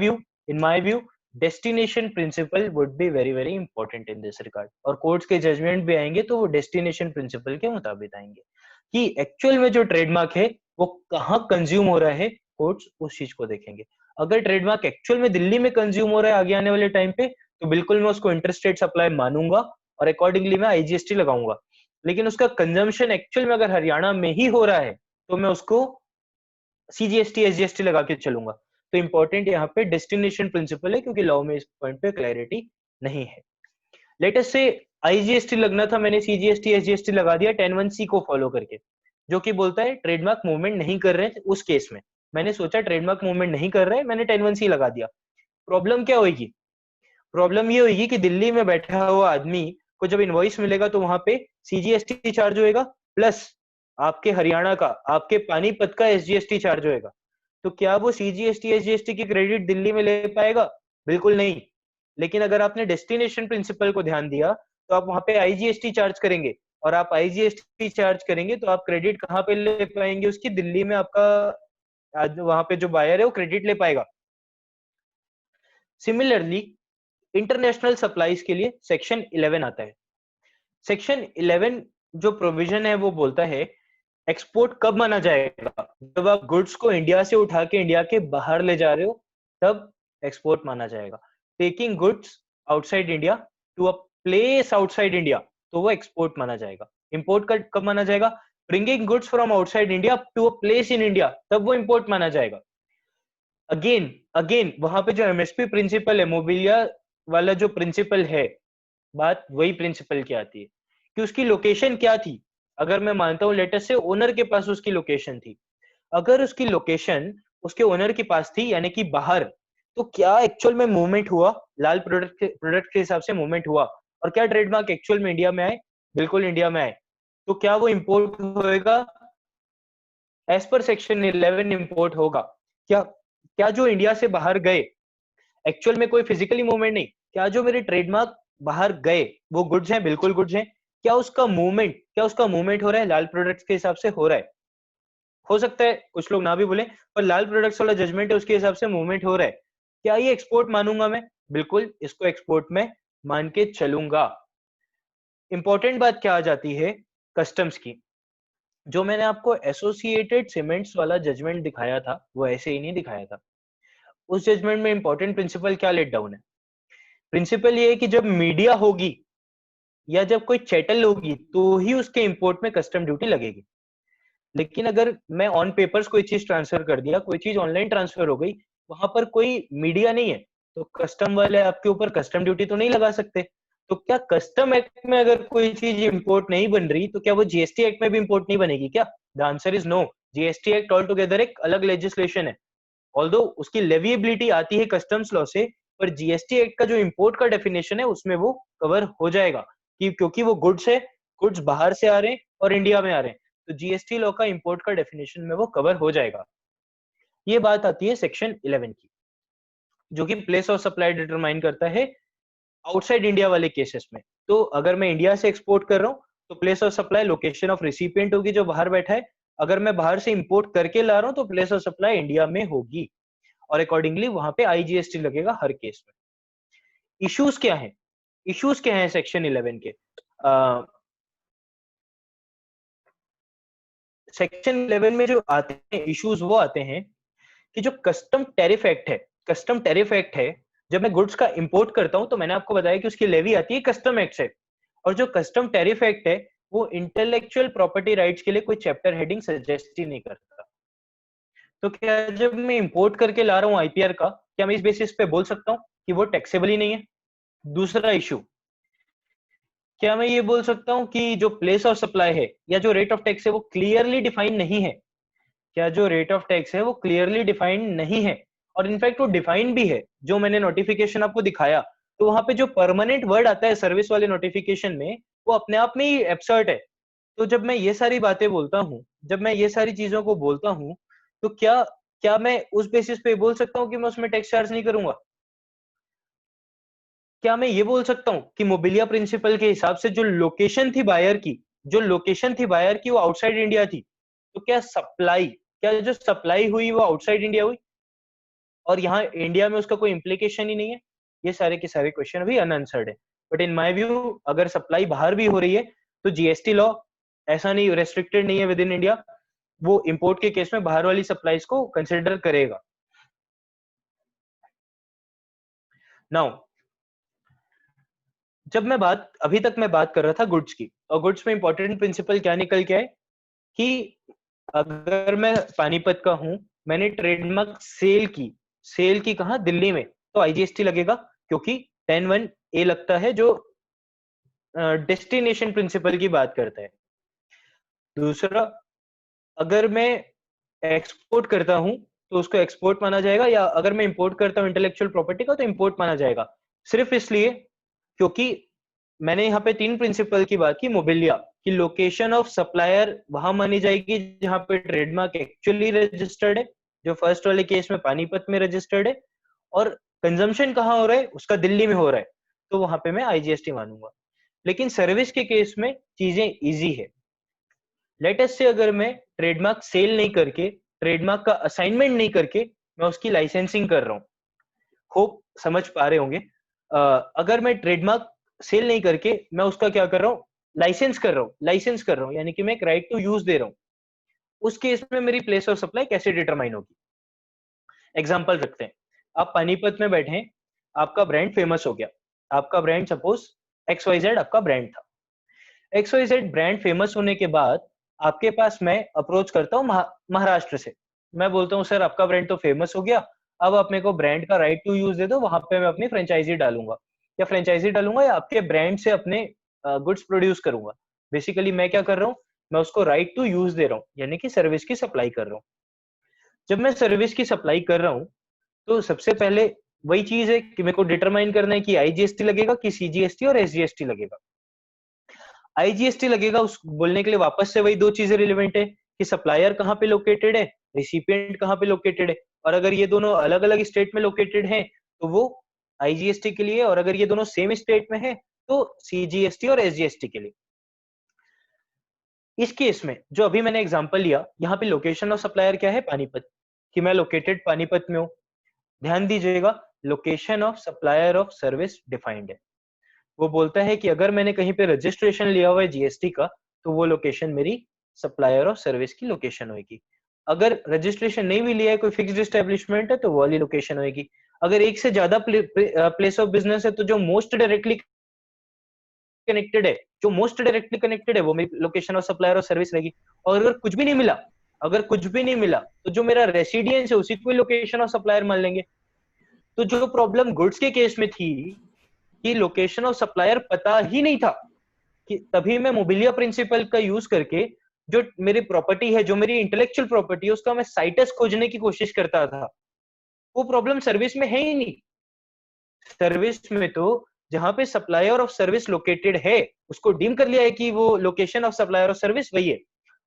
view destination principle would be very very important in this regard, और कोर्ट्स के जजमेंट भी आएंगे तो वो डेस्टिनेशन प्रिंसिपल के मुताबिक आएंगे कि एक्चुअल में जो ट्रेडमार्क है वो कहाँ कंज्यूम हो रहा है, कोर्ट्स उस चीज को देखेंगे। अगर ट्रेडमार्क एक्चुअल में दिल्ली में कंज्यूम हो रहा है आगे आने वाले टाइम पे, तो बिल्कुल मैं उसको इंटरस्टेट सप्लाई मानूंगा और अकॉर्डिंगली मैं आईजीएसटी लगाऊंगा। लेकिन उसका कंजम्पशन एक्चुअल में अगर हरियाणा में ही हो रहा है तो मैं उसको CGST SGST लगा के चलूंगा। तो इंपॉर्टेंट यहाँ पे डेस्टिनेशन प्रिंसिपल है, क्योंकि लॉ में इस पॉइंट पे क्लैरिटी नहीं है। लेट अस से IGST लगना था, मैंने CGST SGST लगा दिया 10(1)C को फॉलो करके, जो कि बोलता है ट्रेडमार्क मूवमेंट नहीं कर रहे हैं। उस केस में मैंने सोचा ट्रेडमार्क मूवमेंट नहीं कर रहे, मैंने 10(1)C लगा दिया। प्रॉब्लम क्या होगी? प्रॉब्लम ये होगी कि दिल्ली में बैठा हुआ आदमी को जब इनवॉइस मिलेगा तो वहां पे CGST चार्ज होएगा, प्लस आपके हरियाणा का, आपके पानीपत का SGST चार्ज होएगा। तो क्या वो CGST SGST की क्रेडिट दिल्ली में ले पाएगा? बिल्कुल नहीं। लेकिन अगर आपने डेस्टिनेशन प्रिंसिपल को ध्यान दिया तो आप वहां पे IGST चार्ज करेंगे, और आप IGST चार्ज करेंगे तो आप क्रेडिट कहाँ पे ले पाएंगे उसकी? दिल्ली में आपका वहां पे जो बायर है वो क्रेडिट ले पाएगा। सिमिलरली इंटरनेशनल सप्लाईज के लिए सेक्शन 11 आता है। सेक्शन 11 जो प्रोविजन है वो बोलता है एक्सपोर्ट कब माना जाएगा? जब आप गुड्स को इंडिया से उठा के इंडिया के बाहर ले जा रहे हो, तब एक्सपोर्ट माना जाएगा। Taking goods outside India to a place outside India, तो वो एक्सपोर्ट माना जाएगा। इंपोर्ट कब माना जाएगा? Bringing goods from outside India to a place in India, तब वो इंपोर्ट माना जाएगा। अगेन वहां पे जो MSP प्रिंसिपल है, मोबिलिया वाला जो प्रिंसिपल है, बात वही प्रिंसिपल की आती है कि उसकी लोकेशन क्या थी। अगर मैं मानता हूं लेटर से ओनर के पास उसकी लोकेशन थी, अगर उसकी लोकेशन उसके ओनर के पास थी यानी कि बाहर, तो क्या एक्चुअल में मूवमेंट हुआ? लाल प्रोडक्ट के हिसाब से मूवमेंट हुआ, और क्या ट्रेडमार्क एक्चुअल में इंडिया में आए? बिल्कुल इंडिया में आए। तो क्या वो इंपोर्ट होएगा? एज पर सेक्शन 11 इंपोर्ट होगा। क्या क्या जो इंडिया से बाहर गए एक्चुअल में कोई फिजिकली मूवमेंट नहीं, क्या जो मेरे ट्रेडमार्क बाहर गए वो गुड्स हैं? बिल्कुल गुड्स हैं। क्या उसका मूवमेंट हो रहा है? लाल प्रोडक्ट्स के हिसाब से हो रहा है। हो सकता है कुछ लोग ना भी बोले, पर लाल प्रोडक्ट्स वाला जजमेंट है उसके हिसाब से मूवमेंट हो रहा है। क्या ये एक्सपोर्ट मानूंगा मैं? बिल्कुल इसको एक्सपोर्ट में मान के चलूंगा। इंपॉर्टेंट बात क्या आ जाती है? कस्टम्स की। जो मैंने आपको एसोसिएटेड सीमेंट्स वाला जजमेंट दिखाया था वो ऐसे ही नहीं दिखाया था। उस जजमेंट में इंपॉर्टेंट प्रिंसिपल क्या लेट डाउन है? प्रिंसिपल ये है कि जब मीडिया होगी या जब कोई चैटल होगी तो ही उसके इंपोर्ट में कस्टम ड्यूटी लगेगी। लेकिन अगर मैं ऑन पेपर्स कोई चीज ट्रांसफर कर दिया, कोई चीज ऑनलाइन ट्रांसफर हो गई, वहां पर कोई मीडिया नहीं है, तो कस्टम वाले आपके ऊपर कस्टम ड्यूटी तो नहीं लगा सकते। तो क्या कस्टम एक्ट में अगर कोई चीज इंपोर्ट नहीं बन रही तो क्या वो GST एक्ट में भी इंपोर्ट नहीं बनेगी क्या? The answer is no. GST act all together एक अलग लेजिस्लेशन है। ऑल्दो उसकी लेविएबिलिटी आती है कस्टम्स लॉ से, पर GST एक्ट का जो इंपोर्ट का डेफिनेशन है उसमें वो कवर हो जाएगा, कि क्योंकि वो गुड्स है, गुड्स बाहर से आ रहे हैं और इंडिया में आ रहे हैं, तो GST लॉ का इंपोर्ट का डेफिनेशन में वो कवर हो जाएगा। ये बात आती है सेक्शन 11 की, जो कि प्लेस ऑफ सप्लाई डिटरमाइन करता है आउटसाइड इंडिया वाले केसेस में। तो अगर मैं इंडिया से एक्सपोर्ट कर रहा हूँ तो place of supply location of recipient होगी जो बाहर बैठा है। अगर मैं बाहर से इंपोर्ट करके ला रहा हूँ तो प्लेस ऑफ सप्लाई इंडिया में होगी, और अकॉर्डिंगली वहां पे IGST लगेगा हर केस में। इश्यूज क्या है? इश्यूज क्या है सेक्शन 11 के? सेक्शन 11 में जो आते हैं इश्यूज, वो आते हैं कि जो कस्टम टैरिफ एक्ट है, कस्टम टैरिफ एक्ट है, जब मैं गुड्स का इंपोर्ट करता हूं तो मैंने आपको बताया कि उसकी लेवी आती है कस्टम एक्ट से, और जो कस्टम टैरिफ एक्ट है वो इंटेलेक्चुअल प्रॉपर्टी राइट्स के लिए कोई चैप्टर हेडिंग सजेस्ट ही नहीं करता। तो क्या जब मैं इंपोर्ट करके ला रहा हूँ IPR का, क्या मैं इस बेसिस पे बोल सकता हूँ कि वो टैक्सेबल ही नहीं है? दूसरा इशू, क्या मैं ये बोल सकता हूँ कि जो प्लेस ऑफ सप्लाई है या जो रेट ऑफ टैक्स है वो क्लियरली डिफाइन नहीं है? क्या जो रेट ऑफ टैक्स है वो क्लियरली डिफाइंड नहीं है? और इनफैक्ट वो डिफाइन भी है, जो मैंने नोटिफिकेशन आपको दिखाया, तो वहां पे जो परमानेंट वर्ड आता है सर्विस वाले नोटिफिकेशन में, वो अपने आप में ही एब्सर्ड है। तो जब मैं ये सारी बातें बोलता हूँ, जब मैं ये सारी चीजों को बोलता हूँ, तो क्या क्या मैं उस बेसिस पे बोल सकता हूँ कि मैं उसमें टैक्स चार्ज नहीं करूंगा? क्या मैं ये बोल सकता हूँ कि मोबिलिया प्रिंसिपल के हिसाब से जो लोकेशन थी बायर की, वो आउटसाइड इंडिया थी, तो क्या जो सप्लाई हुई वो आउटसाइड इंडिया हुई, और यहाँ इंडिया में उसका कोई इम्प्लीकेशन ही नहीं है? ये सारे के सारे क्वेश्चन अभी अनआंसर्ड है। बट इन माय व्यू अगर सप्लाई बाहर भी हो रही है तो GST लॉ ऐसा नहीं, रेस्ट्रिक्टेड नहीं है विद इन इंडिया, वो इंपोर्ट के केस में बाहर वाली सप्लाईज को कंसिडर करेगा। नाउ अभी तक मैं बात कर रहा था गुड्स की, और गुड्स में इंपॉर्टेंट प्रिंसिपल क्या निकल के आए कि अगर मैं पानीपत का हूं, मैंने ट्रेडमार्क सेल की कहा दिल्ली में, तो आईजीएसटी लगेगा, क्योंकि 10(1)(a) लगता है जो डेस्टिनेशन प्रिंसिपल की बात करता है। दूसरा, अगर मैं एक्सपोर्ट करता हूं तो उसको एक्सपोर्ट माना जाएगा, या अगर मैं इंपोर्ट करता हूं इंटेलेक्चुअल प्रॉपर्टी का तो इंपोर्ट माना जाएगा। सिर्फ इसलिए क्योंकि मैंने यहाँ पे 3 प्रिंसिपल की बात की। मोबिलिया की लोकेशन ऑफ सप्लायर वहां मानी जाएगी जहां पे ट्रेडमार्क एक्चुअली रजिस्टर्ड है, जो फर्स्ट वाले केस में पानीपत में रजिस्टर्ड है, और कंजम्पशन कहाँ हो रहा है उसका दिल्ली में हो रहा है, तो वहां पे मैं आईजीएसटी मानूंगा। लेकिन सर्विस के केस में चीजें इजी है। लेट अस से अगर मैं ट्रेडमार्क सेल नहीं करके, ट्रेडमार्क का असाइनमेंट नहीं करके मैं उसकी लाइसेंसिंग कर रहा हूँ, होप समझ पा रहे होंगे। अगर मैं ट्रेडमार्क सेल नहीं करके मैं उसका क्या कर रहा हूँ, लाइसेंस कर रहा हूँ, यानी कि मैं एक राइट टू यूज दे रहा हूँ। उस केस में मेरी प्लेस ऑफ सप्लाई कैसे डिटरमाइन होगी? एग्जांपल रखते हैं, आप पानीपत में बैठे हैं, आपका ब्रांड फेमस हो गया, आपका ब्रांड सपोज XYZ आपका ब्रांड था। XYZ ब्रांड फेमस होने के बाद आपके पास मैं अप्रोच करता हूँ महाराष्ट्र से। मैं बोलता हूँ सर आपका ब्रांड तो फेमस हो गया, अब आप मेरे को ब्रांड का राइट टू यूज दे दो, वहां पे मैं अपनी फ्रेंचाइजी डालूंगा, या आपके ब्रांड से अपने गुड्स प्रोड्यूस करूंगा। बेसिकली मैं क्या कर रहा हूँ, मैं उसको राइट टू यूज दे रहा हूँ, यानी कि सर्विस की सप्लाई कर रहा हूँ। जब मैं सर्विस की सप्लाई कर रहा हूँ तो सबसे पहले वही चीज है कि मेरे को डिटरमाइन करना है कि आईजीएसटी लगेगा कि सीजीएसटी और एसजीएसटी लगेगा। आईजीएसटी लगेगा उस बोलने के लिए वापस से वही 2 चीजें रिलेवेंट है कि सप्लायर कहाँ पे लोकेटेड है, रिसिपिएंट कहाँ पे लोकेटेड है, और अगर ये दोनों अलग अलग स्टेट में लोकेटेड हैं तो वो आईजीएसटी के लिए, और अगर ये दोनों सेम स्टेट में है तो सीजीएसटी और एसजीएसटी के लिए। इस केस में जो अभी मैंने एग्जांपल लिया, यहाँ पे लोकेशन ऑफ सप्लायर क्या है, पानीपत, कि मैं लोकेटेड पानीपत में हूँ। ध्यान दीजिएगा, location of supplier of service defined है। वो बोलता है कि अगर मैंने कहीं पे रजिस्ट्रेशन लिया हुआ है जीएसटी का, तो वो लोकेशन मेरी सप्लायर ऑफ सर्विस की लोकेशन होगी। अगर रजिस्ट्रेशन नहीं भी लिया है, कोई फिक्स्ड एस्टेब्लिशमेंट है, तो वो वाली लोकेशन होगी। अगर एक से ज्यादा प्लेस ऑफ बिजनेस है तो जो मोस्ट डायरेक्टली कनेक्टेड है वो मेरी location of supplier of service रहेगी। और अगर कुछ भी नहीं मिला तो जो मेरा रेसिडेंस है उसी को लोकेशन ऑफ सप्लायर मान लेंगे। तो जो प्रॉब्लम गुड्स के केस में थी कि लोकेशन ऑफ सप्लायर पता ही नहीं था, कि तभी मैं मोबिलिया प्रिंसिपल का यूज करके जो मेरी प्रॉपर्टी है, जो मेरी इंटेलेक्चुअल प्रॉपर्टी है, उसका मैं साइटस खोजने की कोशिश करता था। वो प्रॉब्लम सर्विस में है ही नहीं। सर्विस में तो जहां पे सप्लायर ऑफ सर्विस लोकेटेड है उसको डीम कर लिया है कि वो location of supplier of service वही है।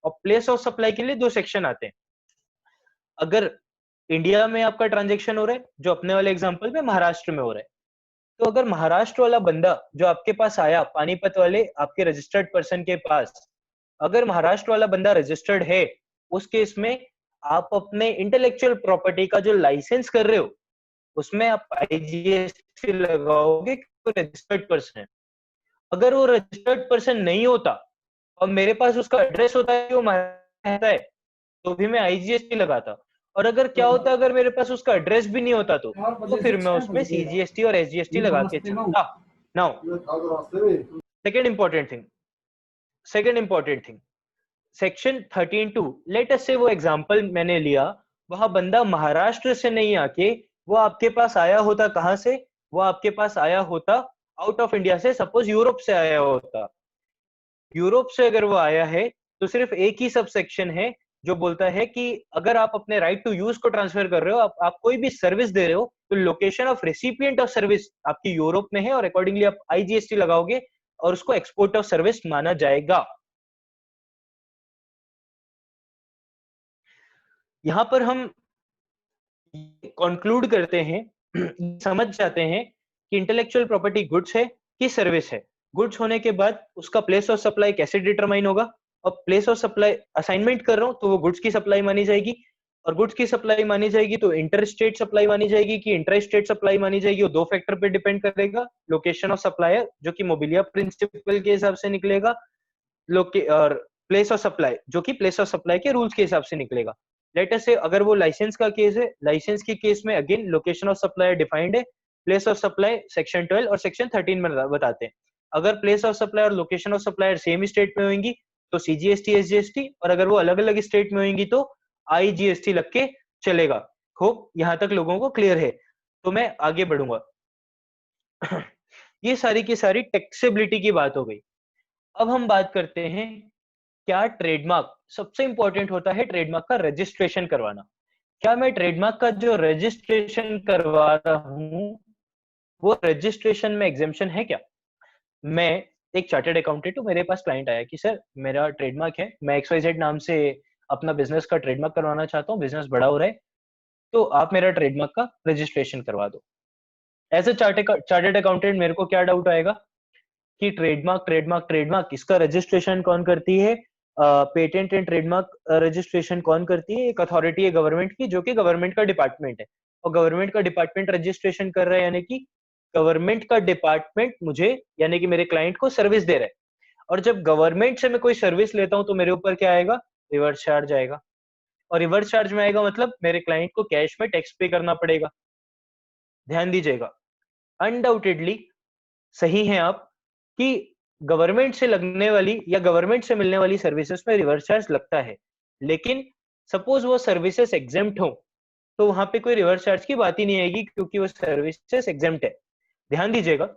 और प्लेस ऑफ सप्लाई के लिए 2 सेक्शन आते हैं। अगर इंडिया में आपका ट्रांजेक्शन हो रहा है, जो अपने वाले एग्जांपल में महाराष्ट्र में हो रहा है, तो अगर महाराष्ट्र वाला बंदा जो आपके पास आया, पानीपत वाले आपके रजिस्टर्ड पर्सन के पास, अगर महाराष्ट्र वाला बंदा रजिस्टर्ड है, उस केस में आप अपने इंटेलेक्चुअल प्रॉपर्टी का जो लाइसेंस कर रहे हो उसमें आप आईजीएसटी लगाओगे कि वो रजिस्टर्ड पर्सन है। अगर वो रजिस्टर्ड पर्सन नहीं होता और मेरे पास उसका एड्रेस होता है, वो रहता है, तो भी मैं आईजीएसटी लगाता। और अगर क्या होता अगर मेरे पास उसका एड्रेस भी नहीं होता तो फिर मैं उसमें सीजीएसटी और एसजीएसटी लगा के चलता। Now second important thing, section 13(2), let us से वो एग्जांपल मैंने लिया, वहां बंदा महाराष्ट्र से नहीं आके वो आपके पास आया होता, कहां से? वो आपके पास आया होता आउट ऑफ इंडिया से, सपोज यूरोप से आया होता। यूरोप से अगर वो आया है तो सिर्फ एक ही सब सेक्शन है जो बोलता है कि अगर आप अपने राइट टू यूज को ट्रांसफर कर रहे हो, आप कोई भी सर्विस दे रहे हो, तो location of recipient of service आपकी यूरोप में है और अकॉर्डिंगली आप आईजीएसटी लगाओगे और उसको एक्सपोर्ट ऑफ सर्विस माना जाएगा। यहां पर हम कंक्लूड करते हैं, समझ जाते हैं कि इंटेलेक्चुअल प्रॉपर्टी गुड्स है कि सर्विस है। गुड्स होने के बाद उसका प्लेस ऑफ सप्लाई कैसे डिटरमाइन होगा, और प्लेस ऑफ सप्लाई असाइनमेंट कर रहा हूं तो वो गुड्स की सप्लाई मानी जाएगी, और गुड्स की सप्लाई मानी जाएगी तो इंटर स्टेट सप्लाई मानी जाएगी कि इंटर स्टेट सप्लाई मानी जाएगी, वो 2 फैक्टर पे डिपेंड करेगा। लोकेशन ऑफ सप्लायर जो कि मोबिलिया प्रिंसिपल के हिसाब से निकलेगा, और प्लेस ऑफ सप्लाई जो कि प्लेस ऑफ सप्लाई के रूल्स के हिसाब से निकलेगा। लेट अस से अगर वो लाइसेंस का केस है, लाइसेंस के केस में again location of supplier defined है, प्लेस ऑफ सप्लाई सेक्शन 12 और सेक्शन 13 में बताते हैं। अगर प्लेस ऑफ सप्लाई और location of supplier same state में होंगी तो CGST SGST, और अगर वो अलग अलग स्टेट में होंगी तो IGST लग के चलेगा। होप यहां तक लोगों को क्लियर है। तो मैं आगे बढ़ूंगा। ये सारी की सारी टैक्सेबिलिटी की बात हो गई। अब हम बात करते हैं क्या ट्रेडमार्क, सबसे इंपॉर्टेंट होता है ट्रेडमार्क का रजिस्ट्रेशन करवाना। क्या मैं ट्रेडमार्क का जो रजिस्ट्रेशन करवा रहा हूं वो रजिस्ट्रेशन में एग्जेम्पशन है क्या? मैं एक चार्टर्ड अकाउंटेंट हूं, मेरे पास क्लाइंट आया कि सर मेरा ट्रेडमार्क है, मैं XYZ नाम से अपना बिजनेस का ट्रेडमार्क करवाना चाहता हूँ, बिजनेस बड़ा हो रहा है, तो आप मेरा ट्रेडमार्क का रजिस्ट्रेशन करवा दो। एज ए चार्टर्ड अकाउंटेंट मेरे को क्या डाउट आएगा कि ट्रेडमार्क ट्रेडमार्क ट्रेडमार्क इसका रजिस्ट्रेशन कौन करती है? पेटेंट एंड ट्रेडमार्क रजिस्ट्रेशन कौन करती है? एक अथॉरिटी है गवर्नमेंट की, जो कि गवर्नमेंट का डिपार्टमेंट है, और गवर्नमेंट का डिपार्टमेंट रजिस्ट्रेशन कर रहा है, यानी कि गवर्नमेंट का डिपार्टमेंट मुझे यानी कि मेरे क्लाइंट को सर्विस दे रहा है। और जब गवर्नमेंट से मैं कोई सर्विस लेता हूं तो मेरे ऊपर क्या आएगा? रिवर्स चार्ज आएगा, और रिवर्स चार्ज में आएगा मतलब मेरे क्लाइंट को कैश में टैक्स पे करना पड़ेगा। ध्यान दीजिएगा, अनडाउटेडली सही है आप कि गवर्नमेंट से लगने वाली या गवर्नमेंट से मिलने वाली सर्विसेज में रिवर्स चार्ज लगता है, लेकिन सपोज वो सर्विसेज एग्जेम्प्ट हो तो वहां पे कोई रिवर्स चार्ज की बात ही नहीं आएगी, क्योंकि वो सर्विसेज एग्जेम्प्ट है। ध्यान दीजिएगा,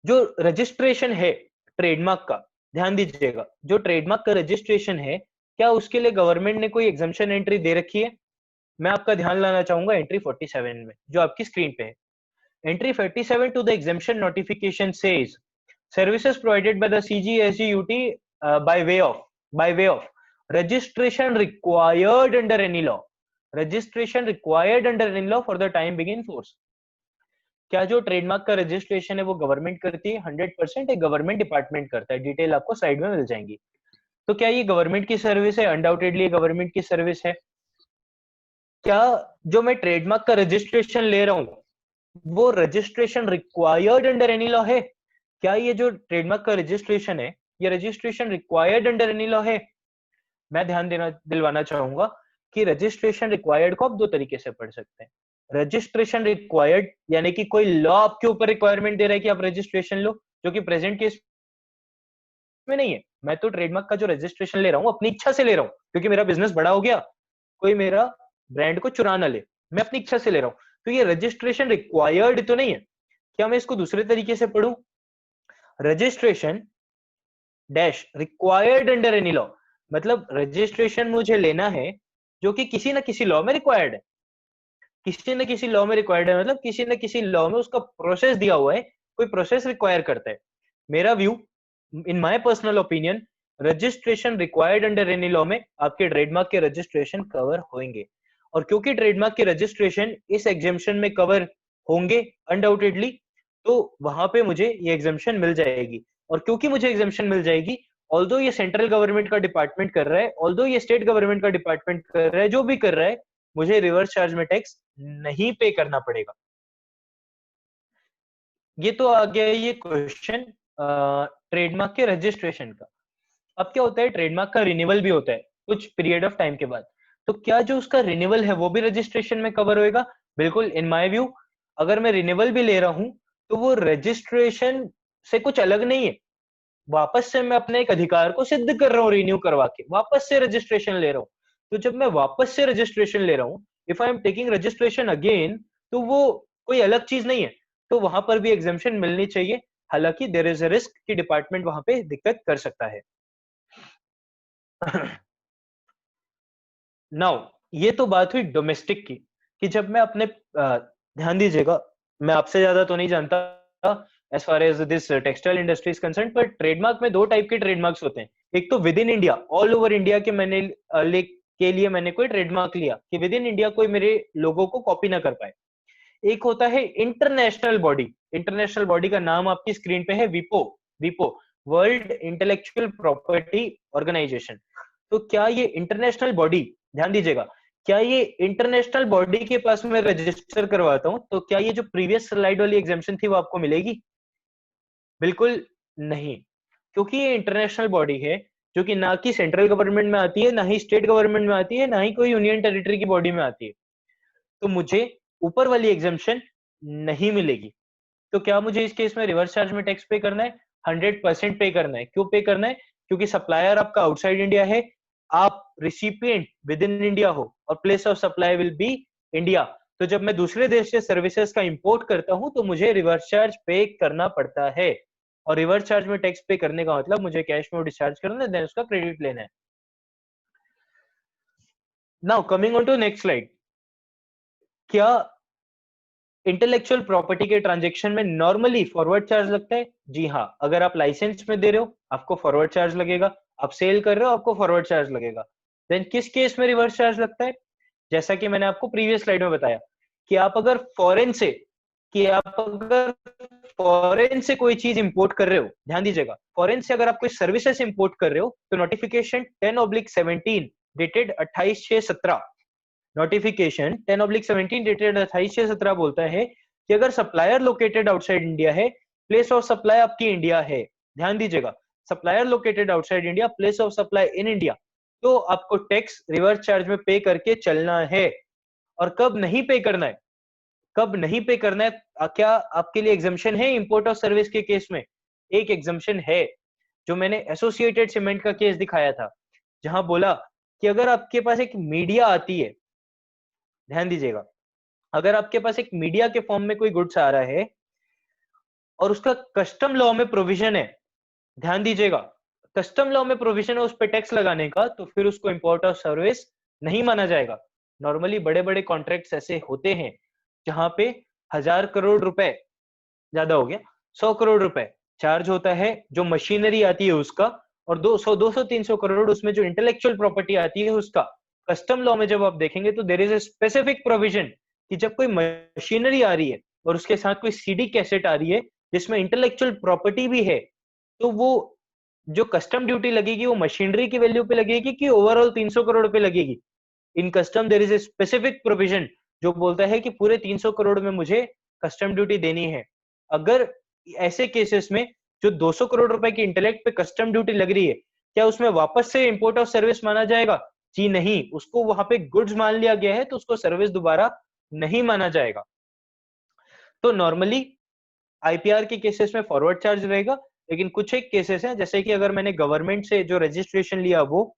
जो रजिस्ट्रेशन है ट्रेडमार्क का, ध्यान दीजिएगा, जो ट्रेडमार्क का रजिस्ट्रेशन है, क्या उसके लिए गवर्नमेंट ने कोई एग्जम्पशन एंट्री दे रखी है? मैं आपका ध्यान लाना चाहूंगा एंट्री 47 में, जो आपकी स्क्रीन पे है। Entry 47 to the exemption notification says services provided by the CGSGUT by way of registration required under any law. Registration required under any law for the time being in force. क्या जो trademark का registration है वो government करती है? 100% एक government department करता है। डिटेल आपको साइड में मिल जाएंगी। तो क्या ये गवर्नमेंट की सर्विस है? अनडाउटेडली गवर्नमेंट की सर्विस है। क्या जो मैं ट्रेडमार्क का रजिस्ट्रेशन ले रहा हूं वो registration required under any law है? क्या ये जो ट्रेडमार्क का रजिस्ट्रेशन है ये registration required under any law है? मैं ध्यान दिलवाना चाहूंगा कि रजिस्ट्रेशन रिक्वायर्ड को आप दो तरीके से पढ़ सकते हैं। रजिस्ट्रेशन रिक्वायर्ड यानी कि कोई लॉ आपके ऊपर रिक्वायरमेंट दे रहा है कि आप रजिस्ट्रेशन लो, जो कि प्रेजेंट केस में नहीं है। मैं तो ट्रेडमार्क का जो रजिस्ट्रेशन ले रहा हूँ अपनी इच्छा से ले रहा हूँ, क्योंकि मेरा बिजनेस बड़ा हो गया, कोई मेरा ब्रांड को चुरा ना ले, मैं अपनी इच्छा से ले रहा हूँ। तो ये रजिस्ट्रेशन रिक्वायर्ड तो नहीं है। क्या मैं इसको दूसरे तरीके से पढ़ूं? Registration dash required under any law, मतलब रजिस्ट्रेशन मुझे लेना है जो कि किसी ना किसी लॉ में रिक्वायर्ड है। किसी न किसी लॉ में रिक्वायर्ड है मतलब किसी न किसी लॉ में उसका प्रोसेस दिया हुआ है, कोई प्रोसेस रिक्वायर करता है। मेरा view, in my personal opinion, registration required under any law में आपके ट्रेडमार्क के रजिस्ट्रेशन कवर होंगे। और क्योंकि ट्रेडमार्क के रजिस्ट्रेशन इस एग्जेम्पशन में कवर होंगे अनडाउटेडली, तो वहां पे मुझे ये एग्जेम्पशन मिल जाएगी। और क्योंकि मुझे एग्जेम्पशन मिल जाएगी, ऑल्दो ये सेंट्रल गवर्नमेंट का डिपार्टमेंट कर रहा है, ऑल्दो ये स्टेट गवर्नमेंट का डिपार्टमेंट कर रहा है, जो भी कर रहा है, मुझे रिवर्स चार्ज में टैक्स नहीं पे करना पड़ेगा। ये तो आ गया ये क्वेश्चन ट्रेडमार्क के रजिस्ट्रेशन का। अब क्या होता है, ट्रेडमार्क का रिन्यूअल भी होता है कुछ पीरियड ऑफ टाइम के बाद। तो क्या जो उसका रिन्यूअल है वो भी रजिस्ट्रेशन में कवर होएगा? बिल्कुल, इन माय व्यू अगर मैं रिन्यूअल भी ले रहा हूं तो वो रजिस्ट्रेशन से कुछ अलग नहीं है। वापस से मैं अपने एक अधिकार को सिद्ध कर रहा हूँ, रिन्यू करवा के वापस से रजिस्ट्रेशन ले रहा हूँ। तो जब मैं वापस से रजिस्ट्रेशन ले रहा हूँ, if I am taking registration again, तो वो कोई अलग चीज नहीं है। तो वहां पर भी एग्जेम्पशन मिलनी चाहिए, हालांकि देयर इज अ रिस्क कि डिपार्टमेंट वहां पे दिक्कत कर सकता है। नाउ ये तो बात हुई डोमेस्टिक की, कि जब मैं अपने ध्यान दीजिएगा, मैं आपसे ज्यादा तो नहीं जानता as far as this textile industry is concern, पर ट्रेडमार्क में दो टाइप के ट्रेडमार्क्स होते हैं। एक तो within India, all over India के मैंने कोई ट्रेडमार्क लिया कि विद इन इंडिया कोई मेरे लोगों को कॉपी ना कर पाए। एक होता है इंटरनेशनल बॉडी। इंटरनेशनल बॉडी का नाम आपकी स्क्रीन पे है, विपो, वर्ल्ड इंटेलेक्चुअल प्रॉपर्टी ऑर्गेनाइजेशन। तो क्या ये इंटरनेशनल बॉडी, ध्यान दीजिएगा, क्या ये इंटरनेशनल बॉडी के पास में रजिस्टर करवाता हूं तो क्या ये जो प्रीवियस स्लाइड वाली एग्जेम्पशन थी वो आपको मिलेगी? बिल्कुल नहीं, क्योंकि ये इंटरनेशनल बॉडी है जो कि ना कि सेंट्रल गवर्नमेंट में आती है, ना ही स्टेट गवर्नमेंट में आती है, ना ही कोई यूनियन टेरिटरी की बॉडी में आती है। तो मुझे ऊपर वाली एग्जेम्पशन नहीं मिलेगी। तो क्या मुझे इस केस में रिवर्स चार्ज में टैक्स पे करना है? 100% पे करना है। क्यों पे करना है? क्योंकि सप्लायर आपका आउटसाइड इंडिया है, आप रिसिपिएंट विद इन इंडिया हो और place of supply will be India. तो जब मैं दूसरे देश से सर्विसेज का इंपोर्ट करता हूं तो मुझे रिवर्स चार्ज पे करना पड़ता है, और रिवर्स चार्ज में टैक्स पे करने का मतलब मुझे कैश में डिस्चार्ज करना है, देन उसका क्रेडिट लेना है। Now coming on to next slide, क्या इंटेलेक्चुअल प्रॉपर्टी के ट्रांजैक्शन में नॉर्मली फॉरवर्ड चार्ज लगता है? जी हाँ, अगर आप लाइसेंस में दे रहे हो आपको फॉरवर्ड चार्ज लगेगा, आप सेल कर रहे हो आपको फॉरवर्ड चार्ज लगेगा। देन किस केस में रिवर्स चार्ज लगता है? जैसा कि मैंने आपको प्रीवियस स्लाइड में बताया कि आप अगर फॉरेन से कोई चीज इंपोर्ट कर रहे हो, ध्यान दीजिएगा, फॉरेन से अगर आप कोई सर्विसेज इंपोर्ट कर रहे हो तो नोटिफिकेशन 10/17 डेटेड 28/6/17 नोटिफिकेशन 10/17 डेटेड 28/6/17 बोलता है कि अगर सप्लायर लोकेटेड आउटसाइड इंडिया है, प्लेस ऑफ सप्लाई आपकी इंडिया है, ध्यान दीजिएगा, supplier located outside India, place of supply in India, तो आपको टैक्स रिवर्स चार्ज में पे करके चलना है। और कब नहीं पे करना है, कब नहीं पे करना है, क्या आपके लिए एग्जम्पशन है इंपोर्ट ऑफ सर्विस के केस में? एक एग्जम्पशन है, जो मैंने एसोसिएटेड सीमेंट का केस दिखाया था, जहां बोला कि अगर आपके पास एक मीडिया आती है, ध्यान दीजिएगा, अगर आपके पास एक मीडिया के फॉर्म में कोई गुड्स आ रहा है और उसका कस्टम लॉ में प्रोविजन है, ध्यान दीजिएगा, कस्टम लॉ में प्रोविजन है उस पर टैक्स लगाने का, तो फिर उसको इंपोर्ट ऑफ सर्विस नहीं माना जाएगा। नॉर्मली बड़े बड़े कॉन्ट्रैक्ट्स ऐसे होते हैं जहां पे 1000 करोड़ रुपए, ज्यादा हो गया, 100 करोड़ रुपए चार्ज होता है जो मशीनरी आती है उसका, और 200-300 करोड़ उसमें जो इंटेलेक्चुअल प्रॉपर्टी आती है उसका। कस्टम लॉ में जब आप देखेंगे तो there is a specific provision कि जब कोई मशीनरी आ रही है और उसके साथ कोई सीडी कैसेट आ रही है जिसमें इंटेलेक्चुअल प्रॉपर्टी भी है, तो वो जो कस्टम ड्यूटी लगेगी वो मशीनरी की वैल्यू पे लगेगी कि ओवरऑल 300 करोड़ पे लगेगी। In custom there is a specific provision जो बोलता है कि पूरे 300 करोड़ में मुझे कस्टम ड्यूटी देनी है। अगर ऐसे केसेस में जो 200 करोड़ रुपए की इंटेलेक्ट पे कस्टम ड्यूटी लग रही है, क्या उसमें वापस से इंपोर्ट ऑफ सर्विस माना जाएगा? जी नहीं, उसको वहां पे गुड्स मान लिया गया है तो उसको सर्विस दोबारा नहीं माना जाएगा। तो नॉर्मली आईपीआर के केसेस में फॉरवर्ड चार्ज रहेगा, लेकिन कुछ एक केसेस हैं, जैसे कि अगर मैंने गवर्नमेंट से जो रजिस्ट्रेशन लिया, वो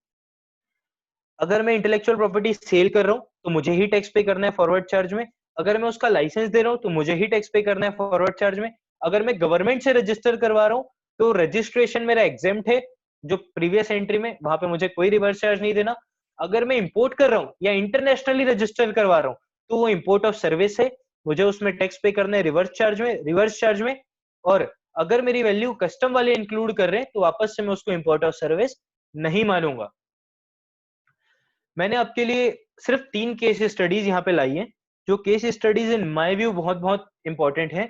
अगर मैं इंटेलेक्चुअल प्रॉपर्टी सेल कर रहा हूं तो मुझे ही टैक्स पे करना है फॉरवर्ड चार्ज में, अगर मैं उसका लाइसेंस दे रहा हूं तो मुझे ही टैक्स पे करना है फॉरवर्ड चार्ज में, अगर मैं गवर्नमेंट से रजिस्टर करवा रहा हूं तो रजिस्ट्रेशन मेरा एग्जेम्प्ट है, जो प्रीवियस एंट्री में, वहां पे मुझे कोई रिवर्स चार्ज नहीं देना। अगर मैं इंपोर्ट कर रहा हूं या इंटरनेशनली रजिस्टर करवा रहा हूं तो वो इंपोर्ट ऑफ सर्विस है, मुझे उसमें टैक्स पे करना है रिवर्स चार्ज में। और अगर मेरी वैल्यू कस्टम वाले इंक्लूड कर रहे हैं तो वापस से मैं उसको इंपोर्ट ऑफ सर्विस नहीं मानूंगा। मैंने आपके लिए सिर्फ 3 केस स्टडीज यहाँ पे लाई हैं, जो case studies in my view बहुत बहुत इंपॉर्टेंट है।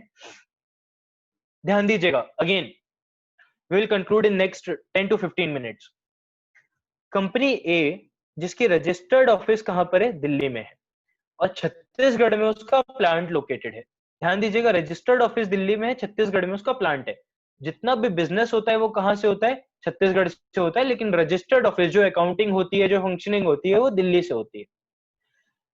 ध्यान दीजिएगा, again we will conclude in next 10 to 15 minutes. Company A जिसकी रजिस्टर्ड ऑफिस कहां पर है? दिल्ली में है, और छत्तीसगढ़ में उसका प्लांट लोकेटेड है। ध्यान दीजिएगा, रजिस्टर्ड ऑफिस दिल्ली में है, छत्तीसगढ़ में उसका प्लांट है। जितना भी बिजनेस होता है वो कहां से होता है? छत्तीसगढ़ से होता है, लेकिन रजिस्टर्ड ऑफिस जो अकाउंटिंग होती है, जो फंक्शनिंग होती है, वो दिल्ली से होती है।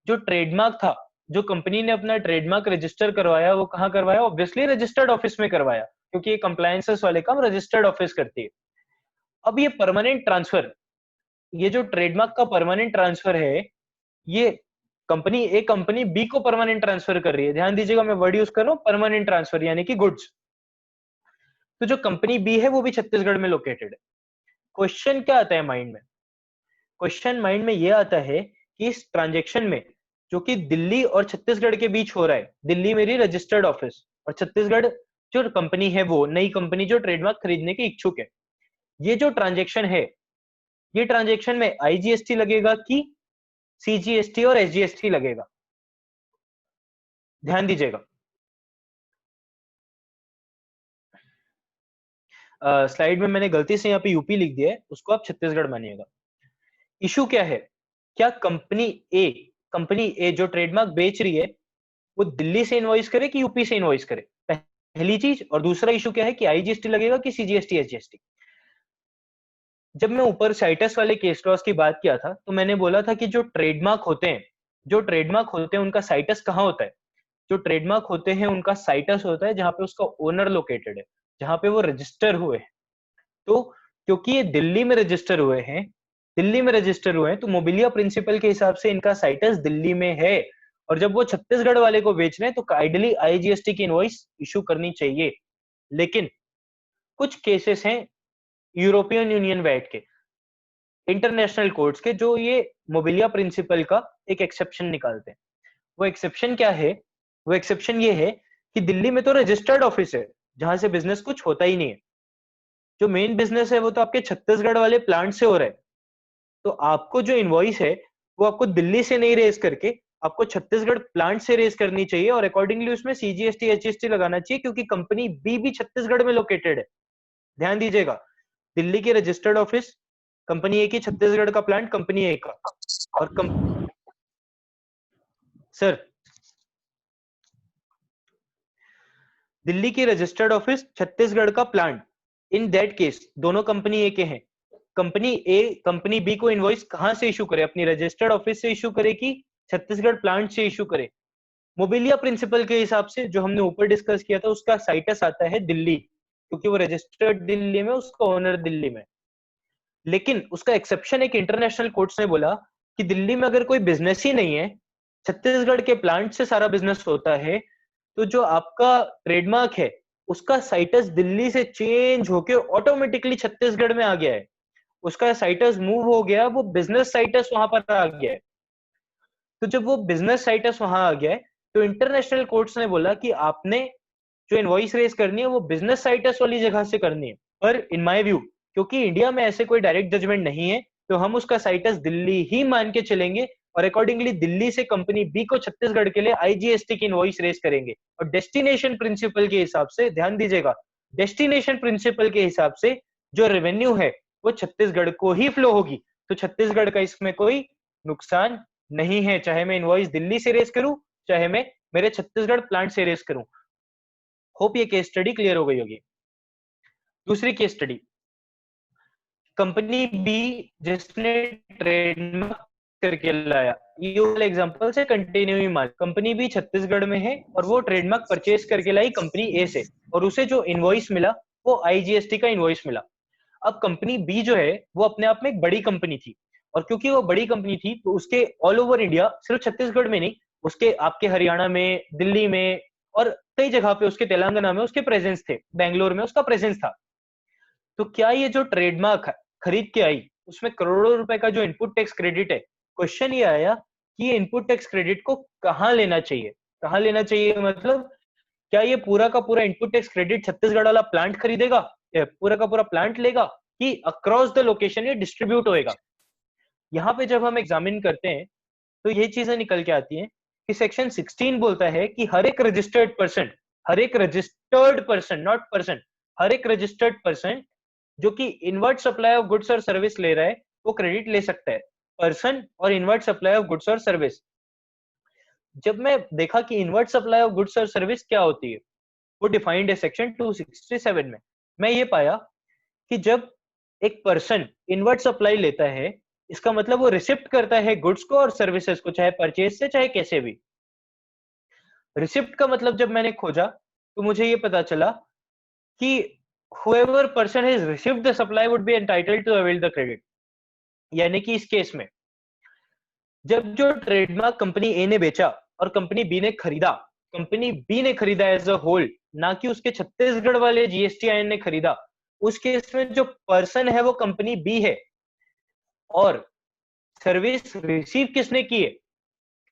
जो ट्रेडमार्क था, जो कंपनी ने अपना ट्रेडमार्क रजिस्टर करवाया, वो कहां करवाया? ऑब्वियसली रजिस्टर्ड ऑफिस में करवाया, क्योंकि ये कंप्लायंसेस वाले काम रजिस्टर्ड ऑफिस करती है। अब ये परमानेंट ट्रांसफर, ये जो ट्रेडमार्क का परमानेंट ट्रांसफर है, ये कंपनी ए कंपनी बी को परमानेंट ट्रांसफर कर रही है। ध्यान दीजिएगा, मैं वर्ड यूज कर रहा हूं परमानेंट ट्रांसफर, यानी कि गुड्स। तो जो कंपनी बी है वो भी छत्तीसगढ़ में लोकेटेड है। क्वेश्चन क्या आता है माइंड में? क्वेश्चन माइंड में ये आता है कि इस ट्रांजैक्शन में जो कि दिल्ली और छत्तीसगढ़ के बीच हो रहा है, दिल्ली मेरी रजिस्टर्ड ऑफिस और छत्तीसगढ़ जो कंपनी है, वो नई कंपनी जो ट्रेडमार्क खरीदने के इच्छुक है, ये जो ट्रांजैक्शन है, ये ट्रांजैक्शन में आईजीएसटी लगेगा कि सीजीएसटी और एसजीएसटी लगेगा? ध्यान दीजिएगा, स्लाइड में मैंने गलती से यहाँ पे यूपी लिख दिया है, उसको आप छत्तीसगढ़ मानिएगा। इशू क्या है? क्या कंपनी ए जो ट्रेडमार्क बेच रही है वो दिल्ली से इनवॉइस करे कि यूपी से इनवॉइस करे? पहली चीज। और दूसरा इशू क्या है कि आईजीएसटी लगेगा कि सीजीएसटी एसजीएसटी? जब मैं ऊपर साइटस वाले केस लॉस की बात किया था तो मैंने बोला था कि जो ट्रेडमार्क होते हैं उनका साइटस कहाँ होता है? जो ट्रेडमार्क होते हैं उनका साइटस होता है जहां पे उसका ओनर लोकेटेड है, जहां पे वो रजिस्टर हुए हैं। तो क्योंकि ये दिल्ली में रजिस्टर हुए हैं, तो मोबिलिया प्रिंसिपल के हिसाब से इनका साइटस दिल्ली में है, और जब वो छत्तीसगढ़ वाले को बेच रहे हैं तो आइडियली आईजीएसटी की इनवॉइस इशू करनी चाहिए। लेकिन कुछ केसेस हैं यूरोपियन यूनियन वैट के, इंटरनेशनल कोर्ट्स के, जो ये मोबिलिया प्रिंसिपल का एक एक्सेप्शन निकालते हैं। वो एक्सेप्शन क्या है? वो एक्सेप्शन ये है कि दिल्ली में तो रजिस्टर्ड ऑफिस है जहां से बिजनेस कुछ होता ही नहीं है, जो मेन बिजनेस है वो तो आपके छत्तीसगढ़ वाले प्लांट से हो रहा है। तो आपको जो इनवॉइस है वो आपको दिल्ली से नहीं रेज करके आपको छत्तीसगढ़ प्लांट से रेज करनी चाहिए, और अकॉर्डिंगली उसमें सीजीएसटी एचएसटी लगाना चाहिए, क्योंकि कंपनी बी भी छत्तीसगढ़ में लोकेटेड है। ध्यान दीजिएगा, दिल्ली की रजिस्टर्ड ऑफिस कंपनी ए की, छत्तीसगढ़ का प्लांट कंपनी ए का, और सर दिल्ली की रजिस्टर्ड ऑफिस, छत्तीसगढ़ का प्लांट, इन दैट केस दोनों कंपनी ए के हैं। कंपनी ए कंपनी बी को इनवॉइस कहां से इशू करे? अपनी रजिस्टर्ड ऑफिस से इशू करे कि छत्तीसगढ़ प्लांट से इशू करे? मोबिलिया प्रिंसिपल के हिसाब से जो हमने ऊपर डिस्कस किया था, उसका साइटस आता है दिल्ली, क्योंकि वो रजिस्टर्ड दिल्ली में, उसका ओनर दिल्ली में। लेकिन उसका एक्सेप्शन एक इंटरनेशनल कोर्ट्स ने बोला कि दिल्ली में अगर कोई बिजनेस ही नहीं है, छत्तीसगढ़ के प्लांट से सारा बिजनेस होता है, तो जो आपका ट्रेडमार्क है उसका साइटस दिल्ली से चेंज होके ऑटोमेटिकली छत्तीसगढ़ में आ गया है, उसका साइटस मूव हो गया, वो बिजनेस साइटस वहां पर आ गया है। तो जब वो बिजनेस साइटस वहां आ गया है, तो इंटरनेशनल कोर्ट्स ने बोला कि आपने जो इनवॉइस रेज करनी है वो बिजनेस साइटस वाली जगह से करनी है। पर इन माय व्यू, क्योंकि इंडिया में ऐसे कोई डायरेक्ट जजमेंट नहीं है, तो हम उसका साइटस दिल्ली ही मान के चलेंगे, और अकॉर्डिंगली दिल्ली से कंपनी बी को छत्तीसगढ़ के लिए आईजीएसटी की इनवॉइस रेज करेंगे। और डेस्टिनेशन प्रिंसिपल के हिसाब से, ध्यान दीजिएगा, डेस्टिनेशन प्रिंसिपल के हिसाब से जो रेवेन्यू है वो छत्तीसगढ़ को ही फ्लो होगी, तो छत्तीसगढ़ का इसमें कोई नुकसान नहीं है, चाहे मैं इनवॉइस दिल्ली से रेज करूं, चाहे मैं मेरे छत्तीसगढ़ प्लांट से रेज करूं। होप ये केस स्टडी क्लियर हो गई होगी। दूसरी केस स्टडी, कंपनी बी जिसने ट्रेडमार्क करके लाया, ये वाला एग्जांपल से कंटिन्यू ही मान, कंपनी बी छत्तीसगढ़ में है और वो ट्रेडमार्क परचेज करके लाई कंपनी ए से, और उसे जो इनवॉइस मिला वो आईजीएसटी का इनवॉइस मिला। अब कंपनी बी जो है वो अपने आप में एक बड़ी कंपनी थी, और क्योंकि वो बड़ी कंपनी थी तो उसके ऑल ओवर इंडिया, सिर्फ छत्तीसगढ़ में नहीं, उसके आपके हरियाणा में, दिल्ली में और कई जगह पे, उसके तेलंगाना में उसके प्रेजेंस थे, बेंगलोर में उसका प्रेजेंस था। तो क्या ये जो ट्रेडमार्क खरीद के आई उसमें करोड़ों रुपए का जो इनपुट टैक्स क्रेडिट है, क्वेश्चन ये आया कि ये इनपुट टैक्स क्रेडिट को कहाँ लेना चाहिए? कहाँ लेना चाहिए मतलब क्या ये पूरा का पूरा इनपुट टैक्स क्रेडिट छत्तीसगढ़ वाला प्लांट खरीदेगा, पूरा का पूरा प्लांट लेगा, कि अक्रॉस द लोकेशन ये डिस्ट्रीब्यूट होएगा? यहाँ पे जब हम एग्जामिन करते हैं तो ये चीजें निकल के आती हैं कि सेक्शन 16 बोलता है कि हर एक रजिस्टर्ड पर्सन, नॉट पर्सन, हर एक रजिस्टर्ड पर्सन जो कि इनवर्ट सप्लाई ऑफ गुड्स और सर्विस ले रहा है वो क्रेडिट ले सकता है। पर्सन और इनवर्ट सप्लाई ऑफ गुड्स और सर्विस, जब मैं देखा कि इनवर्ट सप्लाई ऑफ गुड्स और सर्विस क्या होती है, वो डिफाइंड है सेक्शन 267 में, मैं ये पाया कि जब एक पर्सन इनवर्ट सप्लाई लेता है, इसका मतलब वो रिसिप्ट करता है गुड्स को और सर्विसेज को, चाहे परचेज से चाहे कैसे भी। रिसिप्ट का मतलब जब मैंने खोजा तो मुझे ये पता चला कि whoever person has received the supply would be entitled to avail the credit। यानी कि इस केस में जब जो ट्रेडमार्क कंपनी ए ने बेचा और कंपनी बी ने खरीदा, कंपनी बी ने खरीदा एज अ होल, ना कि उसके छत्तीसगढ़ वाले जीएसटीआईएन ने खरीदा, उस केस में जो पर्सन है वो कंपनी बी है, और सर्विस रिसीव किसने की है?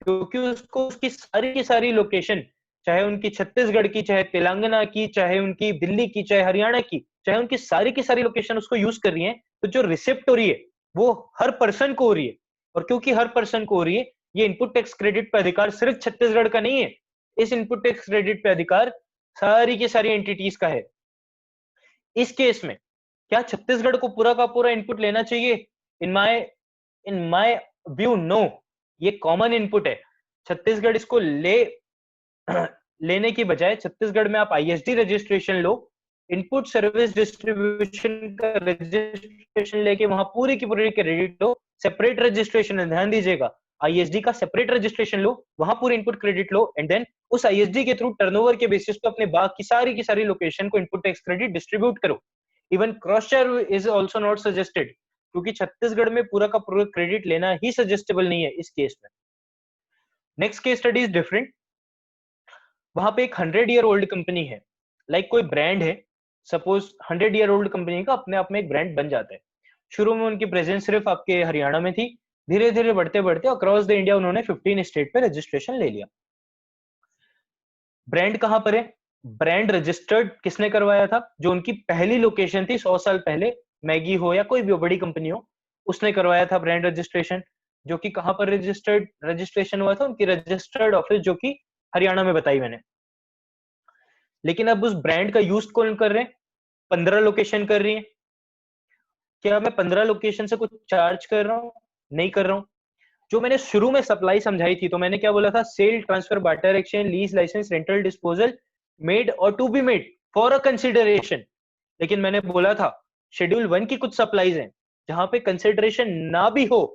क्योंकि उसको उसकी सारी की सारी लोकेशन, चाहे उनकी छत्तीसगढ़ की, चाहे तेलंगाना की, चाहे उनकी दिल्ली की, चाहे हरियाणा की, चाहे उनकी सारी की सारी लोकेशन उसको यूज कर रही है, तो जो रिसिप्ट हो रही है वो हर पर्सन को हो रही है। और क्योंकि हर पर्सन को हो रही है, ये इनपुट टैक्स क्रेडिट पे अधिकार सिर्फ छत्तीसगढ़ का नहीं है, इस इनपुट टैक्स क्रेडिट पे अधिकार सारी की सारी एंटिटीज का है। इस केस में क्या छत्तीसगढ़ को पूरा का पूरा इनपुट लेना चाहिए? इन माय व्यू नो, ये कॉमन इनपुट है। छत्तीसगढ़ इसको लेने की बजाय छत्तीसगढ़ में आप आईएसडी रजिस्ट्रेशन लो, इनपुट सर्विस डिस्ट्रीब्यूशन का रजिस्ट्रेशन लेके वहां पूरी की पूरी क्रेडिट लो, सेपरेट रजिस्ट्रेशन है, ध्यान दीजिएगा, आईएसडी का सेपरेट रजिस्ट्रेशन लो, वहां पूरी इनपुट क्रेडिट लो, एंड देन उस आईएसडी के थ्रू टर्नओवर के बेसिस पे अपने बाकी की सारी लोकेशन को इनपुट टैक्स क्रेडिट डिस्ट्रीब्यूट करो। Even cross share is also not suggested, क्योंकि छत्तीसगढ़ में पूरा का पूरा क्रेडिट लेना ही सजेस्टेबल नहीं है इस केस में। Next case study is different. वहां पे एक 100 ईयर ओल्ड कंपनी है, लाइक कोई ब्रांड है, सपोज 100 ईयर ओल्ड कंपनी का अपने आप में एक ब्रांड बन जाता है। शुरू में उनकी प्रेजेंस सिर्फ आपके हरियाणा में थी, धीरे धीरे बढ़ते बढ़ते अक्रॉस द इंडिया उन्होंने 15 स्टेट पे रजिस्ट्रेशन ले लिया। ब्रांड कहां पर है? ब्रांड रजिस्टर्ड किसने करवाया था? जो उनकी पहली लोकेशन थी 100 साल पहले, मैगी हो या कोई भी बड़ी कंपनी हो, उसने करवाया था ब्रांड रजिस्ट्रेशन। जो कि कहां पर रजिस्ट्रेशन हुआ था? उनकी रजिस्टर्ड ऑफिस जो कि हरियाणा में बताई मैंने। लेकिन अब उस ब्रांड का यूज कौन कर रहे हैं? 15 लोकेशन कर रही है। क्या मैं 15 लोकेशन से कुछ चार्ज कर रहा हूं? नहीं कर रहा हूं। जो मैंने शुरू में सप्लाई समझाई थी, तो मैंने क्या बोला था? Sale, transfer, barter exchange, lease, licence, rental, disposal, made or to be made for a consideration. लेकिन मैंने बोला था शेड्यूल 1 की कुछ सप्लाईज हैं जहां पे कंसिडरेशन ना भी हो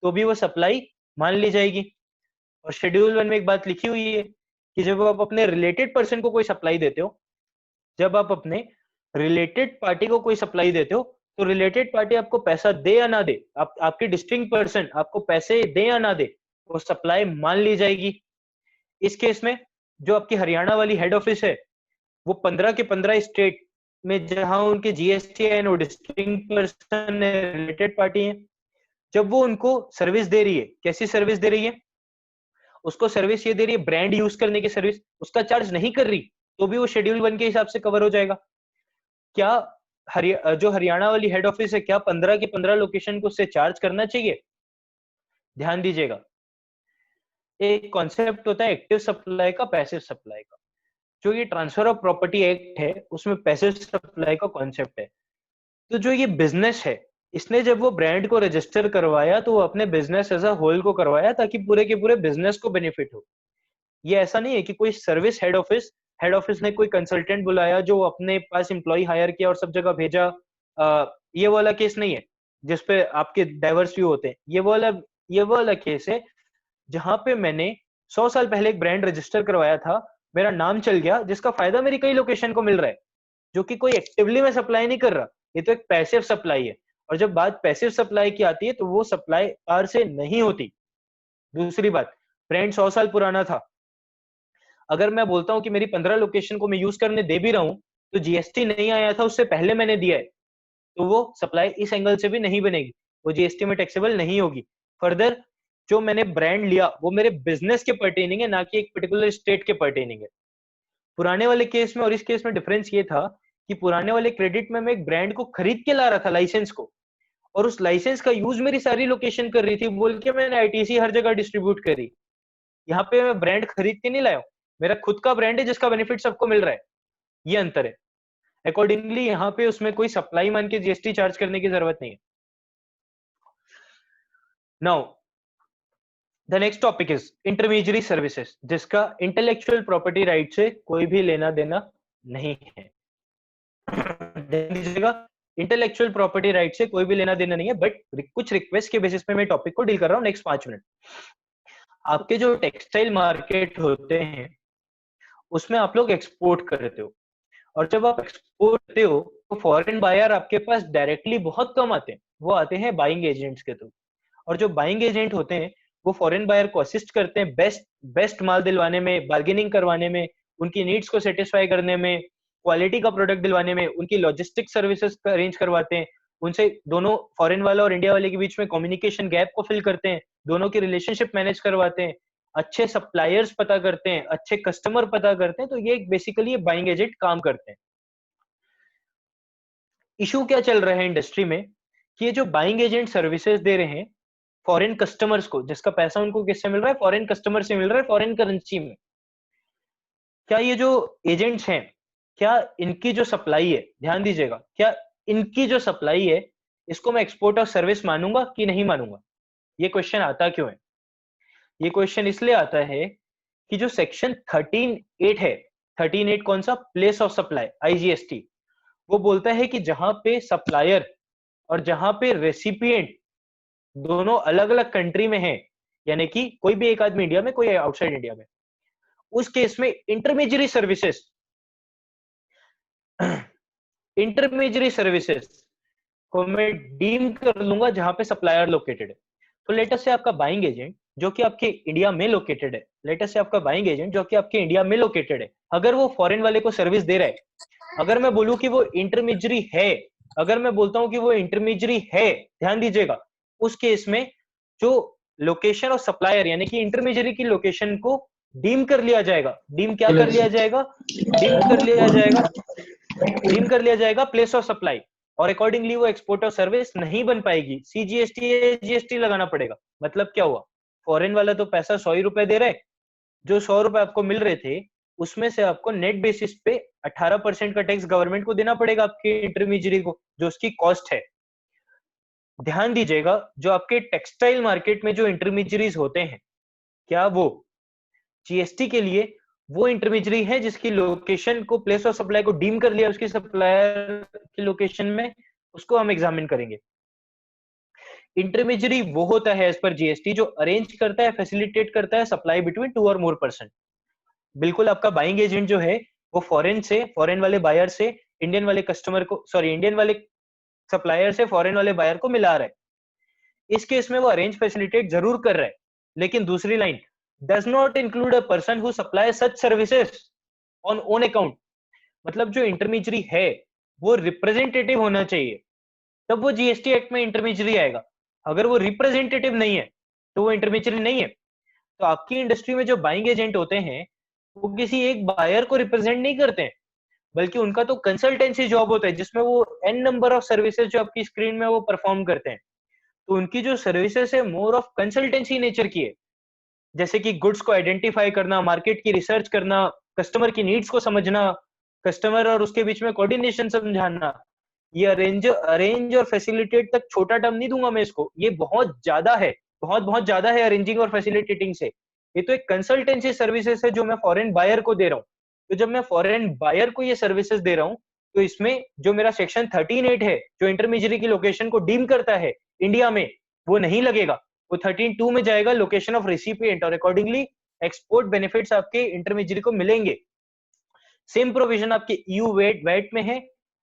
तो भी वो सप्लाई मान ली जाएगी। और शेड्यूल 1 में एक बात लिखी हुई है कि जब आप अपने रिलेटेड पर्सन को कोई सप्लाई देते हो, जब आप अपने रिलेटेड पार्टी को कोई सप्लाई देते हो, तो रिलेटेड पार्टी आपको पैसा दे या ना दे, आपकी डिस्टिंक्ट पर्सन आपको पैसे दे या ना दे, वो सप्लाई मान ली जाएगी। इस केस में जो आपकी हरियाणा वाली हेड ऑफिस है, वो 15 के 15 स्टेट में जहां उनके जीएसटी एंड और डिस्टिंक्ट पर्सन रिलेटेड पार्टी है, जब वो उनको सर्विस दे रही है, कैसी सर्विस दे रही है? उसको सर्विस ये दे रही है ब्रांड यूज करने की सर्विस, उसका चार्ज नहीं कर रही, तो भी वो शेड्यूल 1 के हिसाब से कवर हो जाएगा। क्या जो हरियाणा वाली हेड ऑफिस है, क्या 15 के 15 लोकेशन को उससे चार्ज करना चाहिए? ध्यान दीजिएगा, एक कॉन्सेप्ट होता है एक्टिव सप्लाई का, पैसिव सप्लाई का। जो ये ट्रांसफर ऑफ प्रॉपर्टी एक्ट है, उसमें पैसिव सप्लाई का कॉन्सेप्ट है। तो जो ये बिजनेस है, इसने जब वो ब्रांड को रजिस्टर करवाया, तो वो अपने बिजनेस एज अ होल को करवाया ताकि पूरे के पूरे बिजनेस को बेनिफिट हो। ये ऐसा नहीं है कि कोई सर्विस हेड ऑफिस ने कोई कंसल्टेंट बुलाया जो अपने पास एम्प्लॉय हायर किया और सब जगह भेजा। ये वाला केस नहीं है जिसपे आपके डाइवर्स व्यू होते हैं। ये वाला केस है जहां पे मैंने 100 साल पहले एक ब्रांड रजिस्टर करवाया था, मेरा नाम चल गया, जिसका फायदा मेरी कई लोकेशन को मिल रहा है, जो कि कोई एक्टिवली मैं सप्लाई नहीं कर रहा। ये तो एक पैसिव सप्लाई है। और जब बात पैसिव सप्लाई की आती है, तो वो सप्लाई पार से नहीं होती। दूसरी बात, ब्रांड 100 साल पुराना था, अगर मैं बोलता हूं कि मेरी 15 लोकेशन को मैं यूज करने दे भी रहा हूं, तो जीएसटी नहीं आया था, उससे पहले मैंने दिया है, तो वो सप्लाई इस एंगल से भी नहीं बनेगी, वो जीएसटी में टैक्सेबल नहीं होगी। फर्दर जो मैंने ब्रांड लिया वो मेरे बिजनेस के पर्टेनिंग है, ना कि एक पर्टिकुलर स्टेट के पर्टेनिंग है। पुराने वाले केस में और इस केस में डिफरेंस ये था कि पुराने वाले क्रेडिट में मैं एक ब्रांड को खरीद के ला रहा था, लाइसेंस को, और उस लाइसेंस का यूज मेरी सारी लोकेशन कर रही थी बोल के मैंने आईटीसी हर जगह डिस्ट्रीब्यूट करी। यहाँ पे मैं ब्रांड खरीद के नहीं लाया हूं, मेरा खुद का ब्रांड है जिसका बेनिफिट सबको मिल रहा है। ये अंतर है। अकॉर्डिंगली यहाँ पे उसमें कोई सप्लाई मान के जीएसटी चार्ज करने की जरूरत नहीं है। Now the next topic is intermediary services, जिसका इंटेलेक्चुअल प्रॉपर्टी राइट से कोई भी लेना देना नहीं है। ध्यान दीजिएगा, इंटेलेक्चुअल प्रॉपर्टी राइट से कोई भी लेना देना नहीं है, बट कुछ रिक्वेस्ट के बेसिस पे मैं टॉपिक को डील कर रहा हूँ नेक्स्ट 5 मिनट। आपके जो टेक्सटाइल मार्केट होते हैं, उसमें आप लोग एक्सपोर्ट करते हो, और जब आप एक्सपोर्ट करते हो तो फॉरेन बायर आपके पास डायरेक्टली बहुत कम आते हैं, वो आते हैं बाइंग एजेंट्स के थ्रू। और जो बाइंग एजेंट होते हैं वो फॉरेन बायर को असिस्ट करते हैं बेस्ट माल दिलवाने में, बार्गेनिंग करवाने में, उनकी नीड्स को सेटिस्फाई करने में, क्वालिटी का प्रोडक्ट दिलवाने में, उनकी लॉजिस्टिक सर्विसेज अरेंज करवाते हैं, उनसे दोनों फॉरेन वाला और इंडिया वाले के बीच में कम्युनिकेशन गैप को फिल करते हैं, दोनों की रिलेशनशिप मैनेज करवाते हैं, अच्छे सप्लायर्स पता करते हैं, अच्छे कस्टमर पता करते हैं। तो ये बेसिकली बाइंग एजेंट काम करते हैं। इशू क्या चल रहा है इंडस्ट्री में कि ये जो बाइंग एजेंट सर्विसेज दे रहे हैं फॉरेन कस्टमर्स को, जिसका पैसा उनको किससे मिल रहा है? फॉरेन कस्टमर से मिल रहा है, फॉरेन करेंसी में। क्या ये जो एजेंट्स हैं, क्या इनकी जो सप्लाई है, ध्यान दीजिएगा, क्या इनकी जो सप्लाई है इसको मैं एक्सपोर्ट ऑफ सर्विस मानूंगा कि नहीं मानूंगा? ये क्वेश्चन आता क्यों है? ये क्वेश्चन इसलिए आता है कि जो सेक्शन 13(8) है, 13(8) कौन सा? Place of supply, IGST. वो बोलता है कि जहां पे सप्लायर और जहां पे रेसिपिएंट दोनों अलग अलग कंट्री में हैं, यानी कि कोई भी एक आदमी इंडिया में, कोई आउटसाइड इंडिया में, उस केस में इंटरमीडियरी सर्विसेज इंटरमीडियरी सर्विसेज को मैं डीम कर लूंगा जहां पे सप्लायर लोकेटेड है। तो लेटेस्ट से आपका बाइंग एजेंट जो कि आपके इंडिया में लोकेटेड है, लेटेस्ट से आपका बाइंग एजेंट जो कि आपके इंडिया में लोकेटेड है, अगर वो फॉरेन वाले को सर्विस दे रहा है, अगर मैं बोलूं कि वो इंटरमीडियरी है, अगर मैं बोलता हूं कि वो इंटरमीडियरी है, ध्यान दीजिएगा, उस केस में जो लोकेशन और सप्लायर यानी कि इंटरमीडियरी की लोकेशन को डीम कर लिया जाएगा। डीम क्या कर लिया जाएगा? डीम कर लिया जाएगा, डीम कर लिया जाएगा प्लेस ऑफ सप्लाई, और अकॉर्डिंगली वो एक्सपोर्ट ऑफ सर्विस नहीं बन पाएगी। सीजीएसटी जीएसटी लगाना पड़ेगा। मतलब क्या हुआ? फॉरेन वाला तो पैसा 100 ही रुपए दे रहे, जो 100 रुपए आपको मिल रहे थे उसमें से आपको नेट बेसिस पे 18% का टैक्स गवर्नमेंट को देना पड़ेगा, आपके इंटरमीडियरी को, जो उसकी कॉस्ट है। ध्यान दीजिएगा, जो आपके टेक्सटाइल मार्केट में जो इंटरमीडियरीज होते हैं, क्या वो जीएसटी के लिए वो इंटरमीडियरी है जिसकी लोकेशन को प्लेस ऑफ सप्लाई को डीम कर लिया उसकी सप्लायर की लोकेशन में? उसको हम एग्जामिन करेंगे। इंटरमीडियरी वो होता है एज पर जीएसटी जो अरेंज करता है, फैसिलिटेट करता है सप्लाई बिटवीन 2 और मोर पर्सन। बिल्कुल आपका बाइंग एजेंट जो है वो फॉरेन वाले बायर से इंडियन वाले कस्टमर को, सॉरी इंडियन वाले सप्लायर से फॉरेन वाले बायर को मिला रहा है। इस केस में वो अरेंज फैसिलिटेट जरूर कर रहा है, लेकिन दूसरी line does not include a person who supplies such services on own account। मतलब जो इंटरमीडियरी है वो रिप्रेजेंटेटिव होना चाहिए, तब वो जीएसटी एक्ट में इंटरमीडियरी आएगा। अगर वो रिप्रेजेंटेटिव नहीं है तो वो इंटरमीडियरी नहीं है। तो आपकी इंडस्ट्री में जो बाइंग एजेंट होते हैं वो किसी एक बायर को रिप्रेजेंट नहीं करते हैं, बल्कि उनका तो कंसल्टेंसी जॉब होता है जिसमें वो n नंबर ऑफ सर्विसेज जो आपकी स्क्रीन में वो परफॉर्म करते हैं। तो उनकी जो सर्विसेज है मोर ऑफ कंसल्टेंसी नेचर की है, जैसे कि गुड्स को आइडेंटिफाई करना, मार्केट की रिसर्च करना, कस्टमर की नीड्स को समझना, कस्टमर और उसके बीच में कोऑर्डिनेशन समझाना। ये अरेंज और फैसिलिटेट तक छोटा टर्म नहीं दूंगा मैं इसको, ये बहुत ज्यादा है, बहुत ज्यादा है अरेंजिंग और फैसिलिटेटिंग से। ये तो एक कंसल्टेंसी सर्विसेज है जो मैं फॉरेन बायर को दे रहा हूँ। तो जब मैं फॉरेन बायर को ये सर्विसेज दे रहा हूँ तो इसमें जो मेरा सेक्शन 13(8) है जो इंटरमीडियरी की लोकेशन को डीम करता है इंडिया में, वो नहीं लगेगा, वो 13(2) में जाएगा, लोकेशन ऑफ रेसिपिएंट, और अकॉर्डिंगली एक्सपोर्ट बेनिफिट्स आपके इंटरमीडियरी को मिलेंगे। सेम प्रोविजन आपके ईयू वेट में है,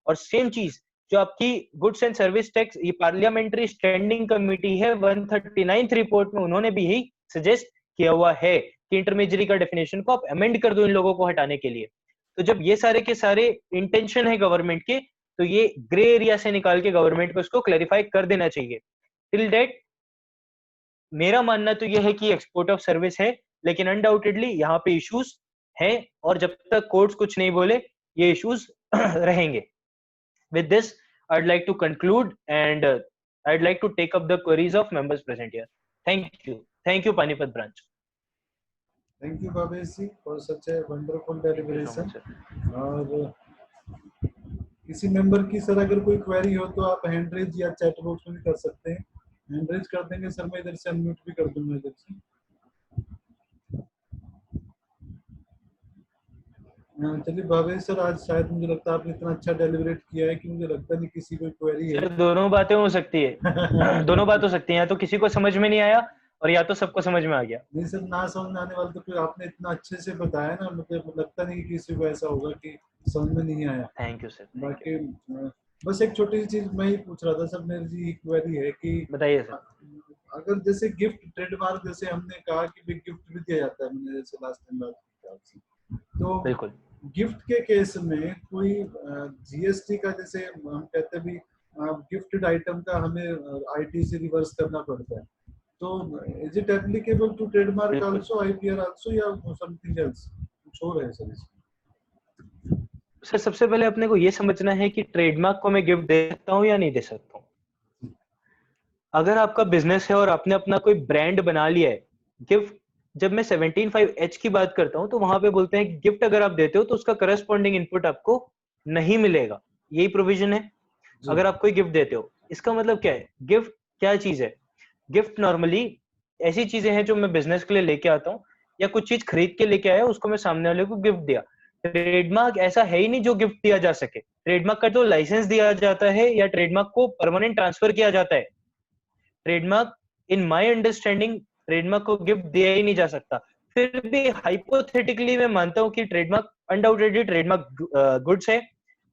और सेम चीज जो आपकी गुड्स एंड सर्विस टैक्स, ये पार्लियामेंट्री स्टैंडिंग कमेटी है 139th रिपोर्ट में उन्होंने भी यही सजेस्ट किया हुआ है कि इंटरमीडियरी का डेफिनेशन को आप अमेंड कर दो इन लोगों को हटाने के लिए। तो जब ये सारे के सारे इंटेंशन है गवर्नमेंट के, तो ये ग्रे एरिया से निकाल के गवर्नमेंट को इसको क्लैरिफाई कर देना चाहिए। टिल डेट मेरा मानना तो यह है कि एक्सपोर्ट ऑफ सर्विस है, लेकिन अनडाउटेडली यहाँ पे इश्यूज हैं, और जब तक कोर्ट्स कुछ नहीं बोले ये इश्यूज रहेंगे। With this, I'd like to conclude, and I'd like to take up the queries of members present here. Thank you, Panipat branch. Thank you, Bhavesh ji, for such a wonderful deliberation. और किसी member की sir अगर कोई query हो तो आप hand raise या chat box में भी कर सकते हैं। हैंड रेज कर देंगे सर, मैं इधर से अनम्यूट भी कर दूंगा इधर से। चलिए भावेश सर, आज शायद मुझे लगता है आपने इतना अच्छा डेलिब्रेट किया है कि मुझे लगता नहीं किसी को क्वेरी है। दोनों बातें हो सकती है दोनों बात हो सकती है, या तो किसी को समझ में नहीं आया और या तो सबको समझ में आ गया। नहीं सर, ना समझ में आने वाले तो फिर आपने इतना अच्छे से बताया ना, मुझे लगता नहीं कि किसी को ऐसा होगा कि समझ में नहीं आया। Thank you sir. बाकी बस एक छोटी सी चीज मैं ही पूछ रहा था सर, मेरी जी क्वेरी है कि बताइए सर। अगर जैसे गिफ्ट ट्रेडमार्क जैसे हमने कहा कि गिफ्ट भी दिया जाता है, मैंने जैसे लास्ट टाइम बात की आपसे, तो बिल्कुल गिफ्ट के केस में कोई जीएसटी का, जैसे हम कहते हैं भी गिफ्टेड आइटम का हमें आईटीसी रिवर्स करना पड़ता है, तो is it applicable to trademark also, IPR also, या समथिंग एल्स कुछ और है सर इसमें? सर सबसे पहले अपने को ये समझना है कि ट्रेडमार्क को मैं गिफ्ट दे सकता हूँ या नहीं दे सकता हूँ। अगर आपका बिजनेस है और आपने अपना कोई ब्रांड बना लिया है, गिफ्ट, जब मैं 17(5)(h) की बात करता हूं तो वहां पे बोलते हैं कि गिफ्ट अगर आप देते हो तो उसका करस्पॉन्डिंग इनपुट आपको नहीं मिलेगा, यही प्रोविजन है अगर आप कोई गिफ्ट देते हो। इसका मतलब क्या है? गिफ्ट क्या चीज है? गिफ्ट नॉर्मली ऐसी चीजें हैं जो मैं बिजनेस के लिए लेके आता हूँ, या कुछ चीज खरीद के लेके आया उसको मैं सामने वाले को गिफ्ट दिया। ट्रेडमार्क ऐसा है ही नहीं जो गिफ्ट दिया जा सके। ट्रेडमार्क का तो लाइसेंस दिया जाता है या ट्रेडमार्क को परमानेंट ट्रांसफर किया जाता है। Trademark in my understanding trademark को गिफ्ट दिया ही नहीं जा सकता। फिर भी हाइपोथेटिकली मैं मानता हूं कि ट्रेडमार्क अनडाउटेडली ट्रेडमार्क गुड्स है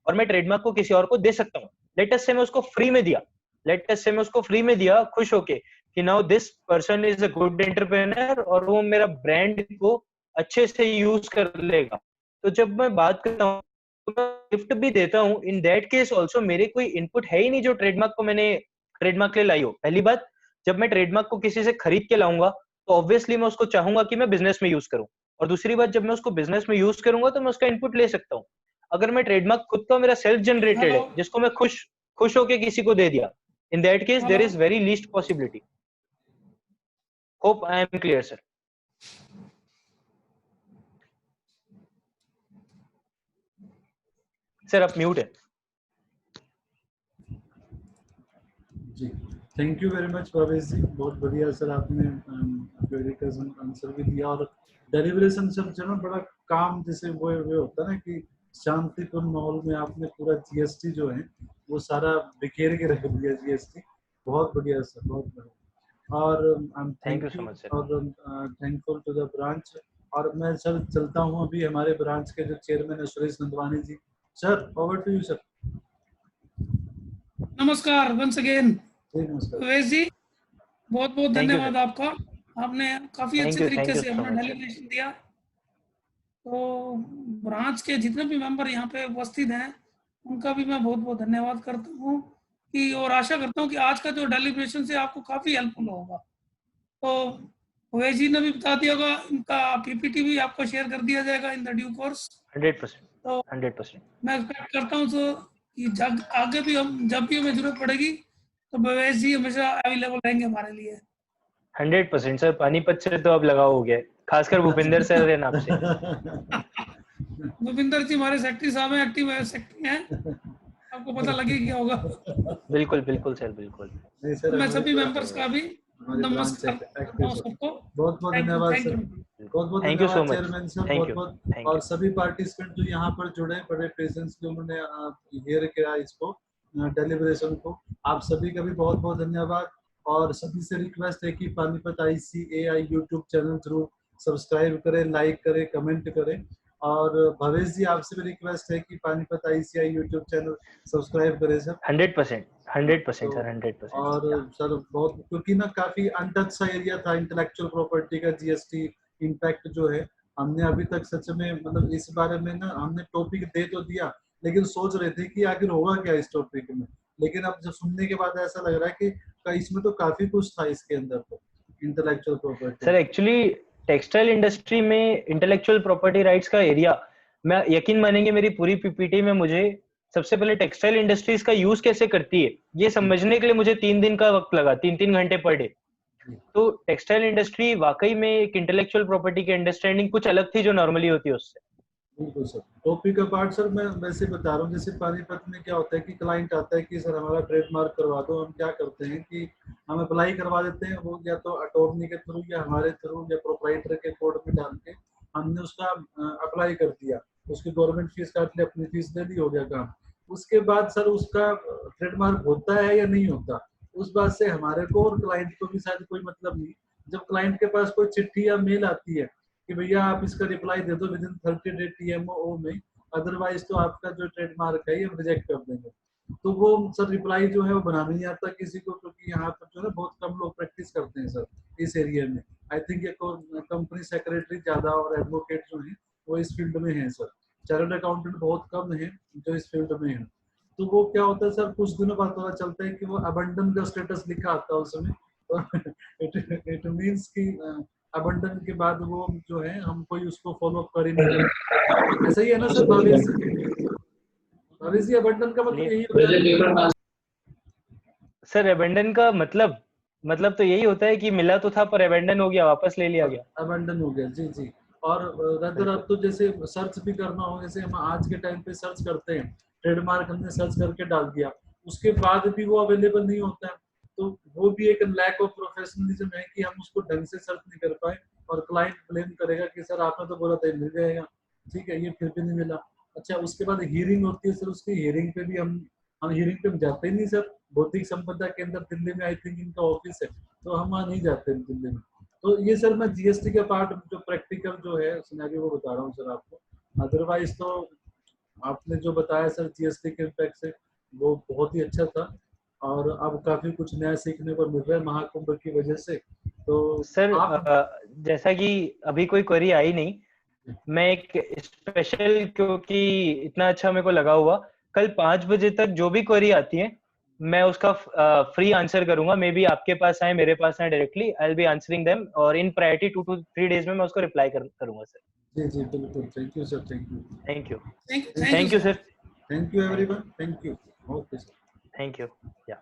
और मैं ट्रेडमार्क को किसी और को दे सकता हूँ। लेट अस से मैं उसको फ्री में दिया, खुश होके कि now this person is a good entrepreneur और वो मेरा ब्रांड को अच्छे से यूज कर लेगा। तो जब मैं बात करता हूँ तो मैं गिफ्ट भी देता हूँ, इन दैट केस ऑल्सो मेरे कोई इनपुट है ही नहीं जो ट्रेडमार्क को मैंने ट्रेडमार्क के लिए लाई हो। पहली बात, जब मैं ट्रेडमार्क को किसी से खरीद के लाऊंगा तो ऑब्वियसली मैं उसको चाहूंगा कि मैं बिजनेस में यूज करूं, और दूसरी बात, जब मैं उसको बिजनेस में यूज करूंगा तो मैं उसका इनपुट ले सकता हूँ। अगर मैं ट्रेडमार्क खुद का मेरा सेल्फ जनरेटेड है हेलो जिसको मैं खुश होके किसी को दे दिया, in that case there hello is very least possibility. Hope I am clear, sir. Sir आप म्यूट है। जी, थैंक यू वेरी मच प्रवेश जी, बहुत बढ़िया सर, आपने क्वेरी का आंसर भी दिया। और डेलिब्रेशन सर जो ना बड़ा काम जैसे वो होता है ना कि शांतिपूर्ण माहौल में आपने पूरा जीएसटी जो है वो सारा बिखेर के रख दिया जीएसटी। बहुत बढ़िया सर, बहुत बढ़िया। और Thank you thank so you much, sir. और थैंकफुल टू द ब्रांच। और मैं सर चलता हूँ अभी हमारे ब्रांच के जो चेयरमैन है Suresh Nandwani ji. Sir over to you sir. नमस्कार वंस अगेन जी नमस्कार। प्रवेश जी, बहुत बहुत Thank you, धन्यवाद sir. आपका। आपने काफी Thank अच्छे you, तरीके thank you से so अपना much, sir. डेलीब्रेशन दिया। तो ब्रांच के जितने भी मेंबर यहाँ पे उपस्थित हैं उनका भी मैं बहुत बहुत धन्यवाद करता हूँ कि, और आशा करता हूँ कि आज का जो डेलीब्रेशन से आपको काफी हेल्पफुल होगा। तो प्रवेश जी ने भी बता दिया होगा, इनका पीपीटी भी आपको शेयर कर दिया जाएगा इन द ड्यू कोर्स। 100%, तो 100%. मैं एक्सपेक्ट करता हूँ सर कि जब आगे भी हम जब भी हमें जरूरत पड़ेगी तो प्रवेश जी हमेशा अवेलेबल रहेंगे हमारे लिए। 100% सर, पानीपत से तो अब लगाव हो गया है, खासकर भूपिंदर सर है नाम से। भूपिंदर जी हमारे सेक्रेटरी साहब हैं, एक्टिव सेक्रेटरी हैं, आपको पता लगे क्या होगा। बिल्कुल बिल्कुल सर, बिल्कुल। नहीं तो सर, मैं हमारी सभी मेंबर्स का भी हमारी ब्रांच नमस्कार करता एक्टिव हूँ सर। सबको। बहुत बहुत थैंक यू, धन्यवाद थैंक सर, यू। बहुत बहुत थैंक यू सो धन्यवाद मच, चेयरमैन सर, थैंक बहुत यू, बहुत। थैंक और यू। सभी पार्टिसिपेंट जो यहाँ पर जुड़े, बड़े पेशेंस के उन्होंने हेयर किया इसको डेलिब्रेशन को, आप सभी का भी बहुत बहुत धन्यवाद। और सभी से रिक्वेस्ट है कि पानीपत ICAI यूट्यूब चैनल जरूर सब्सक्राइब करें, लाइक करें, कमेंट करें। और भवेश जी आपसे भी रिक्वेस्ट है कि Panipat ICAI YouTube channel subscribe करें सर। 100%, 100% तो सर, 100%. और सर बहुत, क्योंकि ना काफी अनटच सा एरिया था इंटेलेक्चुअल प्रॉपर्टी का, जीएसटी इम्पैक्ट जो है, हमने अभी तक सच में मतलब इस बारे में ना हमने टॉपिक दे तो दिया, लेकिन सोच रहे थे कि आखिर होगा क्या इस टॉपिक में। लेकिन अब जब सुनने के बाद ऐसा लग रहा है कि इसमें तो काफी कुछ था इसके अंदर, तो intellectual property. Sir actually textile industry में इंटेलेक्चुअल प्रॉपर्टी राइट्स का एरिया, मैं यकीन मानेंगे मेरी पूरी पीपीटी में मुझे सबसे पहले टेक्सटाइल इंडस्ट्रीज का यूज कैसे करती है ये समझने के लिए मुझे 3 दिन का वक्त लगा, 3 घंटे पर डे। तो टेक्सटाइल इंडस्ट्री वाकई में एक इंटेलेक्चुअल प्रॉपर्टी की अंडरस्टैंडिंग कुछ अलग थी जो नॉर्मली होती है उससे। बिल्कुल सर, टॉपिक का पार्ट सर मैं वैसे बता रहा हूँ, जैसे पानीपत में क्या होता है कि क्लाइंट आता है कि सर हमारा ट्रेडमार्क करवा दो, हम क्या करते हैं कि हम अप्लाई करवा देते हैं, वो या तो अटॉर्नी के थ्रू या हमारे थ्रू या प्रोप्राइटर के कोड में डाल के हमने उसका अप्लाई कर दिया, उसकी गवर्नमेंट फीस काट ली, अपनी फीस दे दी, हो गया काम। उसके बाद सर उसका ट्रेडमार्क होता है या नहीं होता, उस बात से हमारे को और क्लाइंट को भी शायद कोई मतलब नहीं। जब क्लाइंट के पास कोई चिट्ठी या मेल आती है कि भैया आप इसका रिप्लाई दे दो विदिन 30 डे TMO में, अदरवाइज तो आपका जो ट्रेडमार्क है ये रिजेक्ट कर देंगे। तो वो सर रिप्लाई जो है वो बनाना नहीं आता किसी को, क्योंकि यहाँ पर जो है बहुत कम लोग प्रैक्टिस करते हैं सर इस एरिया में। आई थिंक ये कंपनी सेक्रेटरी ज्यादा और एडवोकेट जो है वो इस फील्ड में है सर, चार्टर्ड अकाउंटेंट बहुत कम है जो इस फील्ड में है। तो वो क्या होता है सर, कुछ दिनों बाद पता चलता है कि वो अबंडन का स्टेटस लिखा आता है उसमें, तो इट मीन्स कि अबंडन के बाद वो जो है हम कोई उसको फॉलो कर ही नहीं रहे। ऐसा ही है ना सर भावेश जी, अबंडन का मतलब यही होता है सर अबेंडन का मतलब तो यही होता है कि मिला तो था पर अबेंडन हो गया, वापस ले लिया गया, अबंडन हो गया। जी जी। और रदर अब तो जैसे सर्च भी करना हो, जैसे हम आज के टाइम पे सर्च करते हैं, ट्रेडमार्क हमने सर्च करके डाल दिया, उसके बाद भी वो अवेलेबल नहीं होता है, तो वो भी एक लैक ऑफ प्रोफेशनलिज्म है कि हम उसको ढंग से सर्च नहीं कर पाए, और क्लाइंट ब्लेम करेगा कि सर आपने तो बोला था मिल जाएगा, ठीक है ये फिर भी नहीं मिला। अच्छा उसके बाद हियरिंग होती है सर, उसकी हियरिंग पे भी हम हियरिंग पे जाते ही नहीं सर, भौतिक संपदा के अंदर दिल्ली में आई थिंक इनका ऑफिस है, तो हम वहाँ नहीं जाते दिल्ली में। तो ये सर मैं जीएसटी का पार्ट जो प्रैक्टिकल जो है सिनेरियो वो बता रहा हूँ सर आपको, अदरवाइज तो आपने जो बताया सर जीएसटी के इम्पैक्ट से, वो बहुत ही अच्छा था, और अब काफी कुछ नया सीखने को मिल रहा है महाकुंभ की वजह से। तो सर आप जैसा कि अभी कोई क्वेरी आई नहीं, मैं एक स्पेशल, क्योंकि इतना अच्छा मेरे को लगा हुआ, कल 5 बजे तक जो भी क्वेरी आती है मैं उसका फ्री आंसर करूंगा। मे बी आपके पास आए, मेरे पास आए, directly I will be answering them, और इन प्रायोरिटी 2 to 3 डेज में मैं उसको रिप्लाई करूंगा सर। जी जी बिल्कुल, thank you sir, thank you, thank you, thank thank you sir, thank you everyone, thank you, okay sir. Thank you, या।